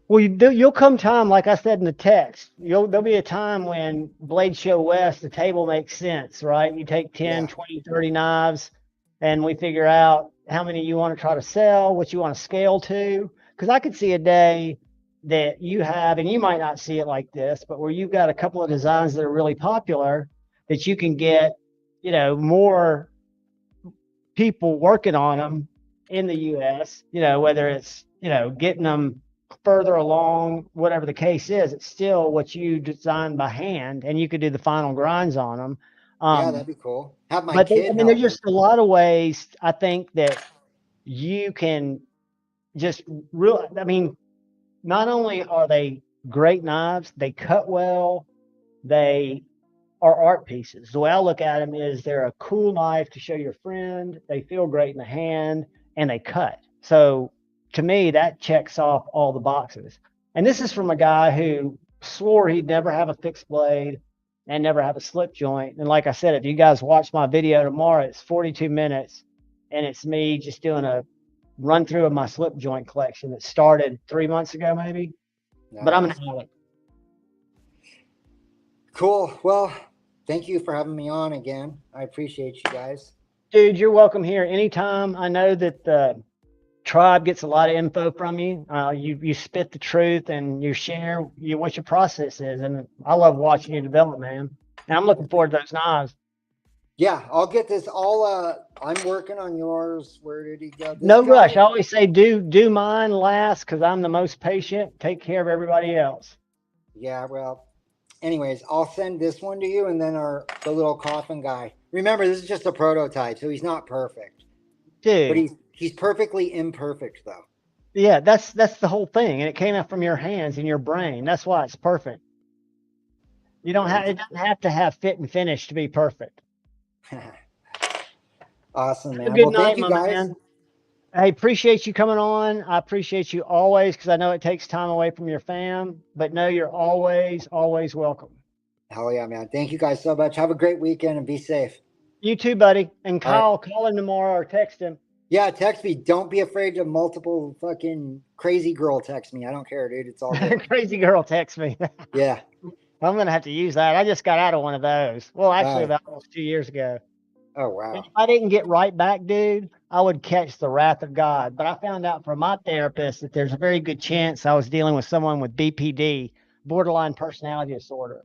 Well, you'll come time, like I said in the text, there'll be a time when Blade Show West, the table makes sense, right? You take 10, 20, 30 knives, and we figure out how many you want to try to sell, what you want to scale to. Because I could see a day that you have, and you might not see it like this, but where you've got a couple of designs that are really popular that you can get, more people working on them in the U.S., whether it's, getting them further along, whatever the case is, it's still what you designed by hand, and you could do the final grinds on them. Yeah, that'd be cool. Have my kid. There's just a lot of ways I think that you can just really. I mean, not only are they great knives, they cut well. They are art pieces. The way I look at them is they're a cool knife to show your friend. They feel great in the hand, and they cut. So to me, that checks off all the boxes. And this is from a guy who swore he'd never have a fixed blade and never have a slip joint. And like I said, if you guys watch my video tomorrow, it's 42 minutes, and it's me just doing a run through of my slip joint collection that started 3 months ago, maybe. Nice. But I'm an addict. Cool. Well, thank you for having me on again. I appreciate you guys. Dude, you're welcome here anytime. I know that the tribe gets a lot of info from you. You spit the truth and you share what your process is. And I love watching you develop, man. And I'm looking forward to those knives. Yeah, I'll get this all. I'm working on yours. Where did he go? No rush. I always say do mine last because I'm the most patient. Take care of everybody else. Yeah, well, anyways, I'll send this one to you, and then the little coffin guy. Remember, this is just a prototype, so he's not perfect. Dude. But he's perfectly imperfect, though. Yeah, that's the whole thing, and it came out from your hands and your brain. That's why it's perfect. It doesn't have to have fit and finish to be perfect. Awesome, man. Have a good Well, thank night, you my guys. man. I appreciate you coming on. I appreciate you always because I know it takes time away from your fam, but no, you're always, always welcome. Hell yeah, man. Thank you guys so much. Have a great weekend and be safe. You too, buddy. And All right. Kyle, call him tomorrow or text him. Yeah, text me. Don't be afraid to multiple fucking crazy girl text me. I don't care, dude. It's all good. Crazy girl text me. Yeah. I'm going to have to use that. I just got out of one of those. Well, actually, Right. about almost 2 years ago. Oh, And wow. if I didn't get right back, dude, I would catch the wrath of God. But I found out from my therapist that there's a very good chance I was dealing with someone with BPD, borderline personality disorder.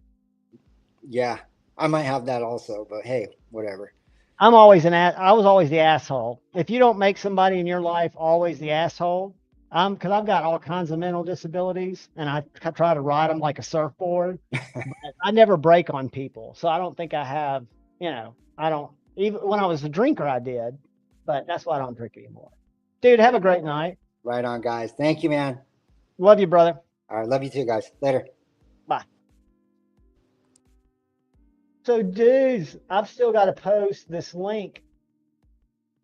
Yeah. I might have that also, but hey, whatever. I was always the asshole. If you don't make somebody in your life always the asshole, because I've got all kinds of mental disabilities and I try to ride them like a surfboard. But I never break on people. So I don't think I have, I don't, even when I was a drinker, I did, but that's why I don't drink anymore. Dude, have a great night. Right on, guys. Thank you, man. Love you, brother. All right. Love you too, guys. Later. Bye. So, dudes, I've still got to post this link.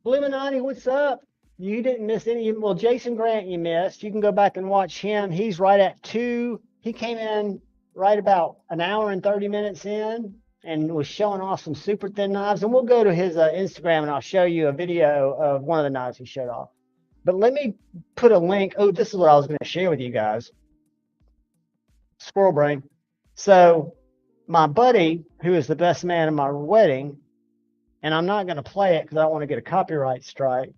Illuminati, what's up? You didn't miss any. Well, Jason Grant, you missed. You can go back and watch him. He's right at 2. He came in right about an hour and 30 minutes in and was showing off some super thin knives. And we'll go to his Instagram and I'll show you a video of one of the knives he showed off. But let me put a link. Oh, this is what I was going to share with you guys. Squirrel brain. So my buddy, who is the best man in my wedding, and I'm not going to play it because I don't want to get a copyright strike,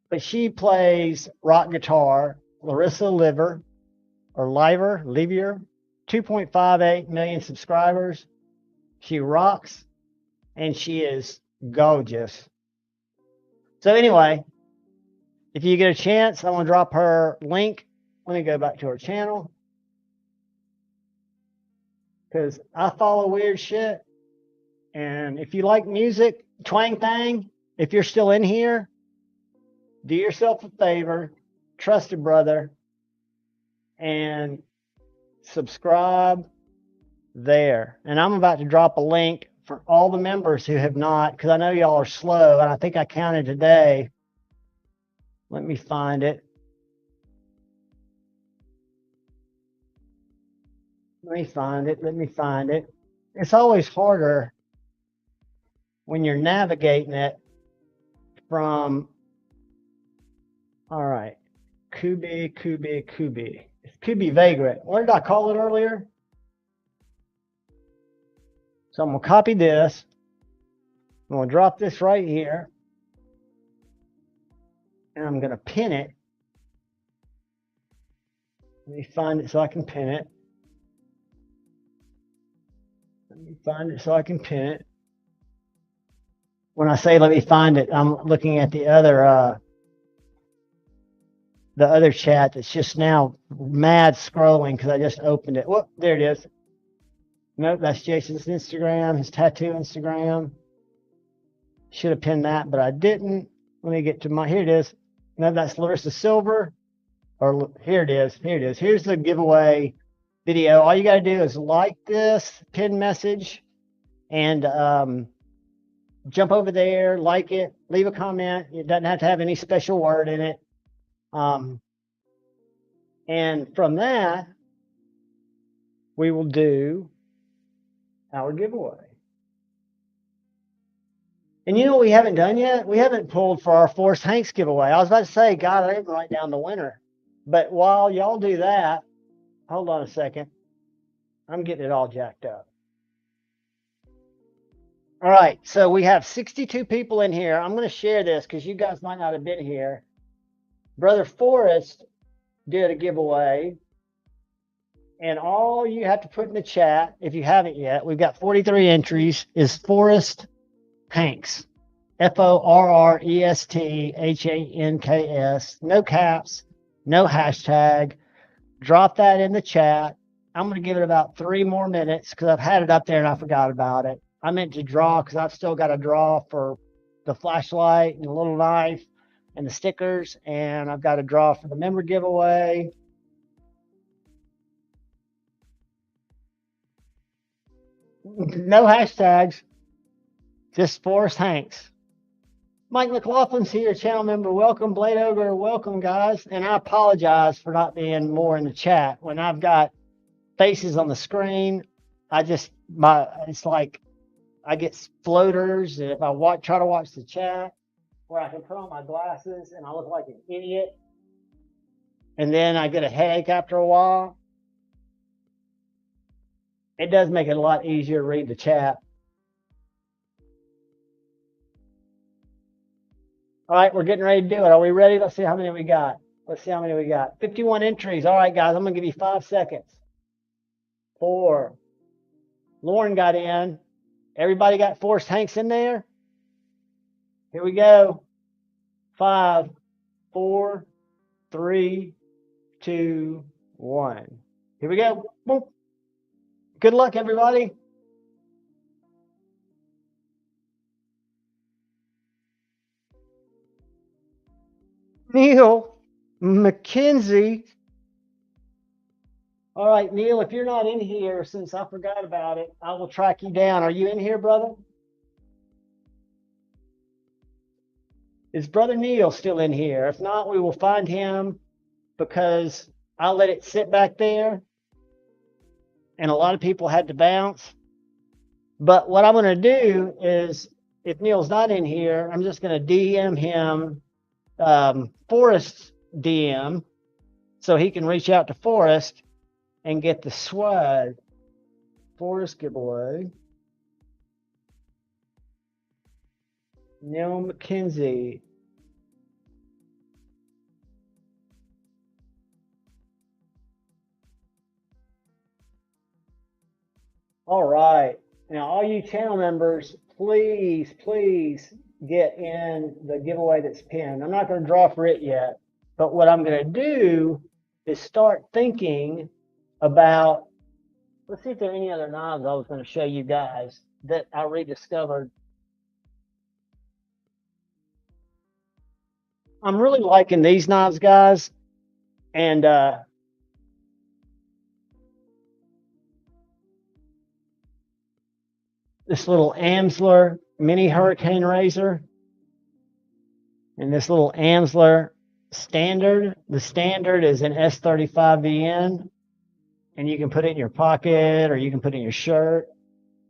but she plays rock guitar, Larissa Liver, 2.58 million subscribers. She rocks, and she is gorgeous. So anyway, if you get a chance, I'm going to drop her link. Let me go back to her channel, because I follow weird shit. And if you like music, Twang Thang, if you're still in here, do yourself a favor, trust a brother, and subscribe there. And I'm about to drop a link for all the members who have not, because I know y'all are slow, and I think I counted today. Let me find it. Let me find it. It's always harder when you're navigating it from, all right, Kubi. It's Kubi Vagrant. What did I call it earlier? So I'm going to copy this. I'm going to drop this right here. And I'm going to pin it. Let me find it so I can pin it. When I say let me find it, I'm looking at the other chat that's just now mad scrolling because I just opened it. Whoop, there it is. Nope, that's Jason's Instagram, his tattoo Instagram. Should have pinned that, but I didn't. Let me get to here it is. No, that's Larissa Silver. Or here it is. Here's the giveaway video. All you got to do is like this pin message and jump over there, like it, leave a comment. It doesn't have to have any special word in it. And from that, we will do our giveaway. And you know what we haven't done yet? We haven't pulled for our Forrest Hanks giveaway. I was about to say, God, I didn't write down the winner. But while y'all do that, hold on a second. I'm getting it all jacked up. All right, so we have 62 people in here. I'm going to share this because you guys might not have been here. Brother Forrest did a giveaway. And all you have to put in the chat, if you haven't yet, we've got 43 entries, is Forrest Hanks. FORRESTHANKS. No caps, no hashtag. Drop that in the chat. I'm going to give it about 3 more minutes because I've had it up there and I forgot about it. I meant to draw because I've still got to draw for the flashlight and the little knife and the stickers. And I've got to draw for the member giveaway. No hashtags. Just Forrest Hanks. Mike McLaughlin's here, channel member. Welcome, Blade Ogre. Welcome, guys. And I apologize for not being more in the chat. When I've got faces on the screen, it's like I get floaters. And if I try to watch the chat, where I can put on my glasses and I look like an idiot, and then I get a headache after a while. It does make it a lot easier to read the chat. All right, we're getting ready to do it. Are we ready? Let's see how many we got. 51 entries. All right, guys, I'm going to give you 5 seconds. 4. Lauren got in. Everybody got Forrest Hanks in there? Here we go. 5, 4, 3, 2, 1. Here we go. Boom. Good luck, everybody. Neil McKenzie. All right, Neil, if you're not in here, since I forgot about it, I will track you down. Are you in here, brother? Is Brother Neil still in here? If not, we will find him, because I'll let it sit back there. And a lot of people had to bounce. But what I'm going to do is, if Neil's not in here, I'm just going to DM him Forrest DM, so he can reach out to Forrest and get the swag. Forrest giveaway. Neil McKenzie. All right. Now, all you channel members, please get in the giveaway that's pinned. I'm not going to draw for it yet, but what I'm going to do is start thinking about, let's see if there are any other knives I was going to show you guys that I rediscovered. I'm really liking these knives, guys. And this little Amsler mini hurricane razor, and this little Amsler standard. The standard is an S35VN, and you can put it in your pocket, or you can put it in your shirt,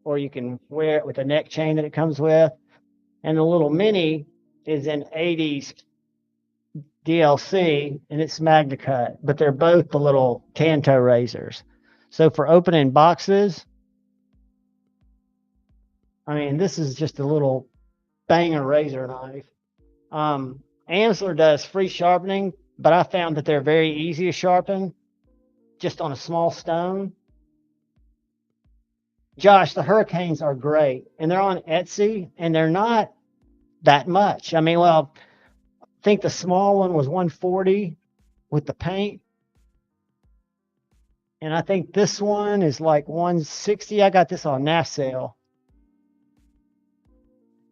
or you can wear it with a neck chain that it comes with. And the little mini is an 80s DLC, and it's Magna Cut, but they're both the little Tanto razors. So for opening boxes, I mean, this is just a little banger razor knife. Amsler does free sharpening, but I found that they're very easy to sharpen just on a small stone. Josh, the Hurricanes are great, and they're on Etsy, and they're not that much. I mean, well, I think the small one was $140 with the paint, and I think this one is like $160. I got this on NAF sale.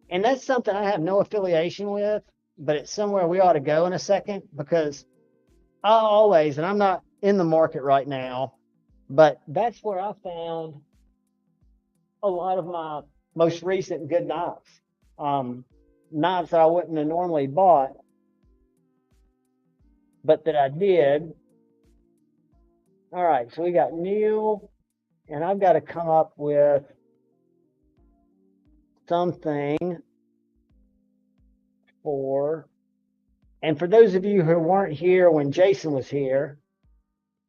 And that's something I have no affiliation with, but it's somewhere we ought to go in a second, because I always, and I'm not in the market right now, but that's where I found a lot of my most recent good knives. Knives that I wouldn't have normally bought, but that I did. All right, so we got Neil, and I've got to come up with something for, and for those of you who weren't here when Jason was here,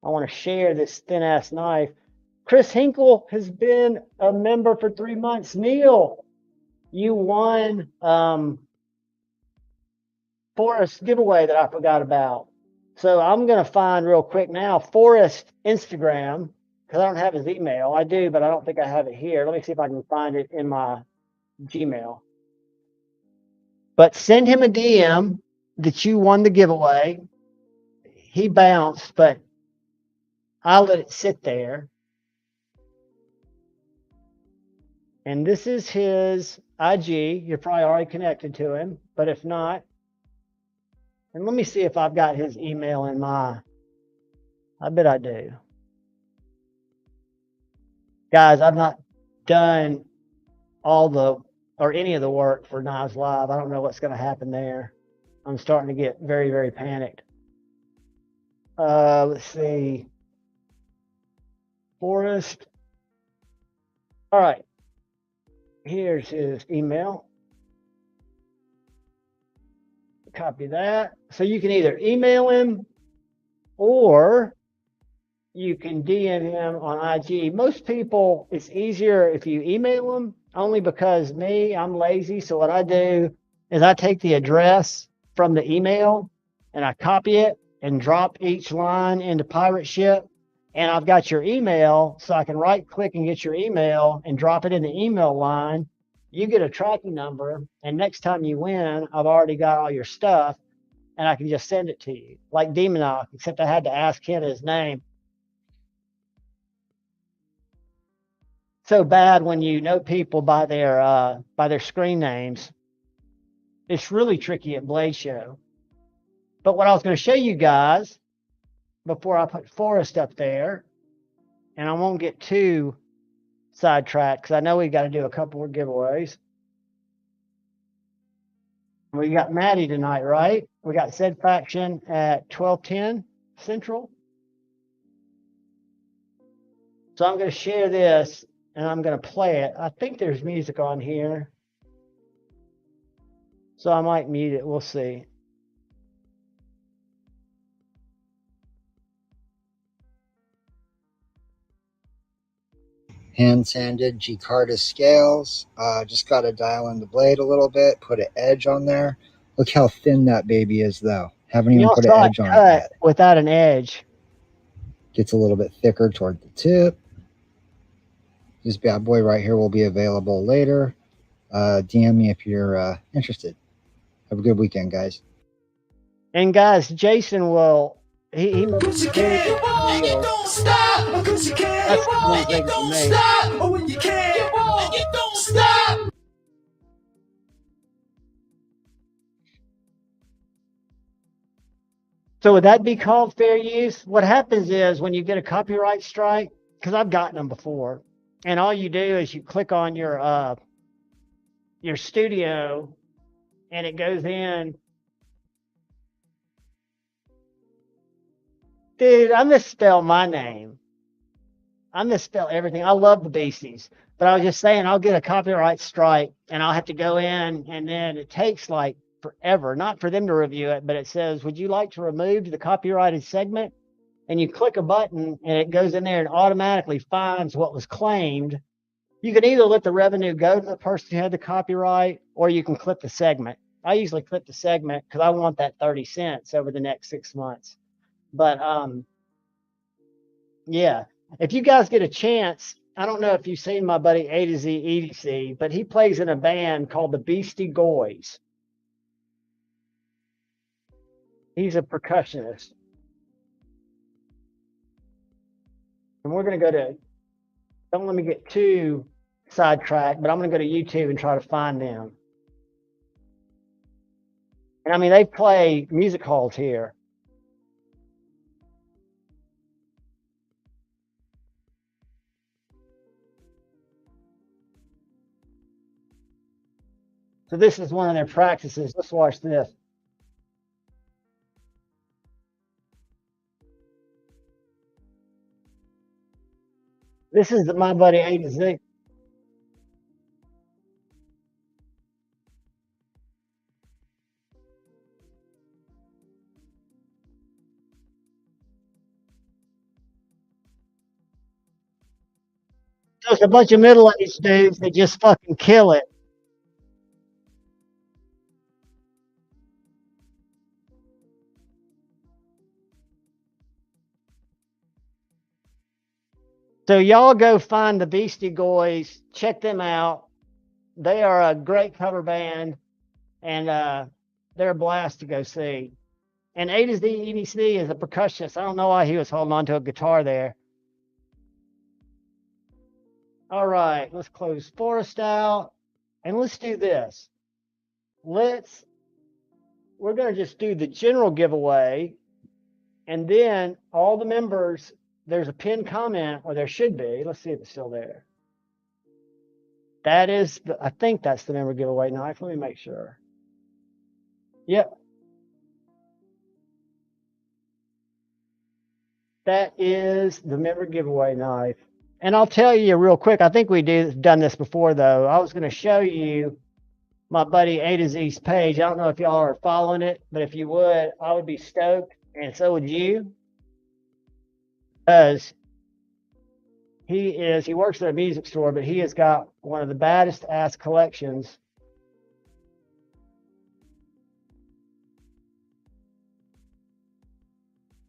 I want to share this thin ass knife. Chris Hinkle has been a member for 3 months. Neil, you won Forrest giveaway that I forgot about. So I'm going to find real quick now Forrest Instagram, because I don't have his email. I do, but I don't think I have it here. Let me see if I can find it in my Gmail. But send him a DM that you won the giveaway. He bounced, but I'll let it sit there. And this is his IG. You're probably already connected to him, but if not, and let me see if I've got his email in my, I bet I do. Guys, I've not done all the or any of the work for Knives Live. I don't know what's going to happen there. I'm starting to get very, very panicked. Let's see. Forrest. All right. Here's his email. Copy that. So you can either email him or you can DM him on IG. Most people, it's easier if you email them, only because I'm lazy. So what I do is I take the address from the email and I copy it and drop each line into Pirate Ship. And I've got your email, so I can right click and get your email and drop it in the email line. You get a tracking number, and next time you win, I've already got all your stuff and I can just send it to you, like Demonock, except I had to ask him his name. So bad when you know people by their screen names. It's really tricky at Blade Show. But what I was going to show you guys before I put Forrest up there, and I won't get too sidetracked because I know we got to do a couple more giveaways. We got Maddie tonight, right? We got Said Faction at 12:10 Central. So I'm going to share this and I'm going to play it. I think there's music on here, so I might mute it. We'll see. Hand sanded G-Cardis scales. Just got to dial in the blade a little bit, put an edge on there. Look how thin that baby is, though. Haven't even put an edge on it yet. Without an edge. Gets a little bit thicker toward the tip. This bad boy right here will be available later. DM me if you're interested. Have a good weekend, guys. And guys, Jason will. He Cause you can't walk, you don't stop. Cause you can't walk, you don't stop. Or when you can't walk, you don't stop. So would that be called fair use? What happens is when you get a copyright strike, because I've gotten them before, and all you do is you click on your studio, and it goes in. Dude, I misspell my name. I misspell everything. I love the Beasties, but I was just saying I'll get a copyright strike and I'll have to go in, and then it takes like forever, not for them to review it, but it says, would you like to remove the copyrighted segment? And you click a button and it goes in there and automatically finds what was claimed. You can either let the revenue go to the person who had the copyright, or you can clip the segment. I usually clip the segment because I want that 30 cents over the next 6 months. But yeah, if you guys get a chance, I don't know if you've seen my buddy A to Z EDC, but he plays in a band called the Beastie Boys. He's a percussionist. And we're going to go to, don't let me get too sidetracked, but I'm going to go to YouTube and try to find them. And I mean, they play music halls here. So this is one of their practices. Let's watch this. This is my buddy A to Z. There's a bunch of middle-aged dudes that just fucking kill it. So y'all go find the Beastie Boys, check them out. They are a great cover band, and they're a blast to go see. And A to Z EDC is a percussionist. I don't know why he was holding on to a guitar there. All right, let's close Forrest out, and let's do this. We're going to just do the general giveaway, and then all the members, there's a pinned comment, or there should be. Let's see if it's still there. That is, I think that's the member giveaway knife. Let me make sure. Yep. That is the member giveaway knife. And I'll tell you real quick, I think we done this before, though. I was going to show you my buddy A to Z's page. I don't know if y'all are following it, but if you would, I would be stoked, and so would you. Because he works at a music store, but he has got one of the baddest ass collections.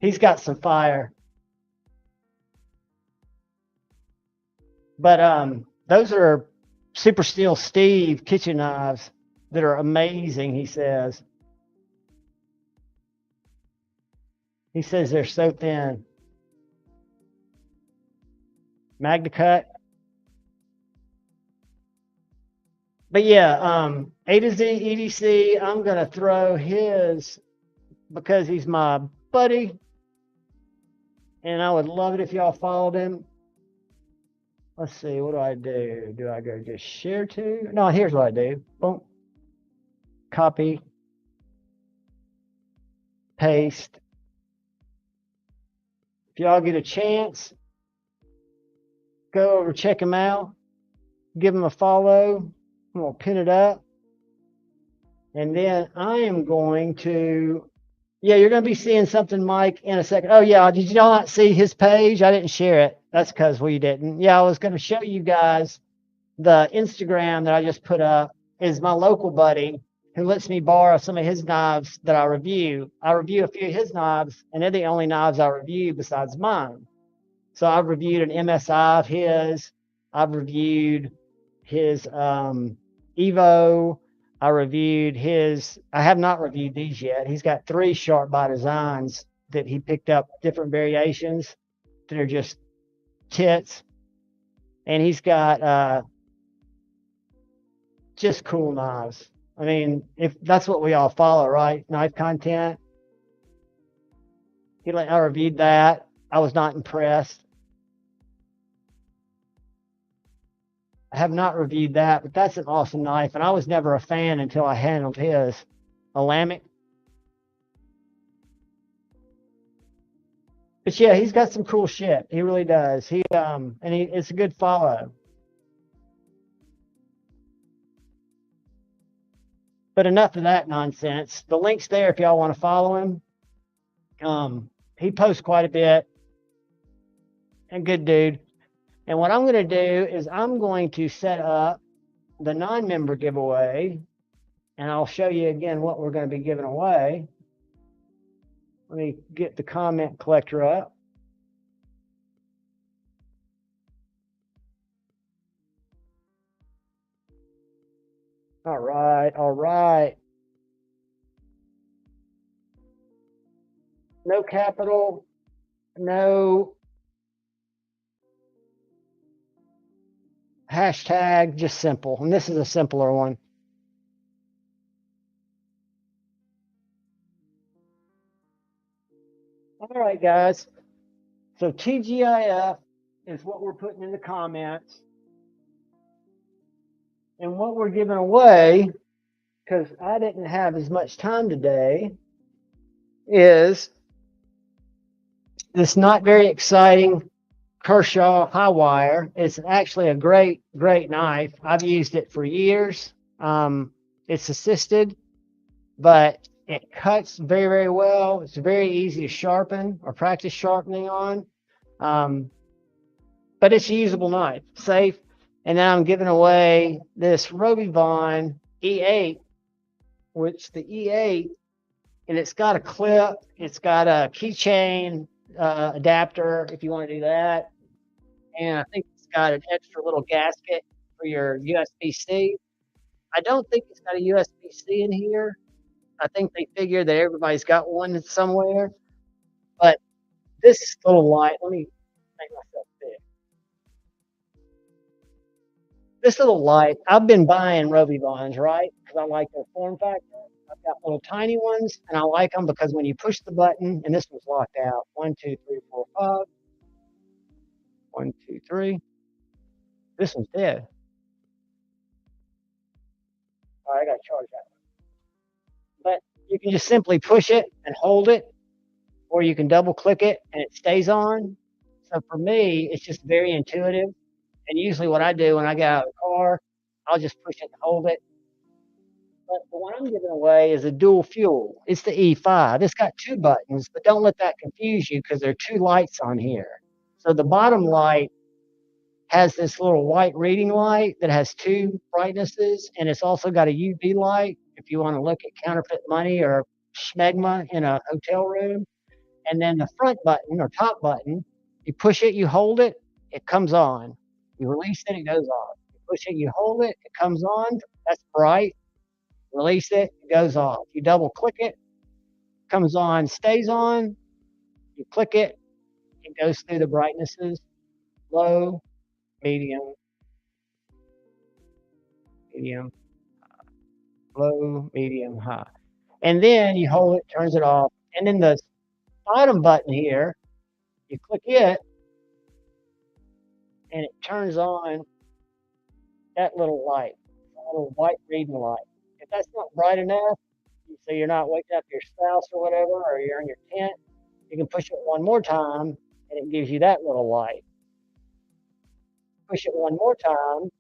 He's got some fire. But those are Super Steel Steve kitchen knives that are amazing, he says. He says they're so thin. Magna Cut. But yeah, A to Z EDC, I'm going to throw his because he's my buddy. And I would love it if y'all followed him. Let's see, what do I do? Do I go just share to? No, here's what I do. Boom. Copy. Paste. If y'all get a chance, go over, check him out. Give him a follow. I'm going to pin it up. And then I am going to, yeah, you're going to be seeing something, Mike, in a second. Oh, yeah, did y'all not see his page? I didn't share it. That's because we didn't. Yeah, I was going to show you guys the Instagram that I just put up is my local buddy who lets me borrow some of his knives that I review. I review a few of his knives, and they're the only knives I review besides mine. So I've reviewed an MSI of his. I've reviewed his Evo. I reviewed his, I have not reviewed these yet. He's got 3 Sharp by Designs that he picked up, different variations that are just tits. And he's got just cool knives. I mean, if that's what we all follow, right? Knife content. I reviewed that. I was not impressed. I have not reviewed that, but that's an awesome knife. And I was never a fan until I handled his. A Lamic. But yeah, he's got some cool shit. He really does. It's a good follow. But enough of that nonsense. The link's there if y'all want to follow him. He posts quite a bit. And good dude. And what I'm going to do is I'm going to set up the non-member giveaway. And I'll show you again what we're going to be giving away. Let me get the comment collector up. All right, all right. No capital, no hashtag, just simple. And this is a simpler one. All right, guys. So TGIF is what we're putting in the comments. And what we're giving away, because I didn't have as much time today, is this not very exciting Kershaw high wire. It's actually a great knife. I've used it for years. It's assisted, but it cuts very, very well. It's very easy to sharpen or practice sharpening on. But it's a usable knife, safe. And then I'm giving away this Roby Vaughn E8, which the E8, and it's got a clip, it's got a keychain adapter if you want to do that. And I think it's got an extra little gasket for your USB-C. I don't think it's got a USB-C in here. I think they figure that everybody's got one somewhere. But this little light, let me make myself big. This little light, I've been buying Roby Vaughns, right? Because I like their form factor. I've got little tiny ones, and I like them because when you push the button, and this one's locked out. 1, 2, 3, 4, 5. 1, 2, 3. This one's dead. All right, I got to charge that. But you can just simply push it and hold it, or you can double click it and it stays on. So for me, it's just very intuitive. And usually what I do when I get out of the car, I'll just push it and hold it. But the one I'm giving away is a dual fuel. It's the E5. It's got 2 buttons, but don't let that confuse you because there are 2 lights on here. So the bottom light has this little white reading light that has 2 brightnesses, and it's also got a UV light if you want to look at counterfeit money or schmegma in a hotel room. And then the front button or top button, you push it, you hold it, it comes on. You release it, it goes off. You push it, you hold it, it comes on. That's bright. Release it, it goes off. You double click it, comes on, stays on. You click it, it goes through the brightnesses, low, medium, medium, low, medium, high. And then you hold it, turns it off. And then the bottom button here, you click it, and it turns on that little light, that little white reading light. If that's not bright enough, so you're not waking up your spouse or whatever, or you're in your tent, you can push it one more time, and it gives you that little light. Push it one more time,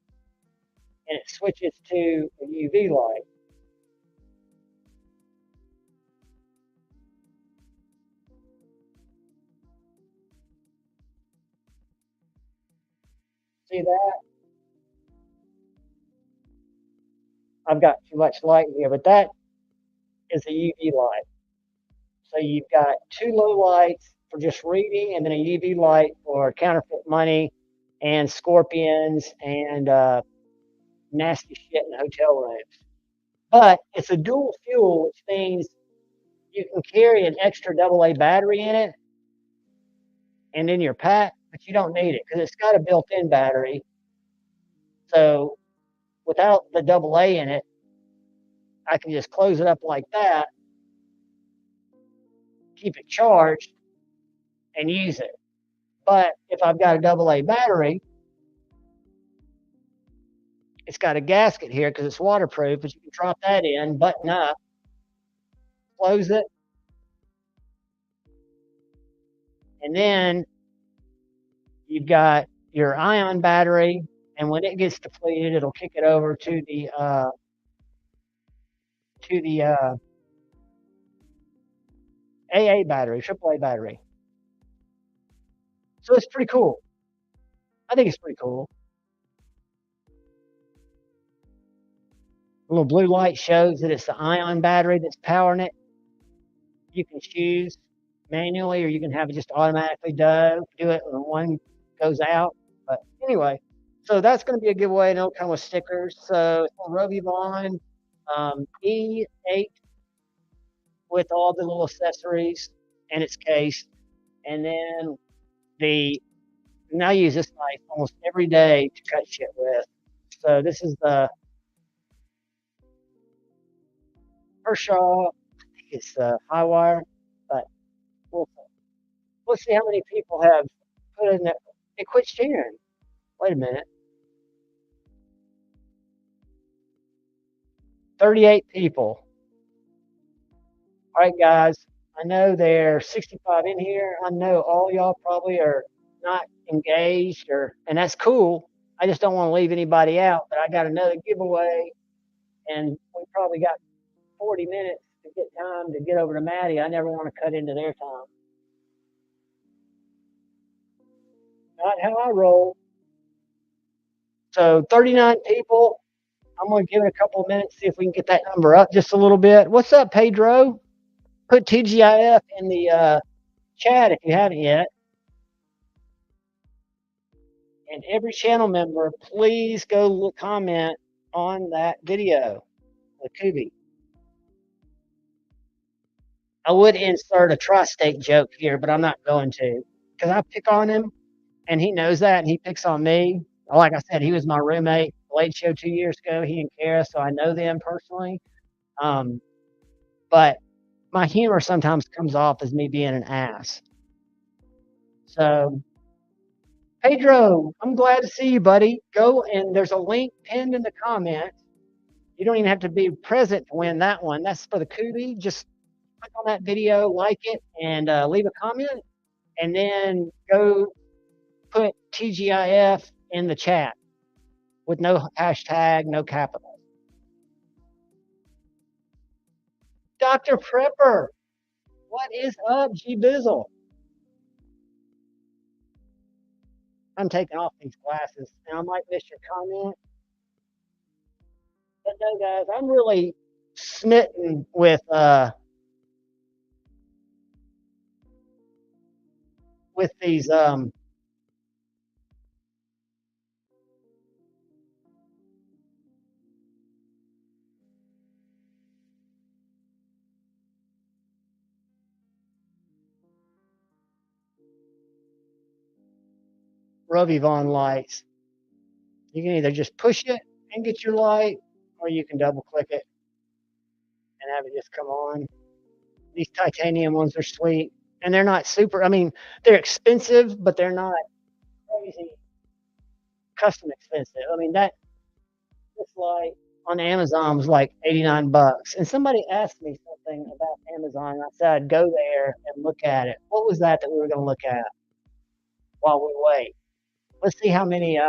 and it switches to a UV light. See that? I've got too much light here, but that is a UV light. So you've got 2 low lights for just reading, and then a UV light for counterfeit money and scorpions and nasty shit in hotel rooms. But it's a dual fuel, which means you can carry an extra AA battery in it and in your pack, but you don't need it because it's got a built-in battery. So without the AA in it, I can just close it up like that, keep it charged, and use it. But if I've got a AA battery, it's got a gasket here because it's waterproof, but you can drop that in, button up, close it, and then you've got your ion battery, and when it gets depleted, it'll kick it over to the AA battery, AAA battery. So it's pretty cool. I think it's pretty cool. A little blue light shows that it's the ion battery that's powering it. You can choose manually, or you can have it just automatically do it when one goes out. But anyway, so that's going to be a giveaway, and it'll come with stickers. So it's a Roby Vaughn E8 with all the little accessories and its case. And then I use this knife almost every day to cut shit with. So this is the Kershaw. I think it's high wire, but we'll see how many people have put in there. Hey, quit sharing. Wait a minute. 38 people. All right, guys. I know there's 65 in here. I know all y'all probably are not engaged, and that's cool. I just don't want to leave anybody out. But I got another giveaway, and we probably got 40 minutes to get time to get over to Maddie. I never want to cut into their time. Not how I roll. So 39 people. I'm going to give it a couple of minutes, see if we can get that number up just a little bit. What's up, Pedro? Put TGIF in the chat if you haven't yet. And every channel member, please go comment on that video with Kubi. I would insert a tri-state joke here, but I'm not going to because I pick on him, and he knows that, and he picks on me. Like I said, he was my roommate Late Show 2 years ago. He and Kara, so I know them personally. But my humor sometimes comes off as me being an ass. So, Pedro, I'm glad to see you, buddy. Go, and there's a link pinned in the comments. You don't even have to be present to win that one. That's for the cootie. Just click on that video, like it, and leave a comment, and then go put TGIF in the chat with no hashtag, no capital. Dr. Prepper, what is up, G-Bizzle? I'm taking off these glasses, and I might miss your comment. But no, guys, I'm really smitten with these Rovivon lights. You can either just push it and get your light, or you can double click it and have it just come on. These titanium ones are sweet, and they're not super. I mean, they're expensive, but they're not crazy custom expensive. I mean, this light on Amazon was like $89. And somebody asked me something about Amazon. And I said I'd go there and look at it. What was that we were going to look at while we wait? Let's see how many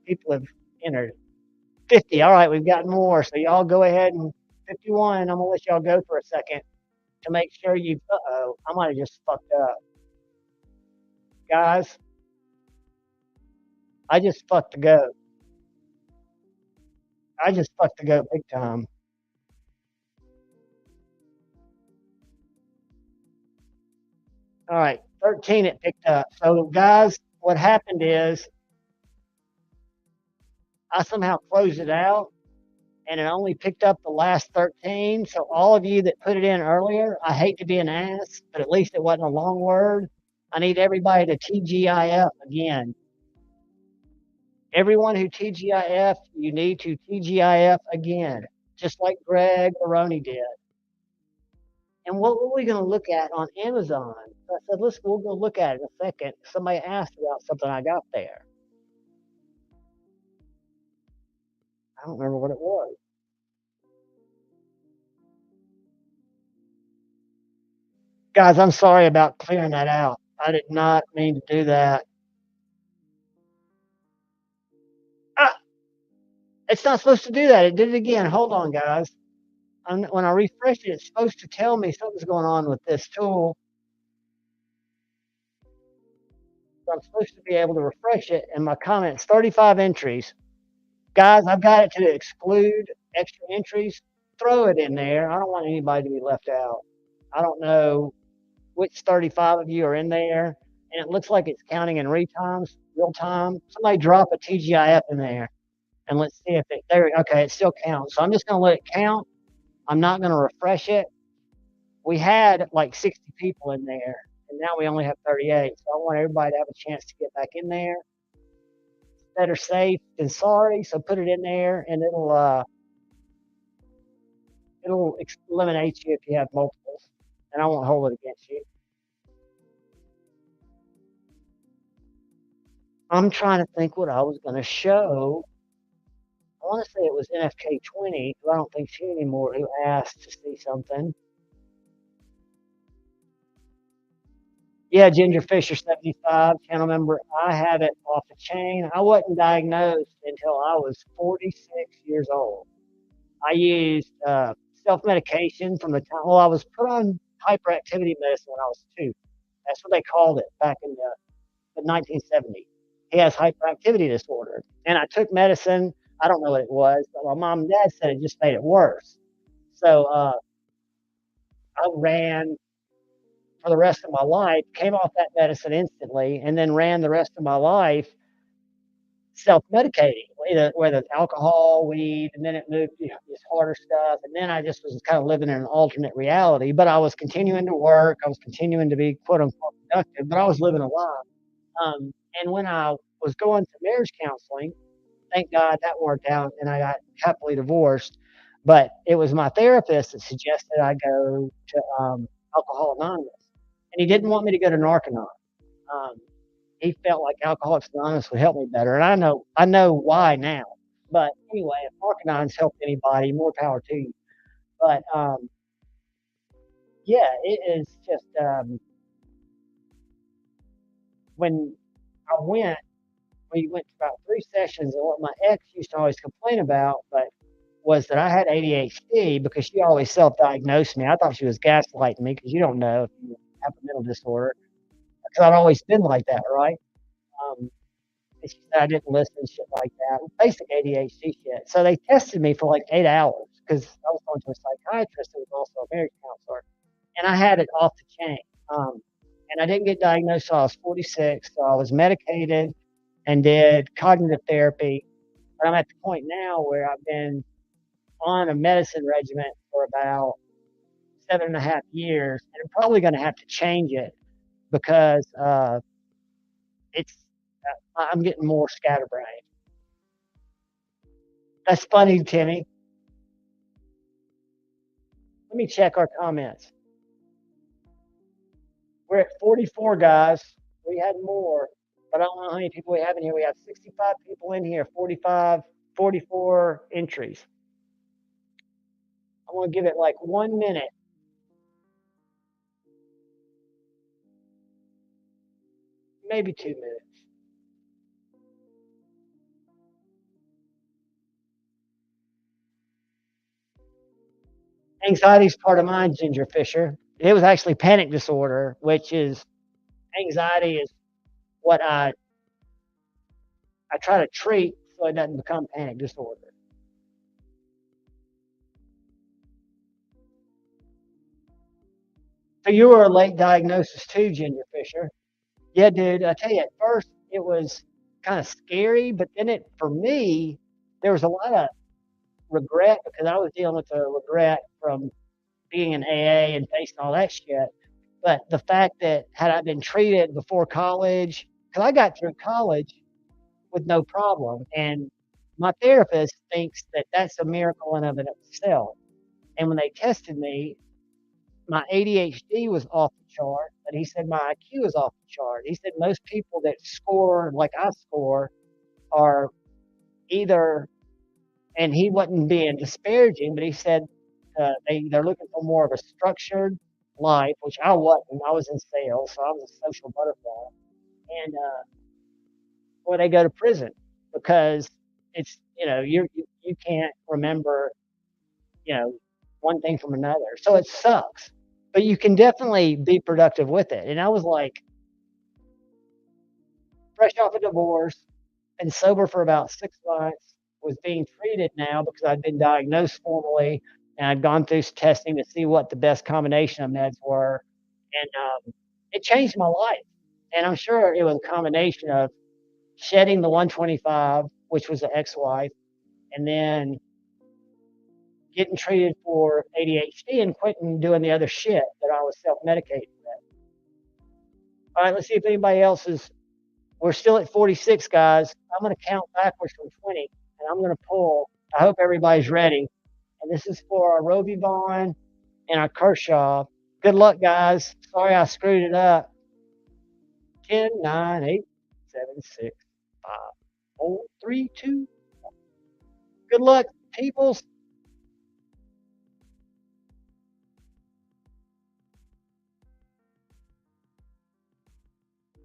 people have entered. 50. All right, we've got more. So y'all go ahead and 51. I'm gonna let y'all go for a second to make sure you. Uh-oh, I might have just fucked up, guys. I just fucked the goat. I just fucked the goat big time. All right, 13 it picked up. So guys, what happened is I somehow closed it out and it only picked up the last 13. So all of you that put it in earlier, I hate to be an ass, but at least it wasn't a long word. I need everybody to TGIF again. Everyone who TGIF, you need to TGIF again, just like Greg Baroni did. And what were we going to look at on Amazon? So I said, we'll go look at it in a second. Somebody asked about something I got there. I don't remember what it was. Guys, I'm sorry about clearing that out. I did not mean to do that. Ah, it's not supposed to do that. It did it again. Hold on, guys. When I refresh it, it's supposed to tell me something's going on with this tool. So I'm supposed to be able to refresh it, and my comments, 35 entries. Guys, I've got it to exclude extra entries. Throw it in there. I don't want anybody to be left out. I don't know which 35 of you are in there, and it looks like it's counting in real time. Somebody drop a TGIF in there, and let's see if it, there, okay, it still counts. So I'm just going to let it count. I'm not going to refresh it. We had like 60 people in there, and now we only have 38. So I want everybody to have a chance to get back in there. Better safe than sorry. So put it in there, and it'll eliminate you if you have multiples, and I won't hold it against you. I'm trying to think what I was going to show. I want to say it was NFK 20, who I don't think she anymore, who asked to see something. Yeah, Ginger Fisher 75, channel member. I have it off the chain. I wasn't diagnosed until I was 46 years old. I used self-medication from the time, well, I was put on hyperactivity medicine when I was 2. That's what they called it back in the 1970s. He has hyperactivity disorder. And I took medicine. I don't know what it was, but my mom and dad said it just made it worse. So I ran for the rest of my life, came off that medicine instantly, and then ran the rest of my life self-medicating, whether it's alcohol, weed, and then it moved to this harder stuff. And then I just was kind of living in an alternate reality, but I was continuing to work. I was continuing to be quote unquote productive, but I was living a lie. And when I was going to marriage counseling, thank God that worked out and I got happily divorced. But it was my therapist that suggested I go to Alcohol Anonymous. And he didn't want me to go to Narconon. He felt like Alcoholics Anonymous would help me better. And I know why now. But anyway, if Arcanine's helped anybody, more power to you. But yeah, it is just when I went, we went to about 3 sessions, and what my ex used to always complain about, but was that I had ADHD because she always self-diagnosed me. I thought she was gaslighting me because you don't know if you have a mental disorder. Because I've always been like that, right? Um, and she said I didn't listen, shit like that. Basic ADHD shit. So they tested me for like 8 hours because I was going to a psychiatrist who was also a marriage counselor, and I had it off the chain. And I didn't get diagnosed until I was 46, so I was medicated and did cognitive therapy. But I'm at the point now where I've been on a medicine regimen for about 7.5 years, and I'm probably going to have to change it because it's I'm getting more scatterbrained. That's funny, Timmy. Let me check our comments. We're at 44, guys. We had more, but I don't know how many people we have in here. We have 65 people in here, 44 entries. I'm going to give it like 1 minute. Maybe 2 minutes. Anxiety is part of mine, Ginger Fisher. It was actually panic disorder, which is anxiety is what I try to treat so it doesn't become panic disorder. So you were a late diagnosis too, Ginger Fisher. Yeah, dude. I tell you, at first it was kind of scary, but then for me, there was a lot of regret because I was dealing with the regret from being in AA and facing all that shit. But the fact that had I been treated before college, because I got through college with no problem, and my therapist thinks that that's a miracle in of itself. And when they tested me, my ADHD was off the chart, but he said my IQ was off the chart. He said most people that score like I score are either, and he wasn't being disparaging, but he said they're looking for more of a structured life, which I wasn't. I was in sales, so I was a social butterfly, and or they go to prison because it's you can't remember one thing from another, so it sucks. But you can definitely be productive with it. And I was like, fresh off a divorce and sober for about 6 months, was being treated now because I'd been diagnosed formally and I'd gone through testing to see what the best combination of meds were. And it changed my life. And I'm sure it was a combination of shedding the 125, which was an ex-wife, and then getting treated for ADHD and quitting doing the other shit that I was self-medicating with. All right, let's see if anybody else is. We're still at 46, guys. I'm going to count backwards from 20, and I'm going to pull. I hope everybody's ready. And this is for our Roby Vaughn and our Kershaw. Good luck, guys. Sorry I screwed it up. 10, 9, 8, 7, 6, 5, 4, 3, 2. Good luck, peoples.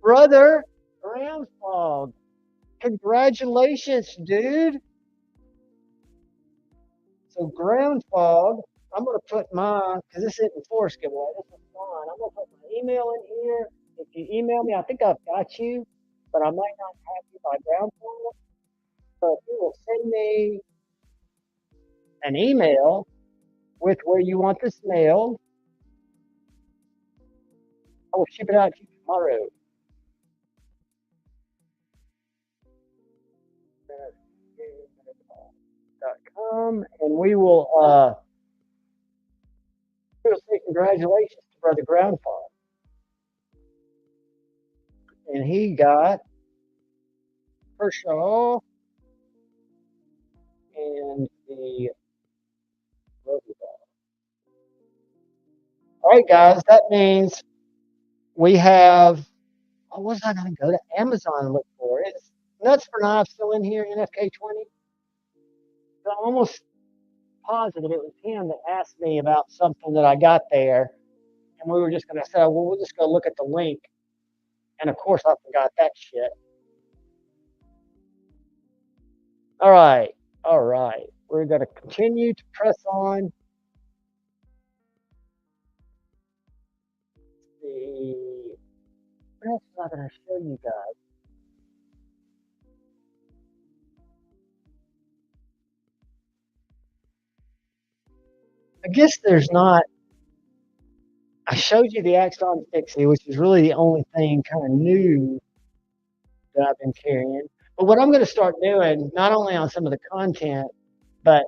Brother, ground fog. Congratulations, dude. So ground fog, I'm going to put mine, because this isn't Force giveaway, this is mine. I'm going to put my email in here. If you email me, I think I've got you, but I might not have you by ground fog. So if you will send me an email with where you want this mailed, I will ship it out to you tomorrow. And we will say congratulations to Brother Groundfall. And he got Kershaw and the Roby Ball. All right, guys, that means we have. What was I going to go to Amazon and look for? Is Nuts for Knives still in here? NFK 20. I'm almost positive it was him that asked me about something that I got there, and we were just going to say, well, we'll just go look at the link. And of course, I forgot that shit. All right. We're going to continue to press on. What else am I going to show you guys? I guess there's not. I showed you the Axon Fixie, which is really the only thing kind of new that I've been carrying. But what I'm going to start doing, not only on some of the content, but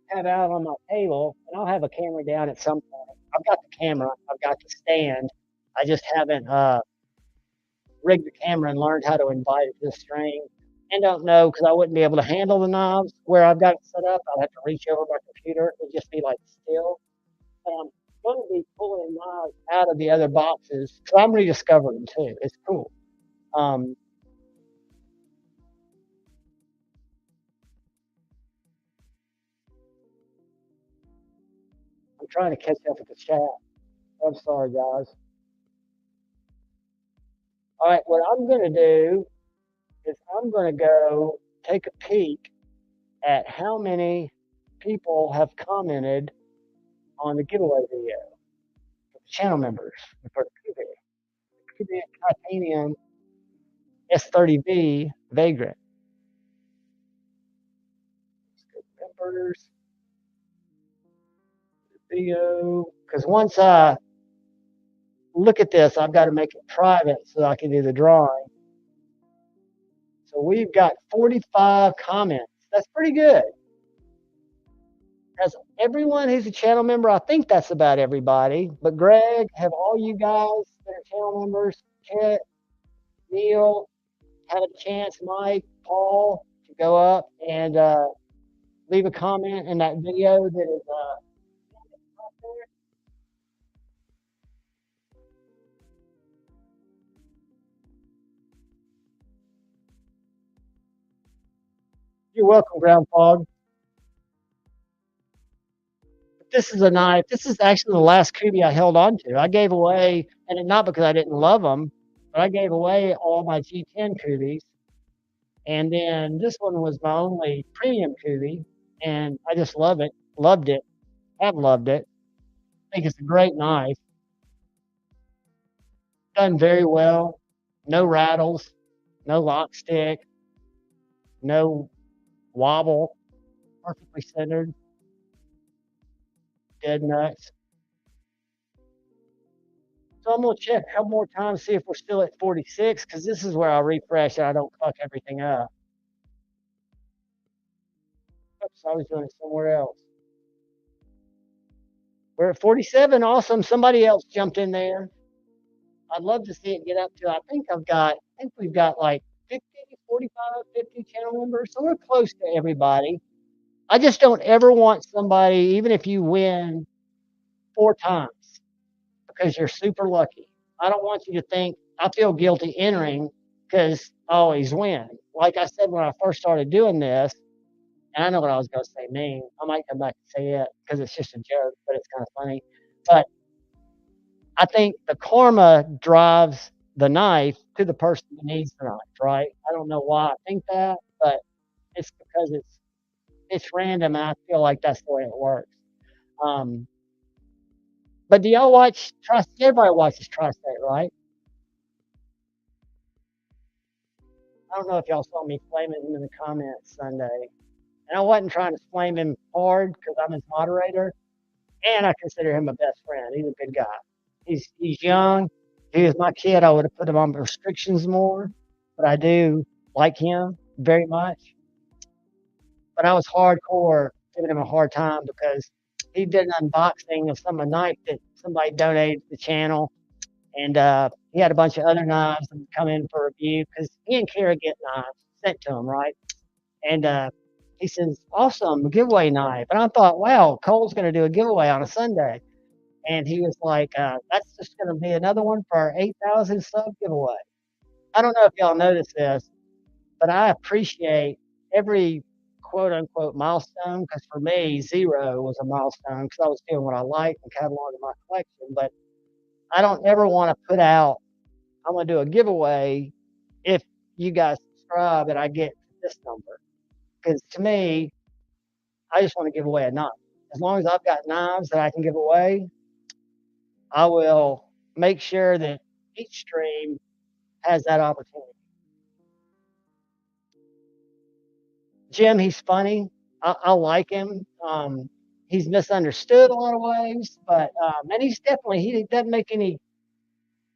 have out on my table, and I'll have a camera down at some point. I've got the camera, I've got the stand. I just haven't rigged the camera and learned how to invite it to the string. And don't know because I wouldn't be able to handle the knobs where I've got it set up. I'd have to reach over my computer. It would just be like still. But I'm going to be pulling knobs out of the other boxes because I'm rediscovering them too. It's cool. I'm trying to catch up with the chat. I'm sorry, guys. All right, what I'm going to do is I'm going to go take a peek at how many people have commented on the giveaway video for the channel members for the Cubic Titanium S30B Vagrant. Members video, because once I look at this, I've got to make it private so I can do the drawing. So we've got 45 comments. That's pretty good. That's everyone who's a channel member. I think that's about everybody. But Greg, have all you guys that are channel members, Kit, Neil, had a chance, Mike, Paul, to go up and leave a comment in that video that is up there? You're welcome, Ground Fog. This is a knife. This is actually the last Kubi I held on to. I gave away, and not because I didn't love them, but I gave away all my G10 Kubis. And then this one was my only premium Kubi, and I just love it. Loved it. Have loved it. I think it's a great knife. Done very well. No rattles, no lock stick, no wobble. Perfectly centered. Dead nuts. So I'm going to check a couple more times, see if we're still at 46, because this is where I'll refresh and I don't fuck everything up. Oops, I was doing it somewhere else. We're at 47. Awesome. Somebody else jumped in there. I'd love to see it get up to, I think we've got like 50, 45, 50 channel members. So we're close to everybody. I just don't ever want somebody, even if you win 4 times, because you're super lucky. I don't want you to think I feel guilty entering because I always win. Like I said when I first started doing this, and I know what I was going to say mean. I might come back and say it because it's just a joke, but it's kind of funny. But I think the karma drives the knife to the person who needs the knife, right? I don't know why I think that, but it's because it's random, and I feel like that's the way it works. But do y'all watch Tri-State? Everybody watches Tri-State, right? I don't know if y'all saw me flaming him in the comments Sunday. And I wasn't trying to flame him hard because I'm his moderator. And I consider him a best friend. He's a good guy. He's young. If he was my kid, I would have put him on restrictions more. But I do like him very much. But I was hardcore giving him a hard time because he did an unboxing of some knife that somebody donated to the channel. And he had a bunch of other knives that would come in for review because he and Kara get knives sent to him, right? And he says, awesome, a giveaway knife. And I thought, wow, Cole's going to do a giveaway on a Sunday. And he was like, that's just going to be another one for our 8,000 sub giveaway. I don't know if y'all noticed this, but I appreciate every quote unquote milestone, because for me, 0 was a milestone because I was doing what I liked and cataloging my collection. But I don't ever want to put out, I'm going to do a giveaway if you guys subscribe and I get this number. Because to me, I just want to give away a knife. As long as I've got knives that I can give away, I will make sure that each stream has that opportunity. Jim, he's funny. I like him. He's misunderstood a lot of ways, but and he's definitely, he doesn't make any,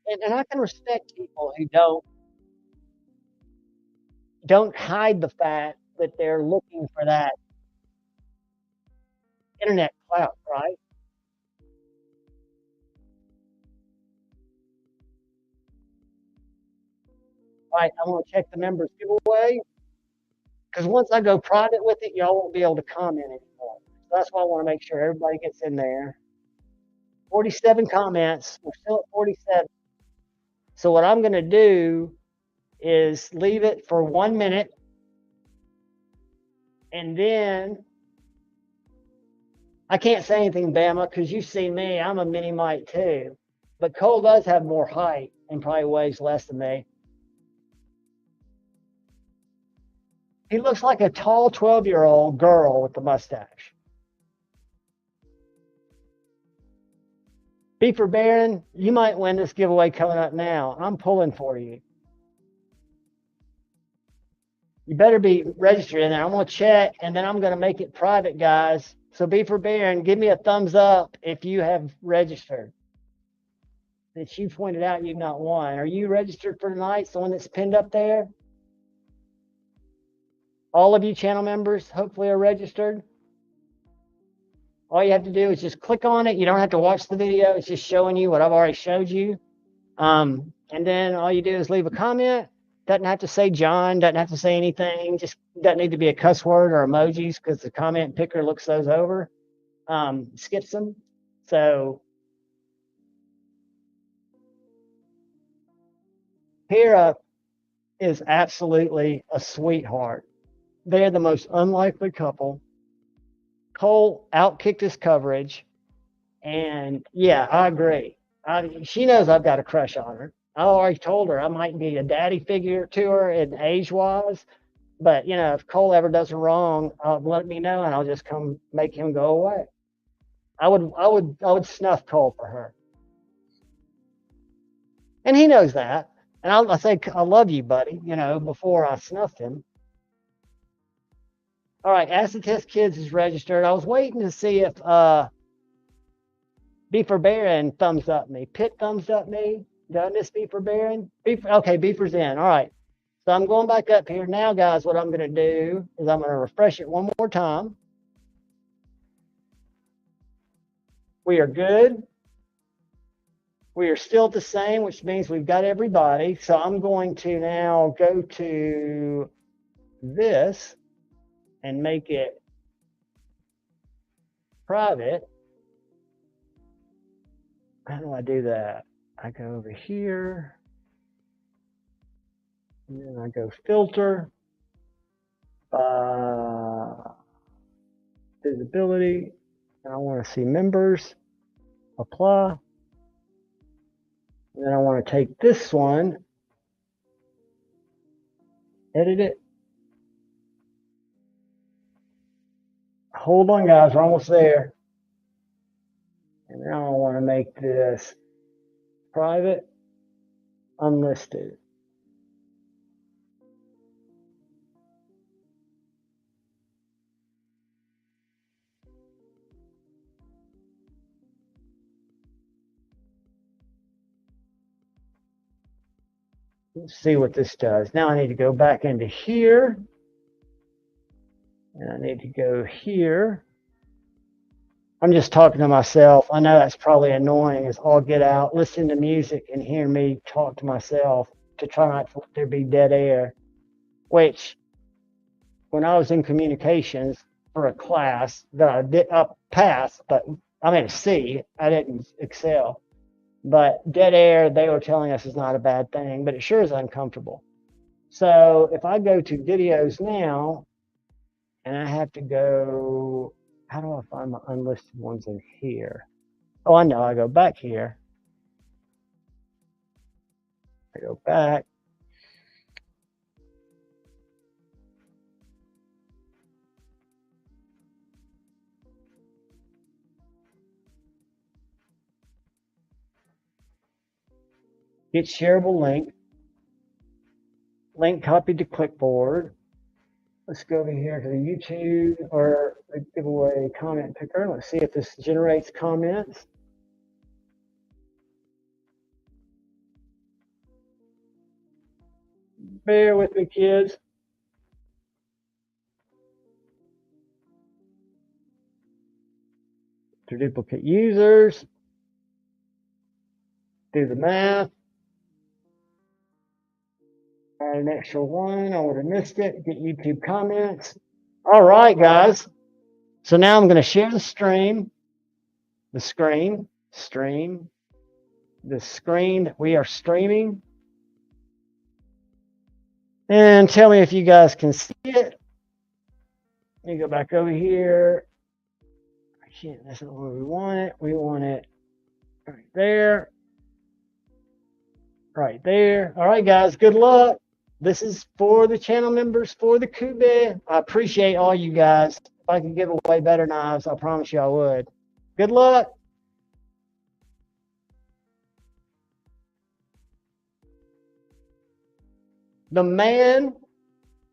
and I can respect people who don't hide the fact that they're looking for that internet clout, right? Right, I want to check the members giveaway, because once I go private with it, y'all won't be able to comment anymore. So that's why I want to make sure everybody gets in there. 47 comments. We're still at 47. So what I'm going to do is leave it for 1 minute, and then I can't say anything, Bama, because you see me. I'm a mini mite too, but Cole does have more height and probably weighs less than me. He looks like a tall 12-year-old girl with the mustache. Beefer Baron, you might win this giveaway coming up now. I'm pulling for you. You better be registered in there. I'm going to check, and then I'm going to make it private, guys. So Beefer Baron, give me a thumbs up if you have registered. Since you pointed out you've not won. Are you registered for tonight? The one that's pinned up there? All of you channel members hopefully are registered. All you have to do is just click on it. You don't have to watch the video. It's just showing you what I've already showed you. And then all you do is leave a comment. Doesn't have to say John, doesn't have to say anything. Just doesn't need to be a cuss word or emojis, because the comment picker looks those over, skips them. So Hera is absolutely a sweetheart. They're the most unlikely couple. Cole outkicked his coverage. And yeah, I agree. She knows I've got a crush on her. I already told her I might be a daddy figure to her in age-wise. But, you know, if Cole ever does her wrong, let me know, and I'll just come make him go away. I would snuff Cole for her. And he knows that. And I think, I love you, buddy, you know, before I snuffed him. All right, Acid Test Kids is registered. I was waiting to see if Beefer Baron thumbs up me. Pitt thumbs up me. Done this, Beefer Baron? Okay, Beefer's in. All right. So I'm going back up here. Now, guys, what I'm going to do is I'm going to refresh it one more time. We are good. We are still the same, which means we've got everybody. So I'm going to now go to this and make it private. How do I do that? I go over here, and then I go filter, visibility, and I want to see members, apply, and then I want to take this one, edit it. Hold on, guys, we're almost there. And now I want to make this private, unlisted. Let's see what this does. Now I need to go back into here. And I need to go here. I'm just talking to myself. I know that's probably annoying as all get out, listening to music and hear me talk to myself to try not to let there be dead air, which when I was in communications for a class that I did pass, but I made a C, I didn't excel. But dead air, they were telling us is not a bad thing, but it sure is uncomfortable. So if I go to videos now, And I have to go, how do I find my unlisted ones in here? Oh, I know. I go back here. I go back. Get shareable link. Link copied to clipboard. Let's go over here to the YouTube or the giveaway comment picker. Let's see if this generates comments. Bear with me, kids. To duplicate users. Do the math. Add an extra one. I would have missed it. Get YouTube comments. All right, guys. So now I'm going to share the screen that we are streaming. And tell me if you guys can see it. Let me go back over here. I can't, that's not where we want it. We want it right there. Right there. All right, guys, good luck. This is for the channel members, for the Kube. I appreciate all you guys. If I could give away better knives, I promise you I would. Good luck. The man,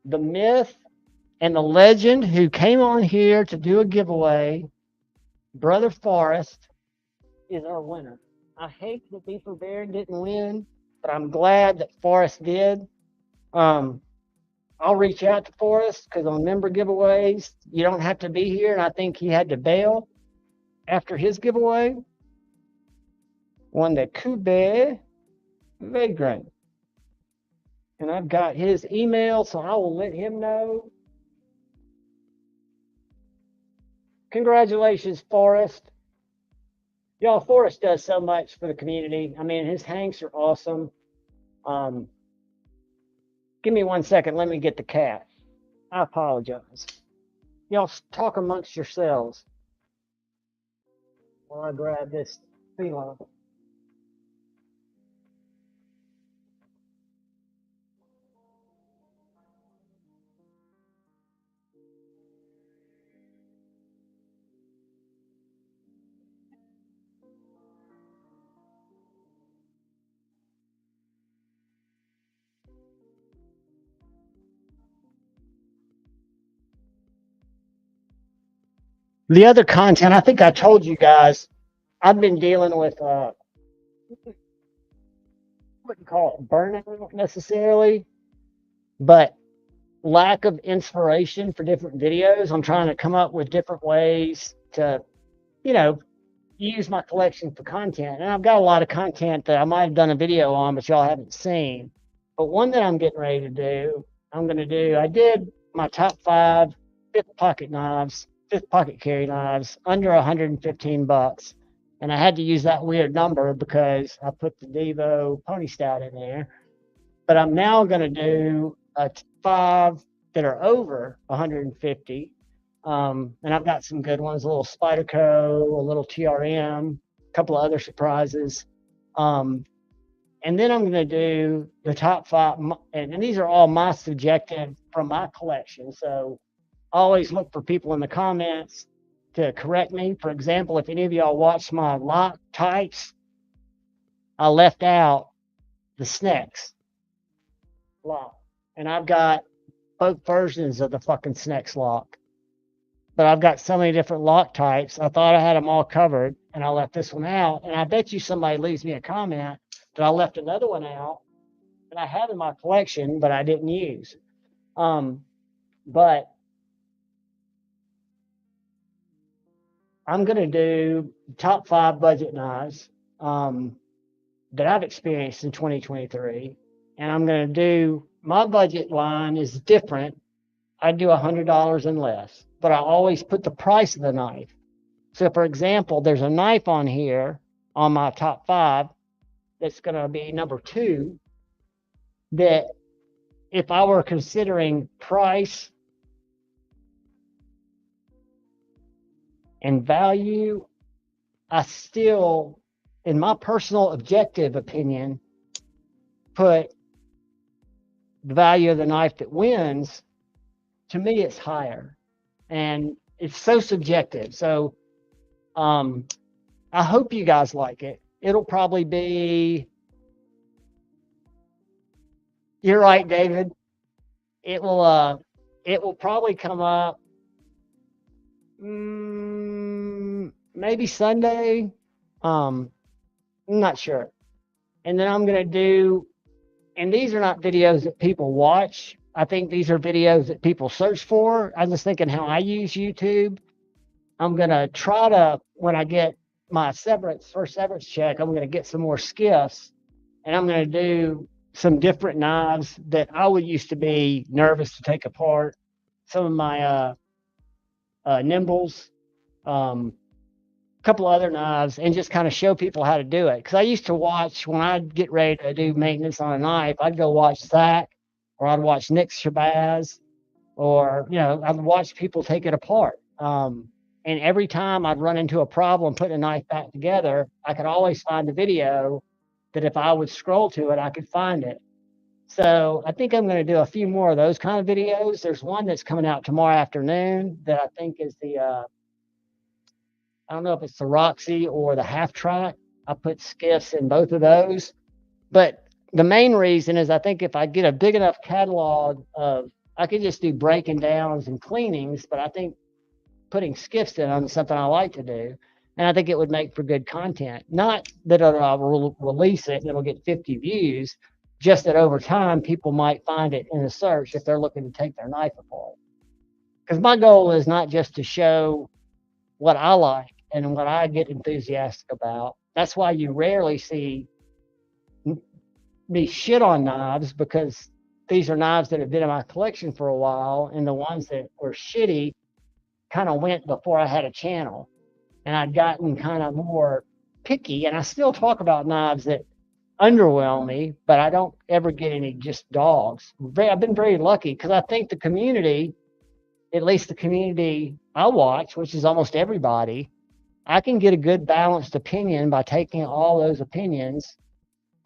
the myth, and the legend who came on here to do a giveaway, Brother Forrest, is our winner. I hate that Beaver Bear didn't win, but I'm glad that Forrest did. I'll reach out to Forrest because on member giveaways, you don't have to be here, and I think he had to bail after his giveaway. Won the Kube Vagrant. And I've got his email, so I will let him know. Congratulations, Forrest. Y'all, Forrest does so much for the community. I mean, his hanks are awesome. Give me 1 second. Let me get the cat. I apologize. Y'all talk amongst yourselves while I grab this feline. The other content, I think I told you guys, I've been dealing with, wouldn't call it burnout necessarily, but lack of inspiration for different videos. I'm trying to come up with different ways to, you know, use my collection for content. And I've got a lot of content that I might have done a video on, but y'all haven't seen. But one that I'm getting ready to do, I did my top 5 fifth pocket carry knives under 115 bucks. And I had to use that weird number because I put the Devo Pony Stout in there. But I'm now going to do 5 that are over 150. And I've got some good ones, a little Spyderco, a little TRM, a couple of other surprises. And then I'm going to do the top 5, and these are all my subjective from my collection. So I always look for people in the comments to correct me. For example, if any of y'all watched my lock types, I left out the Snex lock. And I've got both versions of the fucking Snex lock. But I've got so many different lock types. I thought I had them all covered, and I left this one out. And I bet you somebody leaves me a comment that I left another one out that I have in my collection, but I didn't use. But I'm going to do top 5 budget knives that I've experienced in 2023. And I'm going to do, my budget line is different. I do $100 and less, but I always put the price of the knife. So for example, there's a knife on here on my top 5 that's going to be number 2 that if I were considering price And value, I still, in my personal objective opinion, put the value of the knife that wins. To me, it's higher, and it's so subjective. So, I hope you guys like it. It'll probably be. You're right, David. It will probably come up maybe Sunday. I'm not sure. And then I'm gonna do, and these are not videos that people watch. I think these are videos that people search for. I'm just thinking how I use YouTube. I'm gonna try to, when I get my first severance check, I'm gonna get some more skiffs, and I'm gonna do some different knives that I would used to be nervous to take apart. Some of my nimbles, a couple other knives, and just kind of show people how to do it. Because I used to watch, when I'd get ready to do maintenance on a knife, I'd go watch Zach, or I'd watch Nick Shabazz, or I'd watch people take it apart. And every time I'd run into a problem putting a knife back together, I could always find a video that if I would scroll to it, I could find it. So I think I'm going to do a few more of those kind of videos. There's one that's coming out tomorrow afternoon that I think is the, I don't know if it's the Roxy or the Half Track. I put skiffs in both of those. But the main reason is I think if I get a big enough catalog of, I could just do breaking downs and cleanings, but I think putting skiffs in on something I like to do. And I think it would make for good content. Not that I'll release it and it'll get 50 views, just that over time, people might find it in a search if they're looking to take their knife apart. Because my goal is not just to show what I like and what I get enthusiastic about. That's why you rarely see me shit on knives, because these are knives that have been in my collection for a while, and the ones that were shitty kind of went before I had a channel. And I'd gotten kind of more picky, and I still talk about knives that underwhelm me, but I don't ever get any just dogs. I've been very lucky because I think the community, at least the community I watch, which is almost everybody, I can get a good balanced opinion by taking all those opinions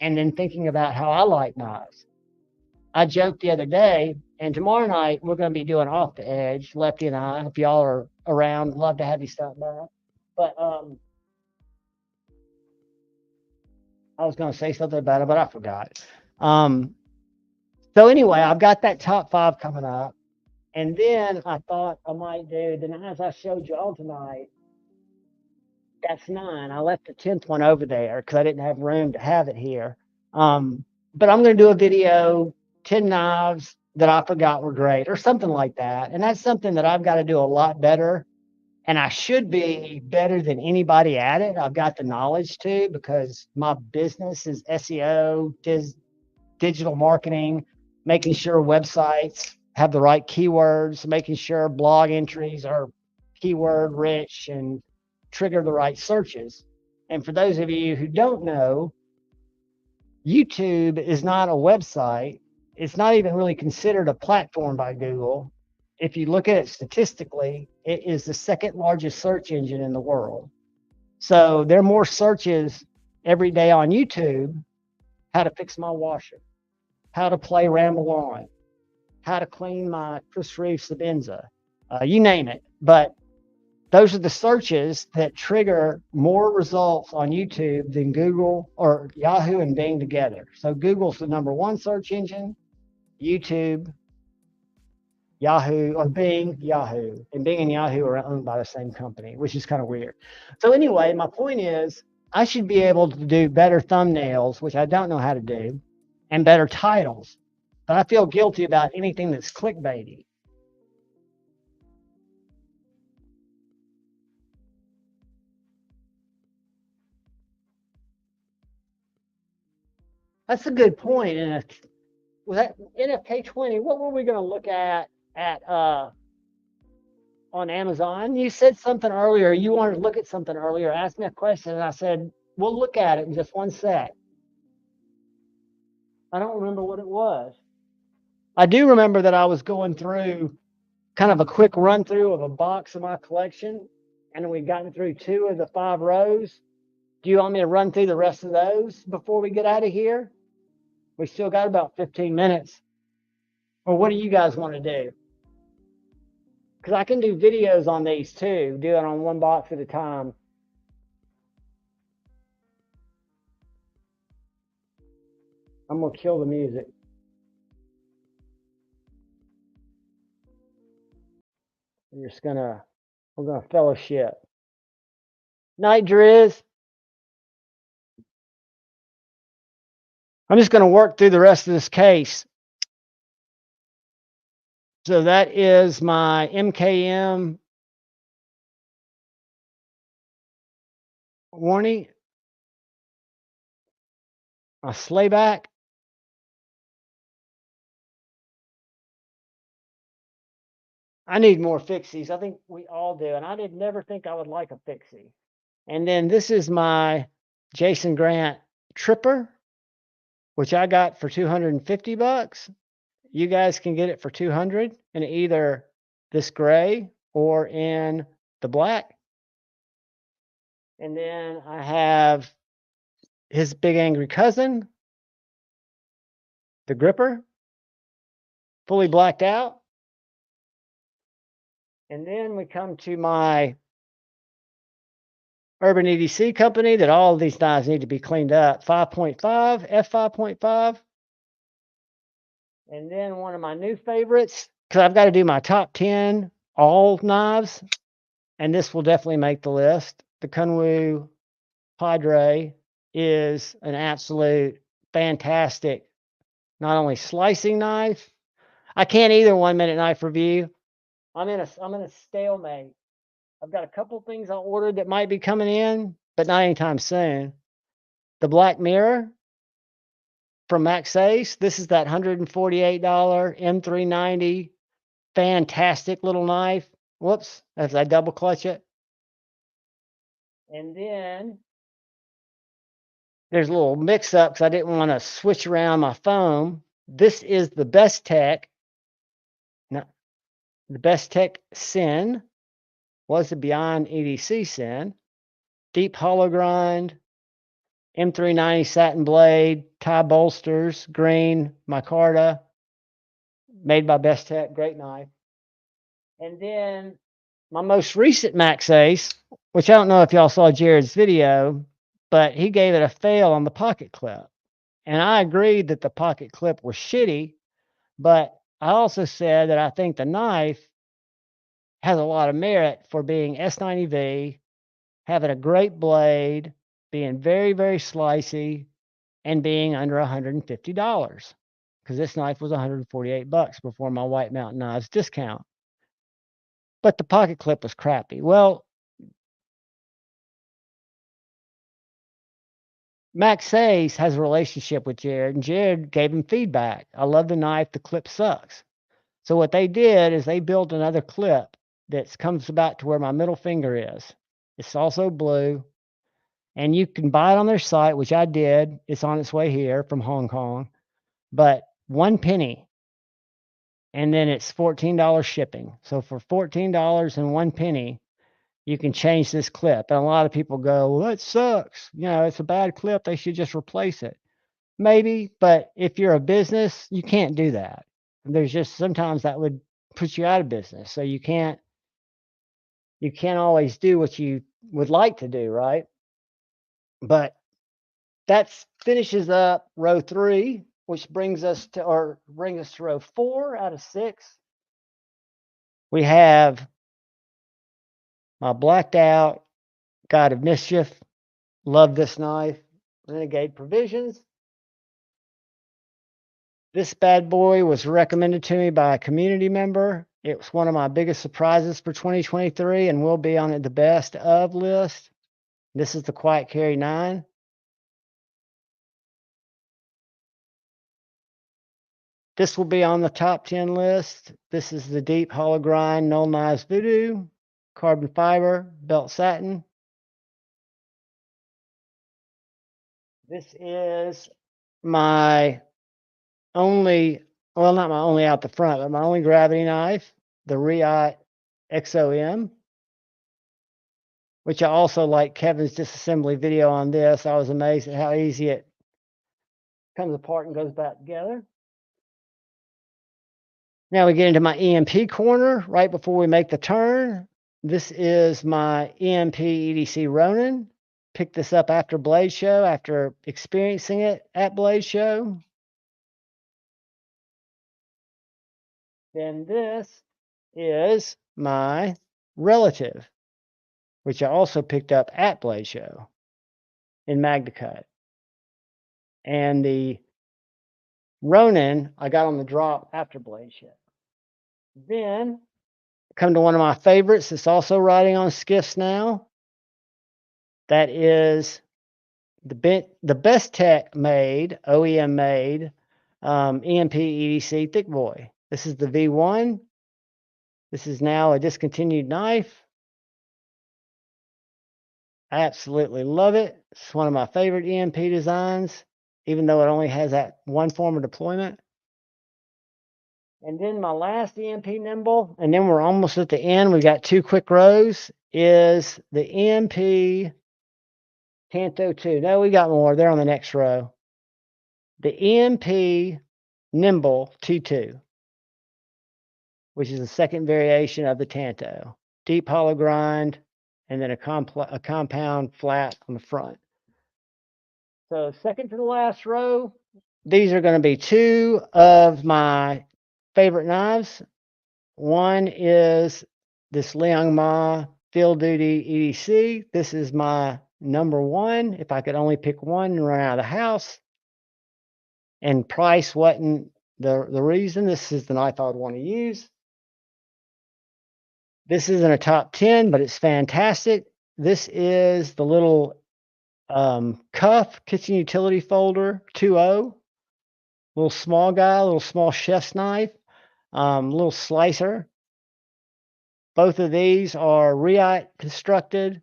and then thinking about how I like knives. I joked the other day, and tomorrow night we're going to be doing Off the Edge, Lefty and I. If y'all are around, love to have you stop by. But I was going to say something about it, but I forgot. So anyway, I've got that top 5 coming up. And then I thought I might do the knives I showed you all tonight. That's 9. I left the 10th one over there because I didn't have room to have it here. But I'm going to do a video, 10 knives that I forgot were great, or something like that. And that's something that I've got to do a lot better. And I should be better than anybody at it. I've got the knowledge to, because my business is SEO, digital marketing, making sure websites have the right keywords, making sure blog entries are keyword rich and trigger the right searches. And for those of you who don't know, YouTube is not a website. It's not even really considered a platform by Google. If you look at it statistically, it is the second largest search engine in the world. So there are more searches every day on YouTube: how to fix my washer, how to play Ramble On, how to clean my Chris Reeve Sabenza, you name it. But those are the searches that trigger more results on YouTube than Google or Yahoo and Bing together. So Google's the #1 search engine, YouTube, Yahoo, or Bing, Yahoo. And Bing and Yahoo are owned by the same company, which is kind of weird. So anyway, my point is I should be able to do better thumbnails, which I don't know how to do, and better titles. But I feel guilty about anything that's clickbaity. That's a good point. And with that NFK20, what were we going to look at on Amazon? You said something earlier. You wanted to look at something earlier. Asked me a question, and I said, we'll look at it in just one sec. I don't remember what it was. I do remember that I was going through kind of a quick run through of a box of my collection, And we've gotten through 2 of the 5 rows. Do you want me to run through the rest of those before we get out of here? We still got about 15 minutes. Or what do you guys want to do? Because I can do videos on these too, do it on one box at a time. I'm going to kill the music. We're going to fellowship. Night, Driz. I'm just going to work through the rest of this case. So that is my MKM warning. My slayback. I need more fixies. I think we all do. And I did never think I would like a fixie. And then this is my Jason Grant tripper, which I got for $250. You guys can get it for $200 in either this gray or in the black. And then I have his big angry cousin, the gripper, fully blacked out. And then we come to my Urban EDC company that all of these knives need to be cleaned up. 5.5, F5.5. And then one of my new favorites, because I've got to do my top 10 all knives, and this will definitely make the list. The Kunwu Padre is an absolute fantastic, not only slicing knife. I can't either 1 minute knife review. I'm in a stalemate. I've got a couple things I ordered that might be coming in, but not anytime soon. The Black Mirror from Max Ace. This is that $148 M390. Fantastic little knife. Whoops, as I double clutch it. And then there's a little mix up because I didn't want to switch around my foam. This is the Best Tech. No, the Best Tech Sin was the Beyond EDC Sin. Deep hollow grind, M390 satin blade, tie bolsters, green, micarta, made by Best Tech, great knife. And then my most recent Max Ace, which I don't know if y'all saw Jared's video, but he gave it a fail on the pocket clip. And I agreed that the pocket clip was shitty, but I also said that I think the knife has a lot of merit for being S90V, having a great blade, being very, very slicey, and being under $150. Because this knife was $148 before my White Mountain Knives discount. But the pocket clip was crappy. Well, Max Ace has a relationship with Jared, and Jared gave him feedback. I love the knife, the clip sucks. So what they did is they built another clip that comes about to where my middle finger is. It's also blue, and you can buy it on their site, which I did. It's on its way here from Hong Kong, but 1 penny, and then it's $14 shipping. So for $14 and 1 penny, you can change this clip. And a lot of people go, well, that sucks. You know, it's a bad clip. They should just replace it. Maybe, but if you're a business, you can't do that. There's just sometimes that would put you out of business. So you can't always do what you would like to do, right? But that finishes up row 3, which brings us to row 4 out of 6. We have my blacked out God of Mischief. Love this knife. Renegade Provisions. This bad boy was recommended to me by a community member. It was one of my biggest surprises for 2023 and will be on the best of list. This is the Quiet Carry 9. This will be on the top 10 list. This is the Deep Hollow Grind Null Knives Voodoo, carbon fiber, belt satin. This is my only, well, not my only out the front, but my only gravity knife, the Riot XOM. which I also like Kevin's disassembly video on this. I was amazed at how easy it comes apart and goes back together. Now we get into my EMP corner right before we make the turn. This is my EMP EDC Ronin. Picked this up after Blade Show, after experiencing it at Blade Show. Then this is my Relative, which I also picked up at Blade Show in MagnaCut. And the Ronin I got on the drop after Blade Show. Then come to one of my favorites that's also riding on skiffs now. That is the best tech made, OEM made, EMP EDC Thick Boy. This is the V1. This is now a discontinued knife. I absolutely love it. It's one of my favorite EMP designs, even though it only has that one form of deployment. And then my last EMP nimble, and then we're almost at the end. We got 2 quick rows, is the EMP Tanto 2. No, we got more. They're on the next row. The EMP Nimble T2, which is the second variation of the Tanto. Deep hollow grind, and then a compound flat on the front. So second to the last row, these are going to be 2 of my favorite knives. One is this Liang Ma Field Duty EDC. This is my number 1. If I could only pick one and run out of the house, and price wasn't the reason, this is the knife I would want to use. This isn't a top 10, but it's fantastic. This is the little cuff kitchen utility folder 2.0. Little small guy, little small chef's knife, little slicer. Both of these are Reite constructed.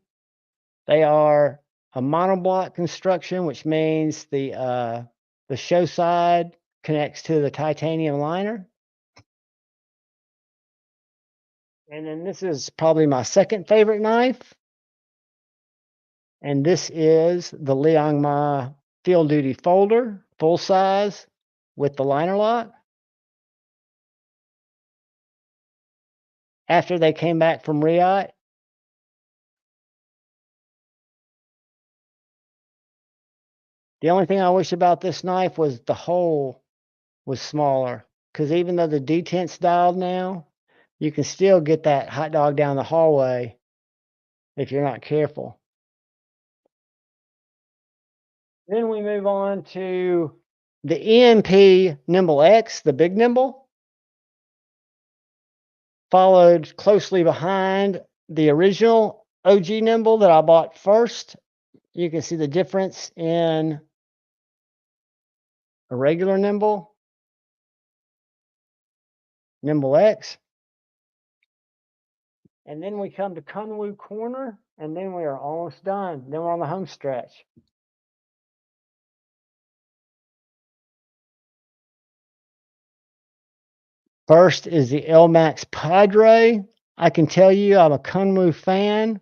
They are a monoblock construction, which means the show side connects to the titanium liner. And then this is probably my second favorite knife. And this is the Liang Ma Field Duty folder, full size with the liner lock. After they came back from Reite, the only thing I wish about this knife was the hole was smaller, because even though the detent's dialed now, you can still get that hot dog down the hallway if you're not careful. Then we move on to the EMP Nimble X, the big nimble, followed closely behind the original OG nimble that I bought first. You can see the difference in a regular nimble, Nimble X. And then we come to Kunwu Corner, and then we are almost done. Then we're on the home stretch. First is the L-Max Padre. I can tell you I'm a Kunwu fan.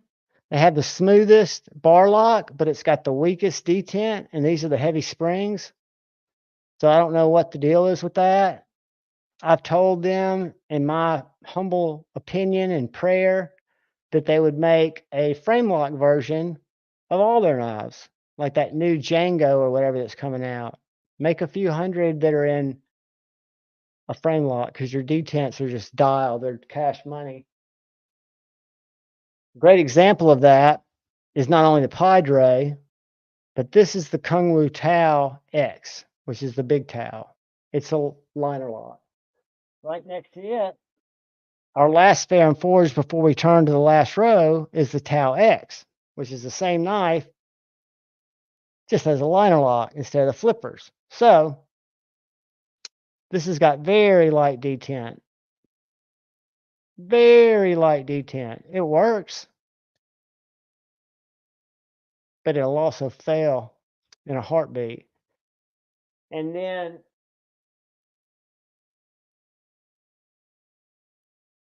They have the smoothest bar lock, but it's got the weakest detent, and these are the heavy springs. So I don't know what the deal is with that. I've told them, in my humble opinion and prayer, that they would make a frame lock version of all their knives, like that new Django or whatever that's coming out. Make a few hundred that are in a frame lock, because your detents are just dialed. They're cash money. A great example of that is not only the Padre, but this is the Kunwu Tao X, which is the big Tao. It's a liner lock. Right next to it, our last fair and forge before we turn to the last row is the Tao X, which is the same knife, just has a liner lock instead of the flippers. So this has got very light detent. Very light detent. It works, but it'll also fail in a heartbeat. And then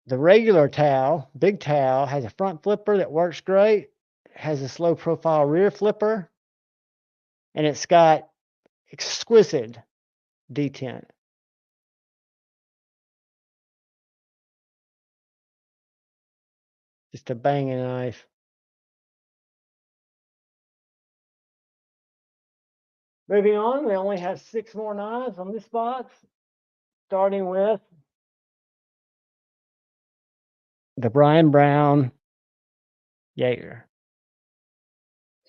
the regular Tao, big Tao, has a front flipper that works great, has this low profile rear flipper, and it's got exquisite detent. Just a banging knife. Moving on, we only have 6 more knives on this box, starting with the Brian Brown Jaeger.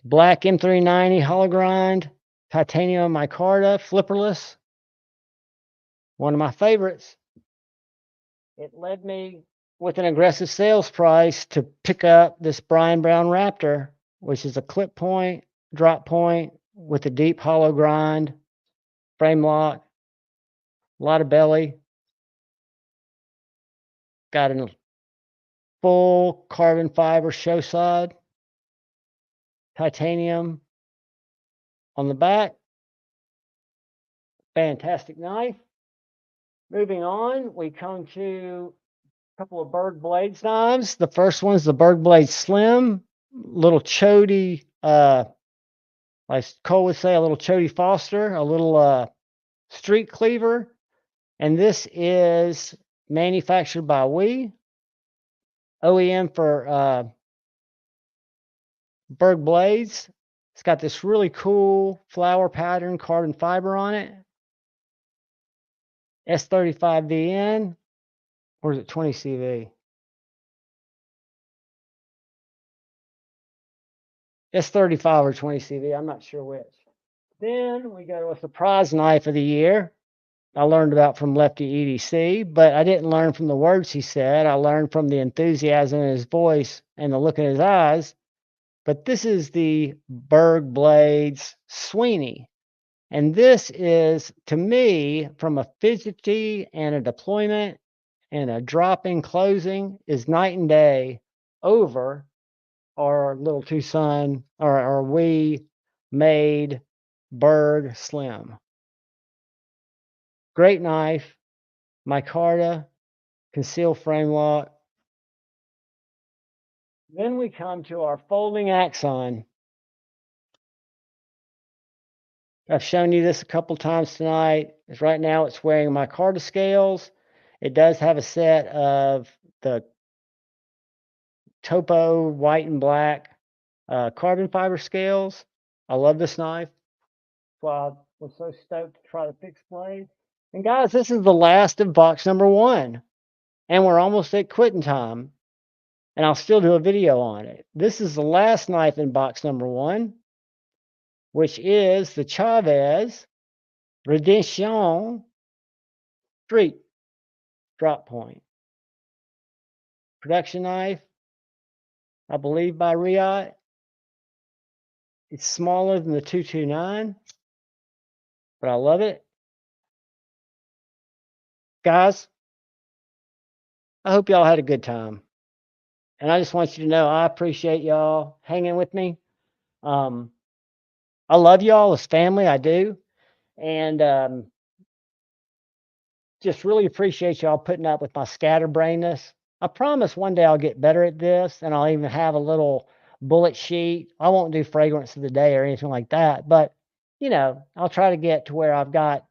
Black M390 hollow grind, titanium micarta, flipperless. One of my favorites. It led me with an aggressive sales price to pick up this Brian Brown Raptor, which is a clip point, drop point with a deep hollow grind, frame lock, a lot of belly. Got a full carbon fiber show side, titanium on the back. Fantastic knife. Moving on, we come to a couple of Berg Blades knives. The first one's the Berg Blade Slim, little Chody, like Cole would say, a little Chody Foster, a little street cleaver. And this is manufactured by OEM for Berg Blades. It's got this really cool flower pattern carbon fiber on it. S35VN, or is it 20CV? S35 or 20CV, I'm not sure which. Then we go to a surprise knife of the year. I learned about from Lefty EDC, but I didn't learn from the words he said. I learned from the enthusiasm in his voice and the look in his eyes. But this is the Berg Blades Sweeney. And this is, to me, from a fidgety and a deployment and a drop-in closing, is night and day over our little Tucson, or our made Berg Slim. Great knife, micarta, concealed frame lock. Then we come to our folding Axon. I've shown you this a couple times tonight. Right now it's wearing micarta scales. It does have a set of the Topo white and black carbon fiber scales. I love this knife. That's why I was so stoked to try the fixed blade. And guys, this is the last of box number 1. And we're almost at quitting time. And I'll still do a video on it. This is the last knife in box number 1, which is the Chavez Redemption Street drop point. Production knife, I believe by Riot. It's smaller than the 229, but I love it. Guys, I hope y'all had a good time. And I just want you to know I appreciate y'all hanging with me. I love y'all as family, I do. And just really appreciate y'all putting up with my scatterbrainness. I promise one day I'll get better at this, and I'll even have a little bullet sheet. I won't do fragrance of the day or anything like that, but you know, I'll try to get to where I've got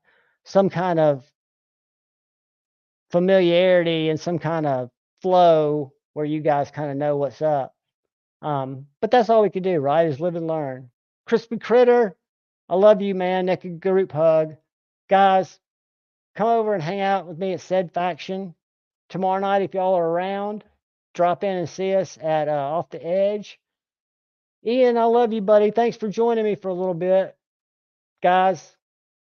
some kind of familiarity and some kind of flow where you guys kind of know what's up. But that's all we can do, right? Is live and learn. Crispy Critter, I love you, man. Naked group hug. Guys, come over and hang out with me at Said Faction. Tomorrow night, if y'all are around, drop in and see us at Off the Edge. Ian, I love you, buddy. Thanks for joining me for a little bit. Guys,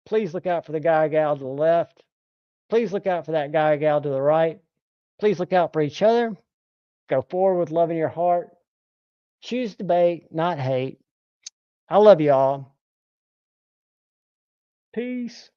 please look out for the guy or gal to the left. Please look out for that guy or gal to the right. Please look out for each other. Go forward with love in your heart. Choose debate, not hate. I love y'all. Peace.